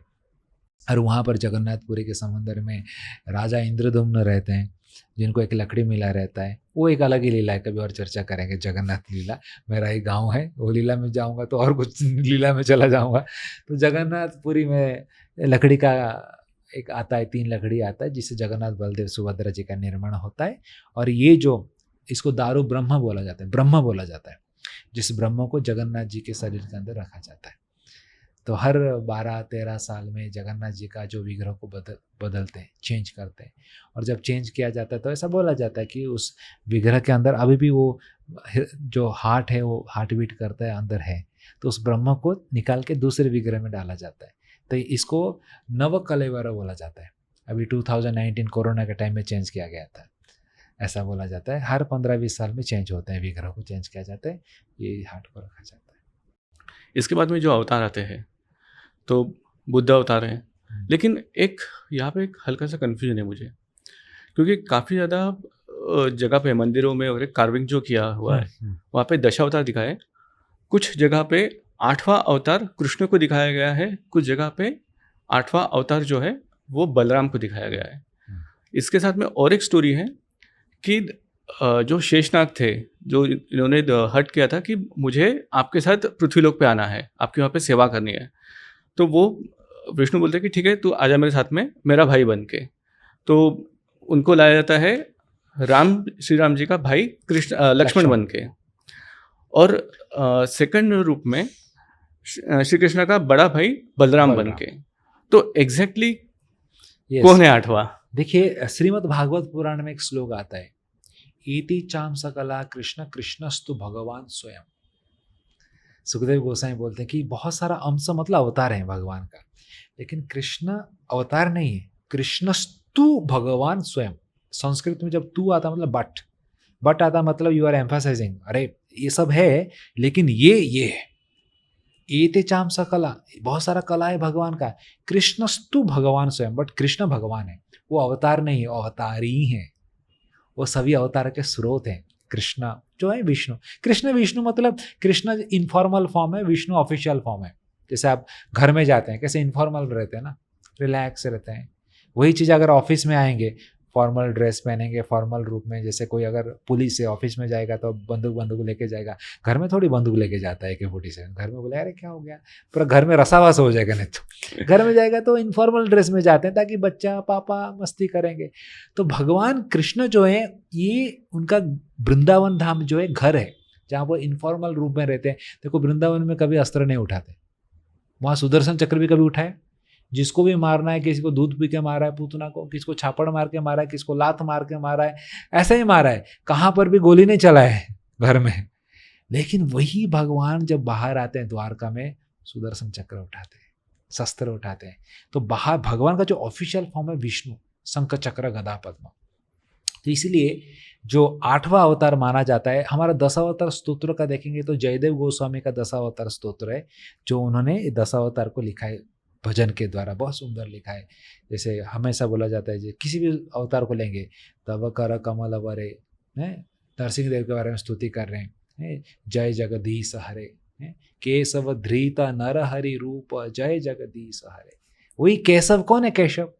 और वहाँ पर जगन्नाथपुरी के समंदर में राजा इंद्रदुम्न रहते हैं, जिनको एक लकड़ी मिला रहता है। वो एक अलग ही लीला है, कभी और चर्चा करेंगे। जगन्नाथ लीला मेरा ही गांव है, वो लीला में जाऊंगा तो और कुछ लीला में चला जाऊंगा। तो जगन्नाथपुरी में लकड़ी का एक आता है, 3 लकड़ी आता है, जिससे जगन्नाथ बलदेव सुभद्रा जी का निर्माण होता है। और ये जो इसको दारू ब्रह्म बोला जाता है, ब्रह्म बोला जाता है, जिस ब्रह्म को जगन्नाथ जी के शरीर के अंदर रखा जाता है। तो हर 12-13 साल में जगन्नाथ जी का जो विग्रह को बदलते हैं, चेंज करते हैं। और जब चेंज किया जाता है तो ऐसा बोला जाता है कि उस विग्रह के अंदर अभी भी वो जो हार्ट है वो हार्ट बीट करता है, अंदर है। तो उस ब्रह्म को निकाल के दूसरे विग्रह में डाला जाता है। तो इसको नवकलेवर बोला जाता है। अभी 2019 कोरोना के टाइम में चेंज किया गया था, ऐसा बोला जाता है। हर 15-20 साल में चेंज होते हैं, विग्रह को चेंज किया जाता है, ये हार्ट को रखा जाता है। इसके बाद में जो अवतार आते हैं, तो बुद्ध अवतार हैं, लेकिन एक यहाँ पे एक हल्का सा कन्फ्यूजन है मुझे, क्योंकि काफ़ी ज़्यादा जगह पे मंदिरों में और कार्विंग जो किया हुआ है वहाँ पे दशावतार दिखाया है। कुछ जगह पे 8वां अवतार कृष्ण को दिखाया गया है, कुछ जगह पे 8वां अवतार जो है वो बलराम को दिखाया गया है। इसके साथ में और एक स्टोरी है कि जो शेषनाग थे, जो इन्होंने हट किया था कि मुझे आपके साथ पृथ्वीलोक पे आना है, आपके वहाँ पे सेवा करनी है। तो वो विष्णु बोलते हैं कि ठीक है, तू आजा मेरे साथ में, मेरा भाई बन के। तो उनको लाया जाता है श्री राम जी का भाई लक्ष्मण बन के। और सेकंड रूप में श्री कृष्ण का बड़ा भाई बलराम बन के। तो एग्जैक्टली कौन है 8वां? देखिए, श्रीमद् भागवत पुराण में एक श्लोक आता है, इति चाम सकला कृष्ण कृष्णस्तु भगवान स्वयं। सुखदेव गोसाई बोलते हैं कि बहुत सारा अंश मतलब अवतार है भगवान का, लेकिन कृष्ण अवतार नहीं है, कृष्णस्तु भगवान स्वयं। संस्कृत में जब तू आता मतलब बट आता मतलब यू आर एम्फसाइजिंग, अरे ये सब है लेकिन ये है। एते चाम सकला, बहुत सारा कला है भगवान का। कृष्णस्तु भगवान स्वयं, बट कृष्ण भगवान है, वो अवतार नहीं है, अवतारी हैं। वो सभी अवतार के स्रोत हैं। कृष्ण जो है विष्णु, कृष्ण विष्णु मतलब कृष्ण इनफॉर्मल फॉर्म है, विष्णु ऑफिशियल फॉर्म है। जैसे आप घर में जाते हैं कैसे इनफॉर्मल रहते हैं ना, रिलैक्स रहते हैं, वही चीज़ अगर ऑफिस में आएंगे फॉर्मल ड्रेस पहनेंगे, फॉर्मल रूप में। जैसे कोई अगर पुलिस से ऑफिस में जाएगा तो बंदूक लेके जाएगा, घर में थोड़ी बंदूक लेके जाता है AK-47। घर में बोले अरे क्या हो गया, पूरा घर में रसावास हो जाएगा। नहीं तो घर में जाएगा तो इनफॉर्मल ड्रेस में जाते हैं ताकि बच्चा पापा मस्ती करेंगे। तो भगवान कृष्ण जो है, ये उनका वृंदावन धाम जो है घर है, जहाँ वो इनफॉर्मल रूप में रहते हैं। देखो वृंदावन में कभी अस्त्र नहीं उठाते, वहाँ सुदर्शन चक्र भी कभी उठाए, जिसको भी मारना है, किसी को दूध पी के मारा है पूतना को, किसको छापड़ मार के मारा है, किसको लात मार के मारा है, ऐसा ही मारा है, कहाँ पर भी गोली नहीं चला है घर में। लेकिन वही भगवान जब बाहर आते हैं द्वारका में, सुदर्शन चक्र उठाते हैं। शस्त्र उठाते हैं। तो बाहर भगवान का जो ऑफिशियल फॉर्म है विष्णु, शंख चक्र गदा पद्म। तो इसलिए जो 8वां अवतार माना जाता है, हमारा 10 अवतार स्तोत्र का देखेंगे तो जयदेव गोस्वामी का 10 अवतार स्तोत्र है, जो उन्होंने 10 अवतार को लिखा है भजन के द्वारा, बहुत सुंदर लिखा है। जैसे हमेशा बोला जाता है, किसी भी अवतार को लेंगे, तब कर कमल वरे, नरसिंह देव के बारे में स्तुति कर रहे हैं, जय जगदीश हरे, केशव धृत नर हरि रूप, जय जगदीश हरे। वही केशव कौन है? केशव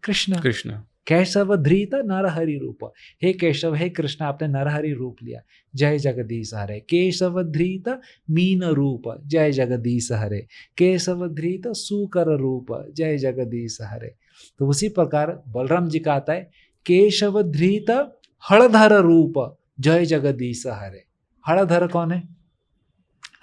कृष्ण। कृष्ण केशव धृत नर हरि रूप, हे केशव, हे कृष्ण, आपने नर हरि रूप लिया, जय जगदीश हरे। केशव धृत मीन रूप, जय जगदीश हरे। केशव धृत सुकर रूप, जय जगदीश हरे। तो उसी प्रकार बलराम जी का आता है, केशव धृत हलधर रूप, जय जगदीश हरे। हलधर कौन है?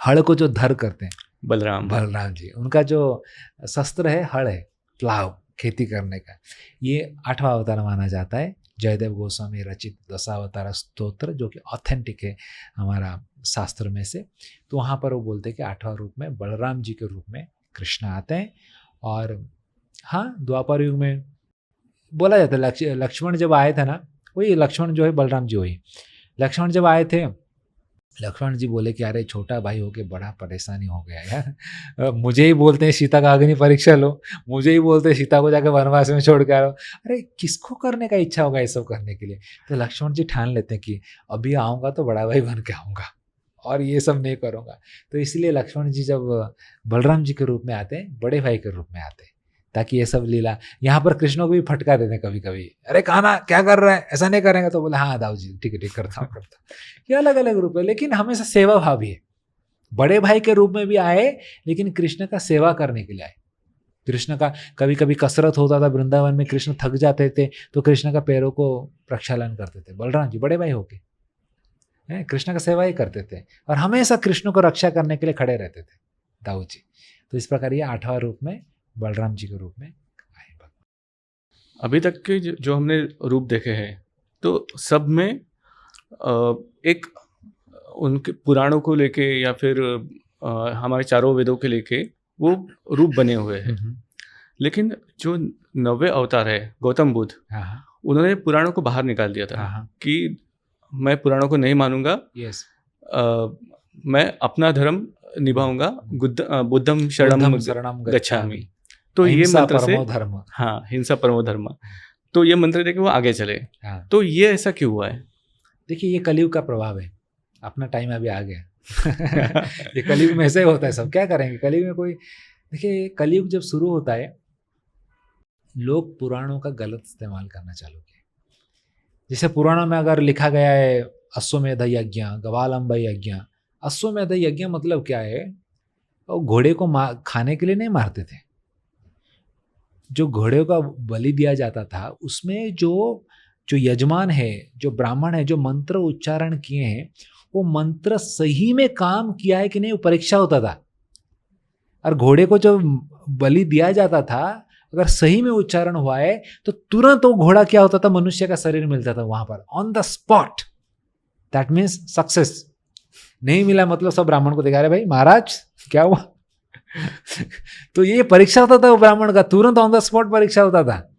हल को जो धर करते हैं बलराम जी, उनका जो शस्त्र है हल है, प्लाव, खेती करने का। ये 8वां अवतार माना जाता है, जयदेव गोस्वामी रचित 10 अवतार स्तोत्र, जो कि ऑथेंटिक है हमारा शास्त्र में से। तो वहाँ पर वो बोलते हैं कि 8वां रूप में बलराम जी के रूप में कृष्ण आते हैं। और हाँ, द्वापर युग में बोला जाता है लक्ष्मण जब आए थे ना, वही लक्ष्मण जो है बलराम जी वही। लक्ष्मण जब आए थे, लक्ष्मण जी बोले कि अरे छोटा भाई होके बड़ा परेशानी हो गया यार, मुझे ही बोलते हैं सीता का अग्नि परीक्षा लो, मुझे ही बोलते हैं सीता को जाकर वनवास में छोड़ के आओ, अरे किसको करने का इच्छा होगा ये सब करने के लिए। तो लक्ष्मण जी ठान लेते हैं कि अभी आऊँगा तो बड़ा भाई बन के आऊँगा और ये सब नहीं करूँगा। तो इसलिए लक्ष्मण जी जब बलराम जी के रूप में आते हैं, बड़े भाई के रूप में आते हैं, ताकि ये सब लीला। यहाँ पर कृष्ण को भी फटका देते हैं कभी कभी, अरे कान्हा क्या कर रहा है, ऐसा नहीं करेंगे। तो बोले हाँ दाऊ जी ठीक है, करता हूँ। ये अलग अलग रूप है, लेकिन हमेशा सेवा भाव भी है। बड़े भाई के रूप में भी आए, लेकिन कृष्ण का सेवा करने के लिए आए। कृष्ण का कभी कभी कसरत होता था वृंदावन में, कृष्ण थक जाते थे तो कृष्ण का पैरों को प्रक्षालन करते थे बलराम जी, बड़े भाई होके कृष्ण का सेवा ही करते थे, और हमेशा कृष्ण को रक्षा करने के लिए खड़े रहते थे दाऊ जी। तो इस प्रकार ये 8वां रूप में बलराम जी के रूप में आए भगवान। अभी तक के जो हमने रूप देखे हैं, तो सब में एक उनके पुराणों को लेके या फिर हमारे चारों वेदों के लेके वो रूप बने हुए हैं। लेकिन जो 9वें अवतार है गौतम बुद्ध, उन्होंने पुराणों को बाहर निकाल दिया था कि मैं पुराणों को नहीं मानूंगा, मैं अपना धर्म निभाऊंगा, बुद्धम शरणम गच्छामि। तो ये मंत्र से धर्म, हाँ, हिंसा परमो धर्म, तो ये मंत्र देके वो आगे चले। तो ये ऐसा क्यों हुआ है? देखिए ये कलयुग का प्रभाव है, अपना टाइम अभी आ गया। ये कलयुग में ऐसे ही होता है, सब क्या करेंगे कलयुग में। कोई देखिए कलयुग जब शुरू होता है, लोग पुराणों का गलत इस्तेमाल करना चालू किया। जैसे पुराणों में अगर लिखा गया है अश्वमेध यज्ञ, गवालंब यज्ञ, अश्वमेध यज्ञ मतलब क्या है? घोड़े को खाने के लिए नहीं मारते थे। जो घोड़े का बलि दिया जाता था, उसमें जो यजमान है, जो ब्राह्मण है, जो मंत्र उच्चारण किए हैं, वो मंत्र सही में काम किया है कि नहीं, वो परीक्षा होता था। और घोड़े को जो बलि दिया जाता था, अगर सही में उच्चारण हुआ है तो तुरंत वो घोड़ा क्या होता था, मनुष्य का शरीर मिलता था वहां पर on the spot. That means success. नहीं मिला मतलब सब ब्राह्मण को दिखा रहे, भाई महाराज क्या हुआ। तो ये परीक्षा होता था वो ब्राह्मण का, तुरंत ऑन द स्पॉट परीक्षा होता था,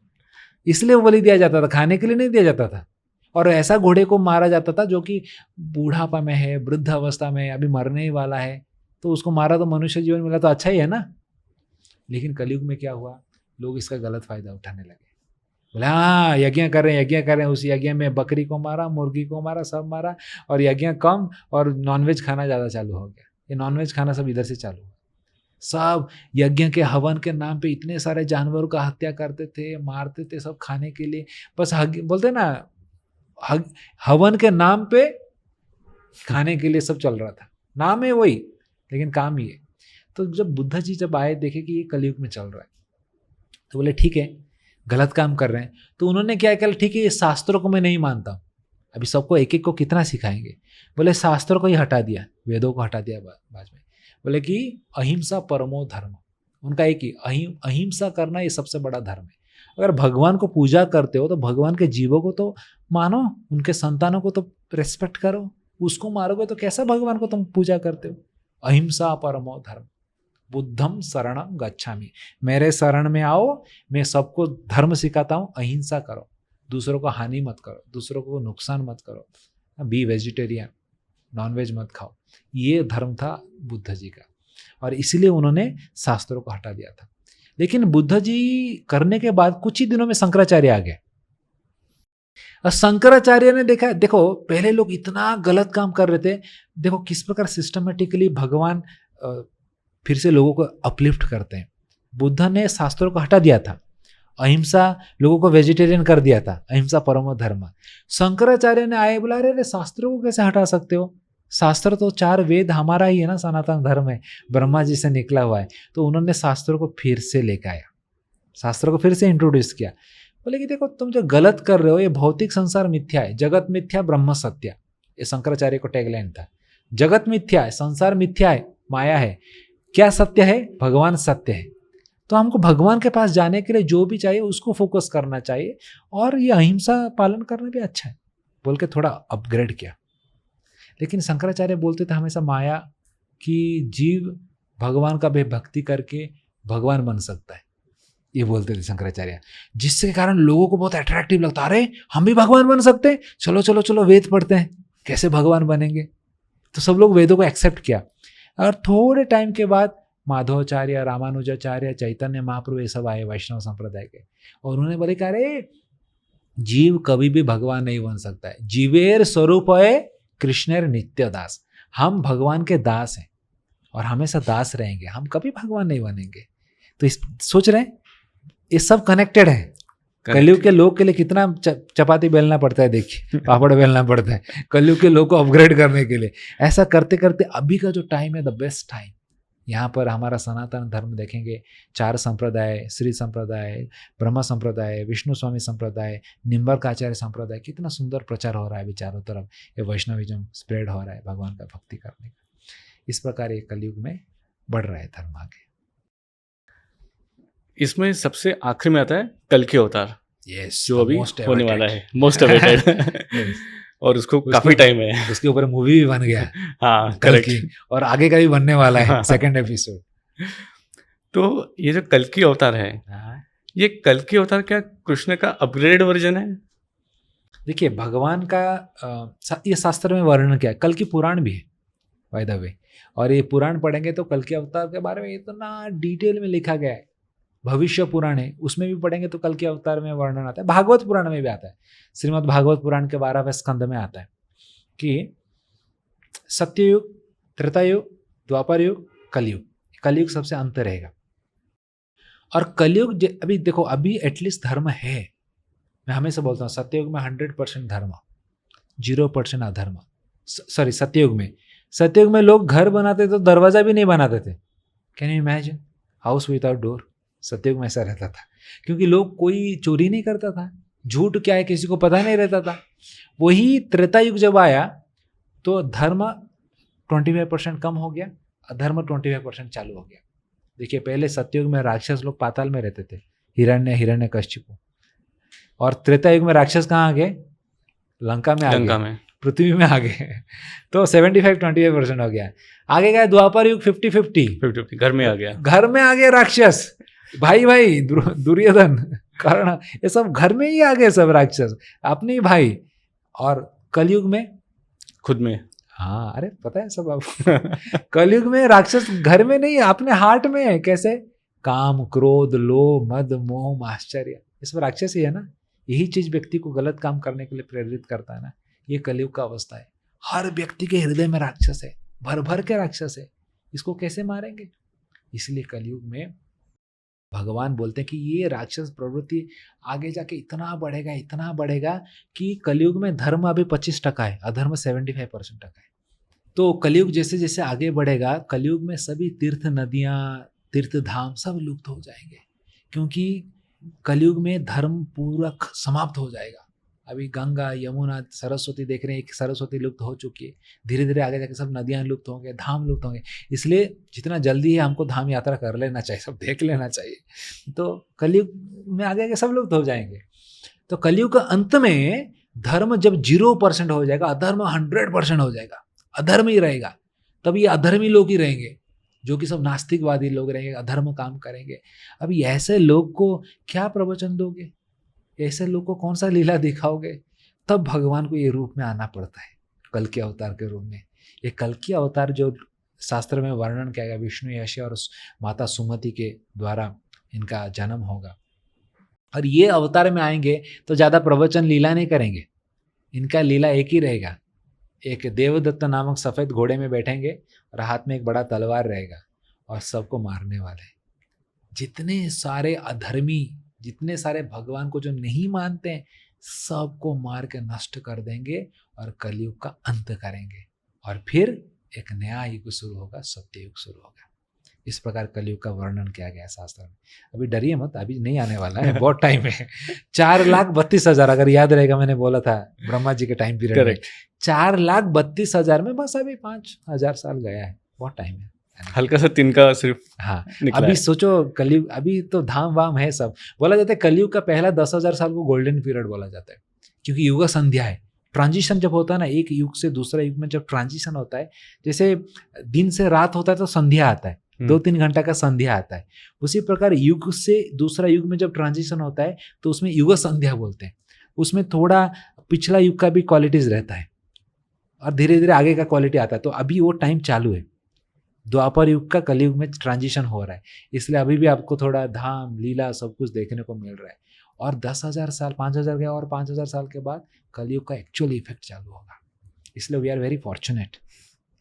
इसलिए वो बलि दिया जाता था, खाने के लिए नहीं दिया जाता था। और ऐसा घोड़े को मारा जाता था जो कि बूढ़ापा में है, वृद्ध अवस्था में, अभी मरने ही वाला है, तो उसको मारा तो मनुष्य जीवन मिला तो अच्छा ही है ना। लेकिन कलयुग में क्या हुआ, लोग इसका गलत फायदा उठाने लगे। बोले हाँ यज्ञ कर रहे हैं, उस यज्ञ में बकरी को मारा, मुर्गी को मारा, सब मारा, और यज्ञ कम और नॉनवेज खाना ज़्यादा चालू हो गया। ये नॉनवेज खाना सब इधर से चालू हुआ। सब यज्ञ के हवन के नाम पे इतने सारे जानवरों का हत्या करते थे, मारते थे सब खाने के लिए। बस बोलते ना हवन के नाम पे खाने के लिए सब चल रहा था, नाम है वही लेकिन काम ही है। तो जब बुद्ध जी जब आए, देखे कि ये कलयुग में चल रहा है, तो बोले ठीक है गलत काम कर रहे हैं। तो उन्होंने क्या किया, ठीक है ये शास्त्रों को मैं नहीं मानता हूँ, अभी सबको एक एक को कितना सिखाएंगे। बोले शास्त्रों को ही हटा दिया, वेदों को हटा दिया बाद में। बोले कि अहिंसा परमो धर्म, उनका एक ही अहिंसा करना ये सबसे बड़ा धर्म है। अगर भगवान को पूजा करते हो तो भगवान के जीवों को तो मानो, उनके संतानों को तो रेस्पेक्ट करो, उसको मारोगे तो कैसा भगवान को तुम पूजा करते हो। अहिंसा परमो धर्म, बुद्धम शरणम गच्छामि, मेरे शरण में आओ, मैं सबको धर्म सिखाता हूँ, अहिंसा करो, दूसरों को हानि मत करो, दूसरों को नुकसान मत करो, बी वेजिटेरियन, नॉनवेज मत खाओ। ये धर्म था बुद्ध जी का, और इसीलिए उन्होंने शास्त्रों को हटा दिया था। लेकिन बुद्ध जी करने के बाद कुछ ही दिनों में शंकराचार्य आ गए, और शंकराचार्य ने देखा, देखो पहले लोग इतना गलत काम कर रहे थे, देखो किस प्रकार सिस्टमेटिकली भगवान फिर से लोगों को अपलिफ्ट करते हैं। बुद्ध ने शास्त्रों को हटा दिया था, अहिंसा, लोगों को वेजिटेरियन कर दिया था, अहिंसा परमो धर्म। शंकराचार्य ने आए, बोला अरे शास्त्रों को कैसे हटा सकते हो, शास्त्र तो 4 वेद हमारा ही है ना, सनातन धर्म है, ब्रह्मा जी से निकला हुआ है। तो उन्होंने शास्त्रों को फिर से लेकर आया, शास्त्रों को फिर से इंट्रोड्यूस किया। बोले कि देखो तुम जो गलत कर रहे हो, ये भौतिक संसार मिथ्या है, जगत मिथ्या ब्रह्म सत्य, ये शंकराचार्य को टैगलाइन था। जगत मिथ्या है, संसार मिथ्या है, माया है, क्या सत्य है, भगवान सत्य है। तो हमको भगवान के पास जाने के लिए जो भी चाहिए उसको फोकस करना चाहिए, और ये अहिंसा पालन करना भी अच्छा है बोल के थोड़ा अपग्रेड किया। लेकिन शंकराचार्य बोलते थे हमेशा माया कि जीव भगवान का भी भक्ति करके भगवान बन सकता है, ये बोलते थे शंकराचार्य, जिसके कारण लोगों को बहुत अट्रैक्टिव लगता, अरे हम भी भगवान बन सकते हैं, चलो चलो चलो वेद पढ़ते हैं, कैसे भगवान बनेंगे। तो सब लोग वेदों को एक्सेप्ट किया, और थोड़े टाइम के बाद माधवाचार्य, रामानुजाचार्य, चैतन्य महाप्रभु ये सब आए वैष्णव संप्रदाय के, और उन्होंने बोले कि अरे जीव कभी भी भगवान नहीं बन सकता है, जीवेर स्वरूप है कृष्णेर नित्य दास, हम भगवान के दास हैं और हमेशा दास रहेंगे, हम कभी भगवान नहीं बनेंगे। तो इस सोच रहे हैं ये सब कनेक्टेड है। कलयुग के लोग के लिए कितना चपाती बेलना पड़ता है, देखिए पापड़ बेलना पड़ता है कलयुग के लोग को अपग्रेड करने के लिए। ऐसा करते करते अभी का जो टाइम है द बेस्ट टाइम। यहाँ पर हमारा सनातन धर्म देखेंगे, 4 संप्रदाय, श्री संप्रदाय, ब्रह्मा संप्रदाय, विष्णु स्वामी संप्रदाय, निम्बर्काचार्य संप्रदाय, कितना सुंदर प्रचार हो रहा है अभी चारों तरफ, ये वैष्णविज्म स्प्रेड हो रहा है भगवान का भक्ति करने का। इस प्रकार ये कलयुग में बढ़ रहा है धर्म आगे। इसमें सबसे आखिर में आता है कल के अवतार, Yes, जो the अभी most होने awaited. वाला है, मोस्ट अवेटेड Yes. और उसको काफी टाइम है। उसके ऊपर मूवी भी बन गया हाँ कल करेक्ट। की, और आगे का भी बनने वाला है सेकंड एपिसोड। तो ये जो कल की अवतार है, ये कल की अवतार क्या कृष्ण का अपग्रेडेड वर्जन है? देखिए भगवान का ये शास्त्र में वर्णन किया है, कल की पुराण भी है बाय द वे, और ये पुराण पढ़ेंगे तो कल के अवतार के बारे में इतना डिटेल में लिखा गया है। भविष्य पुराण है, उसमें भी पढ़ेंगे तो कल के अवतार में वर्णन आता है। भागवत पुराण में भी आता है, श्रीमद् भागवत पुराण के 12वें स्कंद में आता है कि सत्ययुग, त्रेतायुग, द्वापर युग, कलयुग, कलयुग सबसे अंत रहेगा। और कलयुग अभी देखो, अभी एटलीस्ट धर्म है, मैं हमेशा बोलता हूँ सत्ययुग में 100% धर्म, 0% अधर्म। सॉरी, सत्ययुग में लोग घर बनाते तो दरवाजा भी नहीं बनाते थे। Can you imagine, house without door. सत्ययुग में ऐसा रहता था, क्योंकि लोग कोई चोरी नहीं करता था, झूठ क्या है किसी को पता नहीं रहता था। वही त्रेतायुग जब आया तो धर्म 25% कम हो गया, अधर्म 25% चालू हो गया। देखिए पहले सत्ययुग में राक्षस लोग पाताल में रहते थे, हिरण्यकश्यप, और त्रेतायुग में राक्षस कहाँ आ गए, लंका में आ गए, पृथ्वी में आ गए। तो 75-25% हो गया। आगे गया द्वापर युग, 50-50 घर में आ गया, घर में आ गए राक्षस, भाई दुर्योधन, कर्ण, ये सब घर में ही आ गए सब राक्षस, अपने ही भाई। और कलयुग में खुद में, हाँ अरे पता है सब आपको कलयुग में राक्षस घर में नहीं, अपने हार्ट में है। कैसे? काम, क्रोध, लोभ, मद, मोह, आश्चर्य, ये सब राक्षस ही है ना। यही चीज व्यक्ति को गलत काम करने के लिए प्रेरित करता है ना। ये कलयुग का अवस्था है। हर व्यक्ति के हृदय में राक्षस है, भर भर के राक्षस है। इसको कैसे मारेंगे? इसलिए कलयुग में भगवान बोलते हैं कि ये राक्षस प्रवृत्ति आगे जाके इतना बढ़ेगा कि कलयुग में धर्म अभी 25% है, अधर्म 75% है। तो कलयुग जैसे जैसे आगे बढ़ेगा, कलयुग में सभी तीर्थ नदियाँ, तीर्थ धाम सब लुप्त हो जाएंगे, क्योंकि कलयुग में धर्म पूरा समाप्त हो जाएगा। अभी गंगा, यमुना, सरस्वती देख रहे हैं, एक सरस्वती लुप्त हो चुकी है। धीरे धीरे आगे जाके सब नदियाँ लुप्त होंगे, धाम लुप्त होंगे। इसलिए जितना जल्दी है हमको धाम यात्रा कर लेना चाहिए, सब देख लेना चाहिए। तो कलयुग में आगे आगे सब लुप्त हो जाएंगे। तो कलयुग का अंत में धर्म जब 0% हो जाएगा, अधर्म 100% हो जाएगा, अधर्म ही रहेगा, तब ये अधर्मी लोग ही रहेंगे। जो कि सब नास्तिकवादी लोग रहेंगे, अधर्म काम करेंगे। अभी ऐसे लोग को क्या प्रवचन दोगे? ऐसे लोग को कौन सा लीला दिखाओगे? तब भगवान को ये रूप में आना पड़ता है, कल के अवतार के रूप में। ये कल की अवतार जो शास्त्र में वर्णन किया गया, विष्णु यश और माता सुमति के द्वारा इनका जन्म होगा, और ये अवतार में आएंगे तो ज़्यादा प्रवचन लीला नहीं करेंगे। इनका लीला एक ही रहेगा, एक देवदत्त नामक सफ़ेद घोड़े में बैठेंगे और हाथ में एक बड़ा तलवार रहेगा और सबको मारने वाले। जितने सारे अधर्मी, जितने सारे भगवान को जो नहीं मानते हैं, सबको मार के नष्ट कर देंगे और कलयुग का अंत करेंगे, और फिर एक नया युग शुरू होगा, सत्ययुग शुरू होगा। इस प्रकार कलयुग का वर्णन किया गया है शास्त्र में। अभी डरिए मत, अभी नहीं आने वाला है, बहुत टाइम है। 4,32,000, अगर याद रहेगा मैंने बोला था ब्रह्मा जी के टाइम पीरियड में, 4,32,000 में बस अभी 5,000 साल गया है, बहुत टाइम है। हल्का सा तिनका सिर्फ हाँ, निकला अभी है। सोचो कलयुग, अभी तो धाम वाम है सब। बोला जाता है कलयुग का पहला 10,000 साल को गोल्डन पीरियड बोला जाता है, क्योंकि युग संध्या है। ट्रांजिशन जब होता है ना, एक युग से दूसरा युग में जब ट्रांजिशन होता है, जैसे दिन से रात होता है तो संध्या आता है, 2-3 घंटा का संध्या आता है। उसी प्रकार युग से दूसरा युग में जब ट्रांजिशन होता है तो उसमें युग संध्या बोलते हैं। उसमें थोड़ा पिछला युग का भी क्वालिटीज रहता है और धीरे धीरे आगे का क्वालिटी आता है। तो अभी वो टाइम चालू है, द्वापर युग का कलयुग में ट्रांजिशन हो रहा है, इसलिए अभी भी आपको थोड़ा धाम लीला सब कुछ देखने को मिल रहा है। और 10,000 साल, 5,000 गया और 5,000 साल के बाद कलयुग का एक्चुअल इफेक्ट चालू होगा। इसलिए वी आर वेरी फॉर्चुनेट,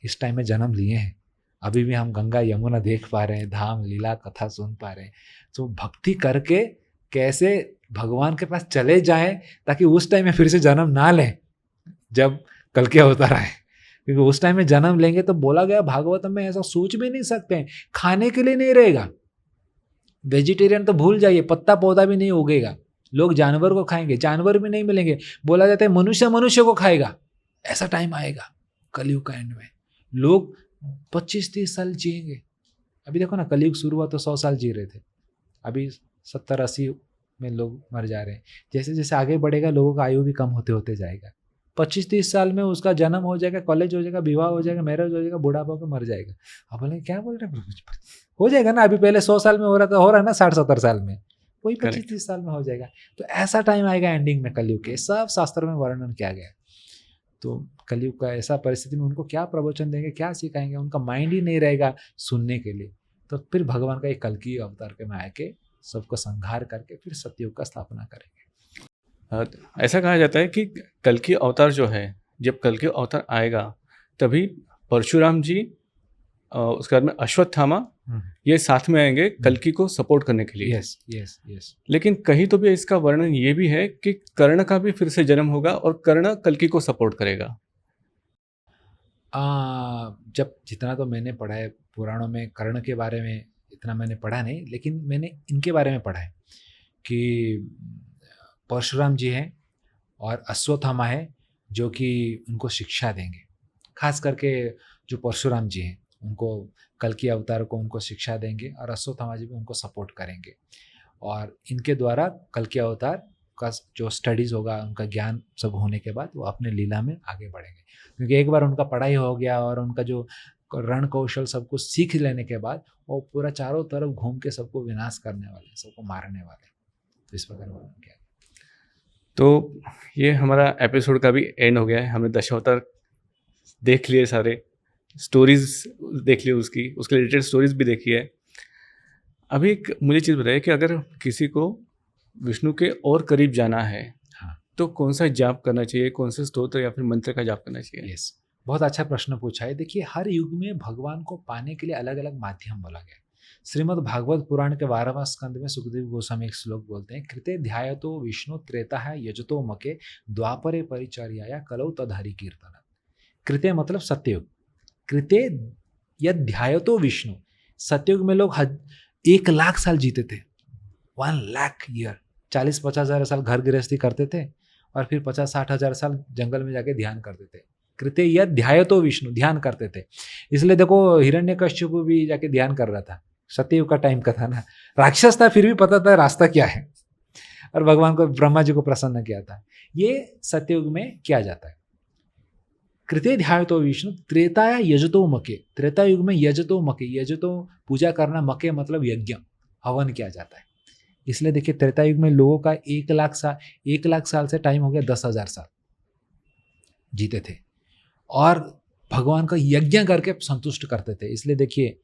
इस टाइम में जन्म लिए हैं। अभी भी हम गंगा यमुना देख पा रहे हैं, धाम लीला कथा सुन पा रहे हैं। तो भक्ति करके कैसे भगवान के पास चले जाएं, ताकि उस टाइम में फिर से जन्म ना लें जब कल के अवतार आए। क्योंकि उस टाइम में जन्म लेंगे तो बोला गया भागवत में, ऐसा सोच भी नहीं सकते हैं, खाने के लिए नहीं रहेगा। वेजिटेरियन तो भूल जाइए, पत्ता पौधा भी नहीं उगेगा, लोग जानवर को खाएंगे, जानवर भी नहीं मिलेंगे। बोला जाता है मनुष्य मनुष्य को खाएगा। ऐसा टाइम आएगा कलयुग का एंड में, लोग 25-30 साल जिएंगे। अभी देखो ना, कलयुग शुरू हुआ तो 100 साल जी रहे थे, अभी 70-80 में लोग मर जा रहे हैं। जैसे जैसे आगे बढ़ेगा लोगों का आयु भी कम होते होते जाएगा। 25-30 साल में उसका जन्म हो जाएगा, कॉलेज हो जाएगा, विवाह हो जाएगा, मैरिज हो जाएगा, बुढ़ापा होकर मर जाएगा। अब बोले क्या बोल रहे हैं, हो जाएगा ना। अभी पहले 100 साल में हो रहा था, हो रहा है ना 60-70 साल में, वही 25-30 साल में हो जाएगा। तो ऐसा टाइम आएगा एंडिंग में कलयुग के, सब शास्त्र में वर्णन किया गया है। तो कलयुग का ऐसा परिस्थिति में उनको क्या प्रवचन देंगे, क्या सिखाएंगे, उनका माइंड ही नहीं रहेगा सुनने के लिए। तो फिर भगवान का एक कल की अवतार के में आके सबको संहार करके फिर सतयुग का स्थापना करेंगे। ऐसा कहा जाता है कि कल की अवतार जो है, जब कल की अवतार आएगा तभी परशुराम जी, उसके बाद में अश्वत्थामा, ये साथ में आएंगे कल्कि को सपोर्ट करने के लिए। Yes yes yes. लेकिन कहीं तो भी इसका वर्णन ये भी है कि कर्ण का भी फिर से जन्म होगा और कर्ण कल्कि को सपोर्ट करेगा। जब जितना तो मैंने पढ़ा है पुराणों में, कर्ण के बारे में इतना मैंने पढ़ा नहीं, लेकिन मैंने इनके बारे में पढ़ा है कि परशुराम जी हैं और अश्वत्थामा है जो कि उनको शिक्षा देंगे। खास करके जो परशुराम जी हैं उनको कल की अवतार को उनको शिक्षा देंगे और अश्वत्थामा जी भी उनको सपोर्ट करेंगे। और इनके द्वारा कल की अवतार का जो स्टडीज़ होगा, उनका ज्ञान सब होने के बाद वो अपने लीला में आगे बढ़ेंगे। क्योंकि एक बार उनका पढ़ाई हो गया और उनका जो रण कौशल सब कुछ सीख लेने के बाद वो पूरा चारों तरफ घूम के सबको विनाश करने वाले, सबको मारने वाले। तो इस प्रकार वर्णन किया। तो ये हमारा एपिसोड का भी एंड हो गया है। हमने दशावतार देख लिए, सारे स्टोरीज देख ली, उसके रिलेटेड स्टोरीज भी देखी है। अभी एक मुझे चीज़ बताइए कि अगर किसी को विष्णु के और करीब जाना है, हाँ, तो कौन सा जाप करना चाहिए, कौन से स्तोत्र या फिर मंत्र का जाप करना चाहिए? यस, बहुत अच्छा प्रश्न पूछा है। देखिए, हर युग में भगवान को पाने के लिए अलग अलग माध्यम बोला गया है। श्रीमद् भागवत पुराण के 12वां स्कंद में सुखदेव गोस्वामी एक श्लोक बोलते हैं, कृते ध्यायतो विष्णु त्रेता यजतो मके द्वापरे परिचर्याया कलौ तदहरि कीर्तन। कृते मतलब सत्ययुग, कृते यद ध्यायतो विष्णु। सत्ययुग में लोग 1,00,000 साल जीते थे, 1,00,000 ईयर, 40-50 हज़ार साल घर गृहस्थी करते थे और फिर 50-60 हज़ार साल जंगल में जाके ध्यान करते थे। कृते यद ध्यायतो विष्णु, ध्यान करते थे। इसलिए देखो, हिरण्यकश्यप भी जाके ध्यान कर रहा था, सत्ययुग का टाइम का था ना, राक्षस था फिर भी पता था रास्ता क्या है, और भगवान को, ब्रह्मा जी को प्रसन्न किया था। ये सत्ययुग में किया जाता है। कृते ध्यायतो विष्णु त्रेताया यजतो मके, त्रेता युग में यजतो मके, यजतो पूजा करना, मके मतलब यज्ञ, हवन किया जाता है। इसलिए देखिए त्रेता युग में लोगों का 1 लाख साल से टाइम हो गया 10,000 साल जीते थे, और भगवान का यज्ञ करके संतुष्ट करते थे। इसलिए देखिए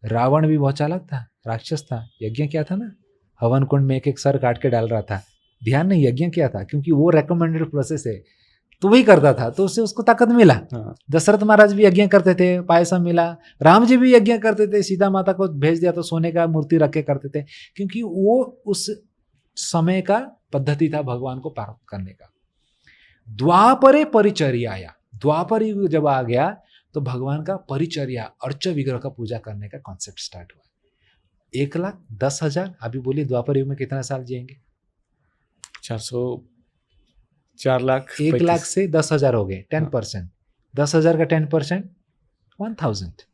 रावण भी बहुत चालाक था, राक्षस था, यज्ञ किया था ना, हवन कुंड में एक एक सर काट के डाल रहा था, ध्यान नहीं, यज्ञ किया था, क्योंकि वो रेकमेंडेड प्रोसेस है, तो वही करता था, तो उससे उसको ताकत मिला। हाँ। दशरथ महाराज भी यज्ञ करते थे, पायसम मिला। राम जी भी यज्ञ करते थे, सीता माता को भेज दिया तो सोने का मूर्ति रख के करते थे, क्योंकि वो उस समय का पद्धति था भगवान को प्राप्त करने का। द्वापरे परिचर्याया, द्वापर युग जब आ गया तो भगवान का परिचर्या, अर्च विग्रह का पूजा करने का कॉन्सेप्ट स्टार्ट हुआ। 1,10,000, अभी बोलिए द्वापर युग में कितना साल जिएंगे? 4 लाख 1 लाख 35। से 10,000 हो गए, 10%। 10,000 का 10% 1,000,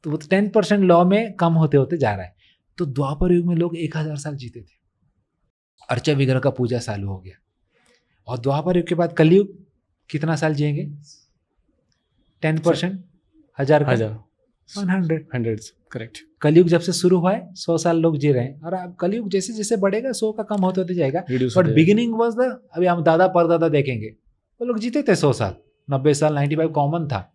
तो वो 10% लॉ में कम होते होते जा रहा है। तो द्वापर युग में लोग 1,000 साल जीते थे, अर्चा विग्रह का पूजा चालू हो गया। और द्वापर युग के बाद कलयुग कितना साल जिएंगे? 10% 1,000 का 100। 100 करेक्ट। कलयुग जब से शुरू हुआ है 100 साल लोग जी रहे हैं, और अब कलयुग जैसे जैसे बढ़ेगा 100 का कम होते होते जाएगा। बट बिगिनिंग वाज द, अभी हम दादा परदादा देखेंगे, वो लोग जीते थे 100 साल, 90 साल, 95 कॉमन था।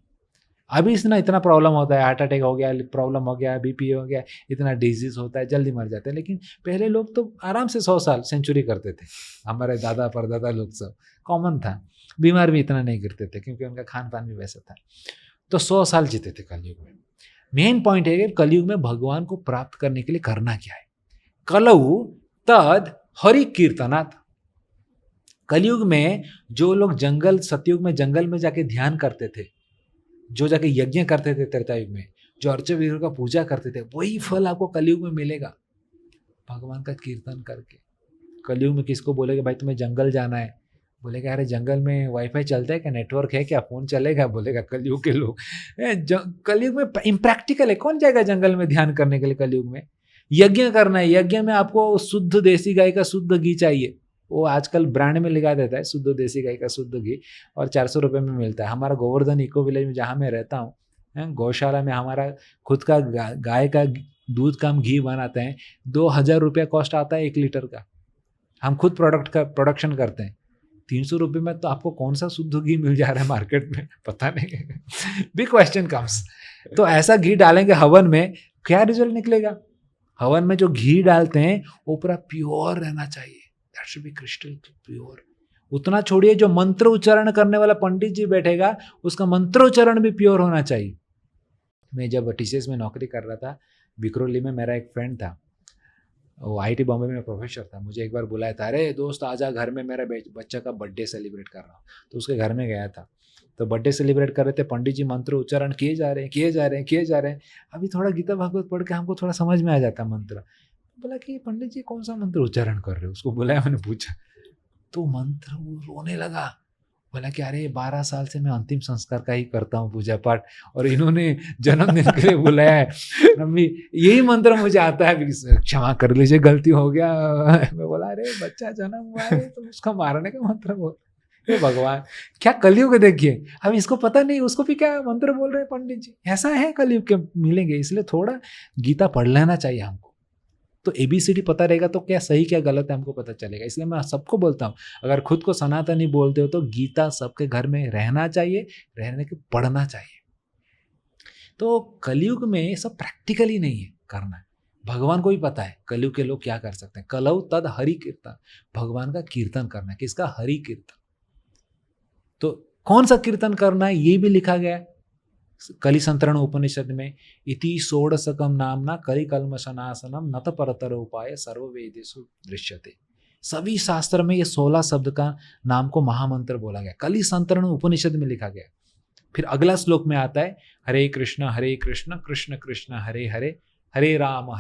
अभी इतना प्रॉब्लम होता है, हार्ट अटैक हो गया, प्रॉब्लम हो गया, बीपी हो गया, इतना डिजीज होता है, जल्दी मर जाते हैं। लेकिन पहले लोग तो आराम से 100 साल सेंचुरी करते थे, हमारे दादा परदादा लोग सब कॉमन था, बीमार भी इतना नहीं गिरते थे, क्योंकि उनका खान पान भी वैसा था। तो 100 साल जीते थे कलयुग में। मेन पॉइंट है कि कलयुग में भगवान को प्राप्त करने के लिए करना क्या है। कलऊ तद हरि कीर्तनात्, कलयुग में जो लोग जंगल, सतयुग में जंगल में जाके ध्यान करते थे, जो जाके यज्ञ करते थे त्रेता युग में, जो अर्च विग्रह का पूजा करते थे, वही फल आपको कलयुग में मिलेगा भगवान का कीर्तन करके। कलयुग में किसको बोलेगा भाई तुम्हें जंगल जाना है, बोलेगा अरे जंगल में वाईफाई चलता है क्या, नेटवर्क है क्या, फोन चलेगा, बोलेगा कलयुग के लोग। कलयुग में इम्प्रैक्टिकल है, कौन जाएगा जंगल में ध्यान करने के लिए कलयुग में? यज्ञ करना है, यज्ञ में आपको शुद्ध देसी गाय का शुद्ध घी चाहिए, वो आजकल ब्रांड में लिखा देता है शुद्ध देसी गाय का शुद्ध घी, और 400 रुपये में मिलता है। हमारा गोवर्धन इको विलेज में जहाँ मैं रहता हूँ, गौशाला में हमारा खुद का गाय का दूध का हम घी बनाते हैं, 2,000 रुपया कॉस्ट आता है 1 लीटर का। हम खुद प्रोडक्शन करते हैं, 300 रुपये में तो आपको कौन सा शुद्ध घी मिल जा रहा है मार्केट में, पता नहीं। Big question comes. तो ऐसा घी डालेंगे हवन में, क्या रिजल्ट निकलेगा? हवन में जो घी डालते हैं वो पूरा प्योर रहना चाहिए, that should be crystal pure. उतना छोड़िए, जो मंत्र उच्चारण करने वाला पंडित जी बैठेगा उसका मंत्रोच्चारण भी प्योर होना चाहिए। मैं जब टीसीएस में नौकरी कर रहा था, विक्रोली में मेरा एक फ्रेंड था, वो आईटी बॉम्बे में प्रोफेसर था, मुझे एक बार बुलाया था, अरे दोस्त आजा घर में, मेरा बच्चा का बर्थडे सेलिब्रेट कर रहा हूँ। तो उसके घर में गया था, तो बर्थडे सेलिब्रेट कर रहे थे, पंडित जी मंत्र उच्चारण किए जा रहे हैं। अभी थोड़ा गीता भागवत पढ़ के हमको थोड़ा समझ में आ जाता मंत्र। बोला कि पंडित जी कौन सा मंत्र उच्चारण कर रहे हो? उसको बुलाया, मैंने पूछा, तो मंत्र वो रोने लगा। बोला कि अरे 12 साल से मैं अंतिम संस्कार का ही करता हूँ पूजा पाठ, और इन्होंने जन्मदिन के लिए बुलाया है, मम्मी यही मंत्र मुझे आता है, क्षमा कर लीजिए गलती हो गया। मैं बोला अरे बच्चा जन्म हुआ है तो उसका मारने का मंत्र बोल, हे भगवान क्या कलयुग देखिए। अब इसको पता नहीं, उसको भी क्या मंत्र बोल रहे हैं पंडित जी, ऐसा है कलयुग के मिलेंगे। इसलिए थोड़ा गीता पढ़ लेना चाहिए हमको, तो ABCD पता रहेगा तो क्या सही क्या गलत है हमको पता चलेगा। इसलिए मैं सबको बोलता हूँ, अगर खुद को सनातनी बोलते हो तो गीता सबके घर में रहना चाहिए, रहने के पढ़ना चाहिए। तो कलयुग में ये सब प्रैक्टिकली नहीं है करना, भगवान को भी पता है कलयुग के लोग क्या कर सकते हैं। कलौ तद हरि कीर्तन, भगवान का कीर्तन करना, किसका? हरि कीर्तन। तो कौन सा कीर्तन करना है ये भी लिखा गया है कलिसंतरण उपनिषद में, इति षोडशकम नामना कलिकल्मषनाशनम नत परतर उपाय सर्ववेदेषु दृश्यते। सभी शास्त्र में ये 16 शब्द का नाम को महामंत्र बोला गया, कलिसंतरण उपनिषद में लिखा गया। फिर अगला श्लोक में आता है हरे कृष्ण कृष्ण कृष्ण हरे हरे, हरे राम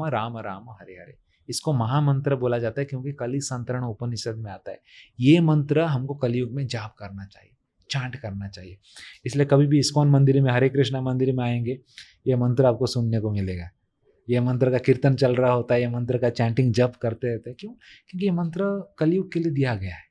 राम राम हरे हरे। इसको महामंत्र बोला जाता है क्योंकि कलिसंतरण उपनिषद में आता है। ये मंत्र हमको कलयुग में जाप करना चाहिए, चांट करना चाहिए। इसलिए कभी भी इस्कॉन मंदिर में, हरे कृष्णा मंदिर में आएंगे, ये मंत्र आपको सुनने को मिलेगा। ये मंत्र का कीर्तन चल रहा होता है, ये मंत्र का चैंटिंग जप करते रहते हैं। क्यों? क्योंकि ये मंत्र कलयुग के लिए दिया गया है।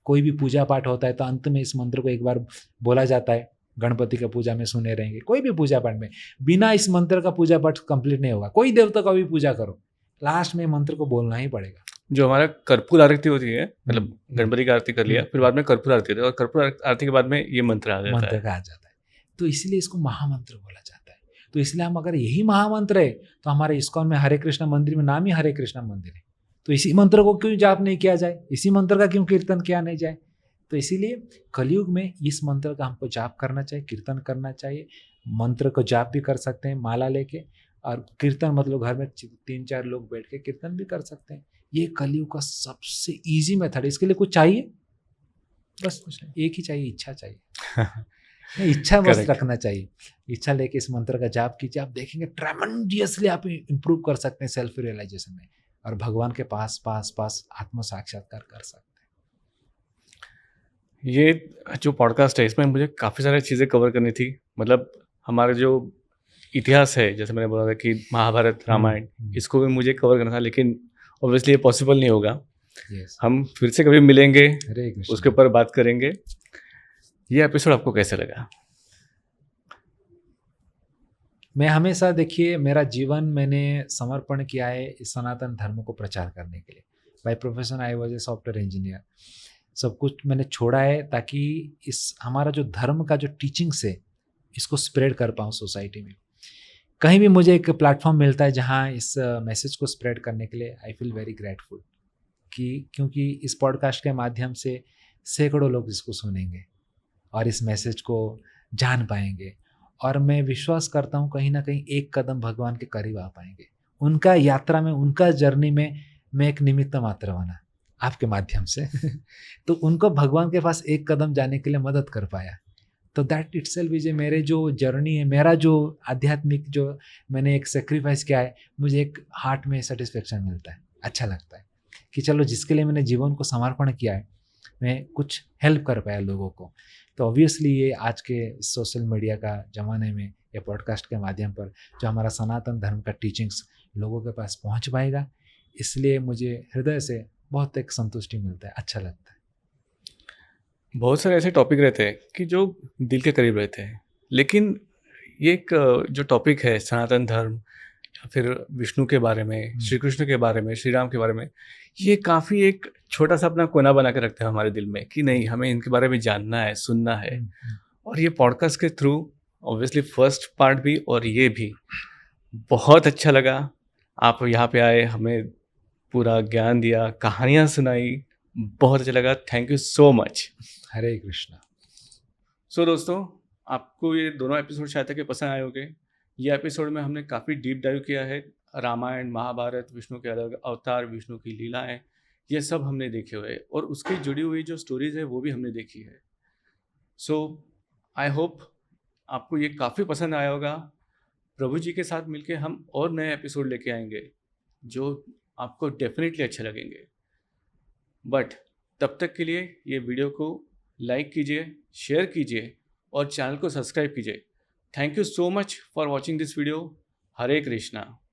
कोई भी पूजा पाठ होता है तो अंत में इस मंत्र को एक बार बोला जाता है। गणपति का पूजा में सुने रहेंगे, कोई भी पूजा पाठ में बिना इस मंत्र का पूजा पाठ कंप्लीट नहीं होगा। कोई देवता का भी पूजा करो, लास्ट में मंत्र को बोलना ही पड़ेगा। जो हमारा कर्पूर आरती होती है, मतलब गणपति की आरती कर लिया, फिर बाद में कर्पूर आरती होती है, और कर्पूर आरती के बाद में ये मंत्र आ जाता मंत्र है। का आ जाता है, तो इसलिए इसको महामंत्र बोला जाता है। तो इसलिए हम अगर यही महामंत्र है तो हमारे इस्कॉन में हरे कृष्ण मंदिर में नाम ही हरे कृष्ण मंदिर है, तो इसी मंत्र को क्यों जाप नहीं किया जाए, इसी मंत्र का क्यों कीर्तन किया नहीं जाए। तो इसीलिए कलयुग में इस मंत्र का हमको जाप करना चाहिए, कीर्तन करना चाहिए। मंत्र को जाप भी कर सकते हैं माला लेके, और कीर्तन मतलब घर में 3-4 लोग बैठ के कीर्तन भी कर सकते हैं। ये कलयुग का सबसे इजी मेथड है। इसके लिए कुछ चाहिए, बस कुछ नहीं, एक ही चाहिए, इच्छा चाहिए। नहीं, इच्छा बस Correct. रखना चाहिए। इच्छा लेके इस मंत्र का जाप कीजिए, आप देखेंगे ट्रेमेंडियसली आप इंप्रूव कर सकते हैं सेल्फ रियलाइजेशन में, और भगवान के पास आत्म साक्षात्कार कर सकते हैं। ये जो पॉडकास्ट है इसमें मुझे काफ़ी सारी चीज़ें कवर करनी थी। मतलब हमारे जो इतिहास है, जैसे मैंने बोला था कि महाभारत, रामायण, इसको भी मुझे कवर करना था, लेकिन ऑब्वियसली ये पॉसिबल नहीं होगा। यस, हम फिर से कभी मिलेंगे, हरे कृष्ण। उसके ऊपर बात करेंगे। ये एपिसोड आपको कैसे लगा? मैं हमेशा, देखिए, मेरा जीवन मैंने समर्पण किया है इस सनातन धर्म को प्रचार करने के लिए। By profession I was a software engineer. सब कुछ मैंने छोड़ा है ताकि इस हमारा जो धर्म का जो टीचिंग्स है इसको स्प्रेड कर पाऊँ सोसाइटी में। कहीं भी मुझे एक प्लेटफॉर्म मिलता है जहाँ इस मैसेज को स्प्रेड करने के लिए, आई फील वेरी ग्रेटफुल क्योंकि इस पॉडकास्ट के माध्यम से सैकड़ों लोग इसको सुनेंगे और इस मैसेज को जान पाएंगे, और मैं विश्वास करता हूँ कहीं ना कहीं एक कदम भगवान के करीब आ पाएंगे। उनका यात्रा में, उनका जर्नी में मैं एक निमित्त मात्र बना आपके माध्यम से तो उनको भगवान के पास एक कदम जाने के लिए मदद कर पाया। तो दैट इटसेल्फ इज मेरे जो जर्नी है, मेरा जो आध्यात्मिक जो मैंने एक सेक्रीफाइस किया है, मुझे एक हार्ट में सेटिस्फेक्शन मिलता है, अच्छा लगता है कि चलो जिसके लिए मैंने जीवन को समर्पण किया है मैं कुछ हेल्प कर पाया लोगों को। तो ऑब्वियसली ये आज के सोशल मीडिया का ज़माने में या पॉडकास्ट के माध्यम पर जो हमारा सनातन धर्म का टीचिंग्स लोगों के पास पहुंच पाएगा, इसलिए मुझे हृदय से बहुत एक संतुष्टि मिलता है, अच्छा लगता है। बहुत सारे ऐसे टॉपिक रहते हैं कि जो दिल के करीब रहते हैं, लेकिन ये एक जो टॉपिक है सनातन धर्म या फिर विष्णु के बारे में, श्री कृष्ण के बारे में, श्री राम के बारे में, ये काफ़ी एक छोटा सा अपना कोना बना के रखते हैं हमारे दिल में कि नहीं, हमें इनके बारे में जानना है, सुनना है। और ये पॉडकास्ट के थ्रू ऑब्वियसली फर्स्ट पार्ट भी और ये भी बहुत अच्छा लगा। आप यहाँ पे आए, हमें पूरा ज्ञान दिया, कहानियाँ सुनाई, बहुत अच्छा लगा। Thank you so much. Hare Krishna. So दोस्तों, आपको ये दोनों एपिसोड शायद तक पसंद आए होंगे। ये एपिसोड में हमने काफ़ी डीप डाइव किया है। रामायण, महाभारत, विष्णु के अलग अवतार, विष्णु की लीलाएं, ये सब हमने देखे हुए, और उसकी जुड़ी हुई जो स्टोरीज है वो भी हमने देखी है। सो आई होप आपको ये काफ़ी पसंद आया होगा। प्रभु जी के साथ मिलके हम और नए एपिसोड लेके आएंगे जो आपको डेफिनेटली अच्छे लगेंगे। बट तब तक के लिए ये वीडियो को लाइक कीजिए, शेयर कीजिए और चैनल को सब्सक्राइब कीजिए। Thank you so much for watching this video. Hare Krishna.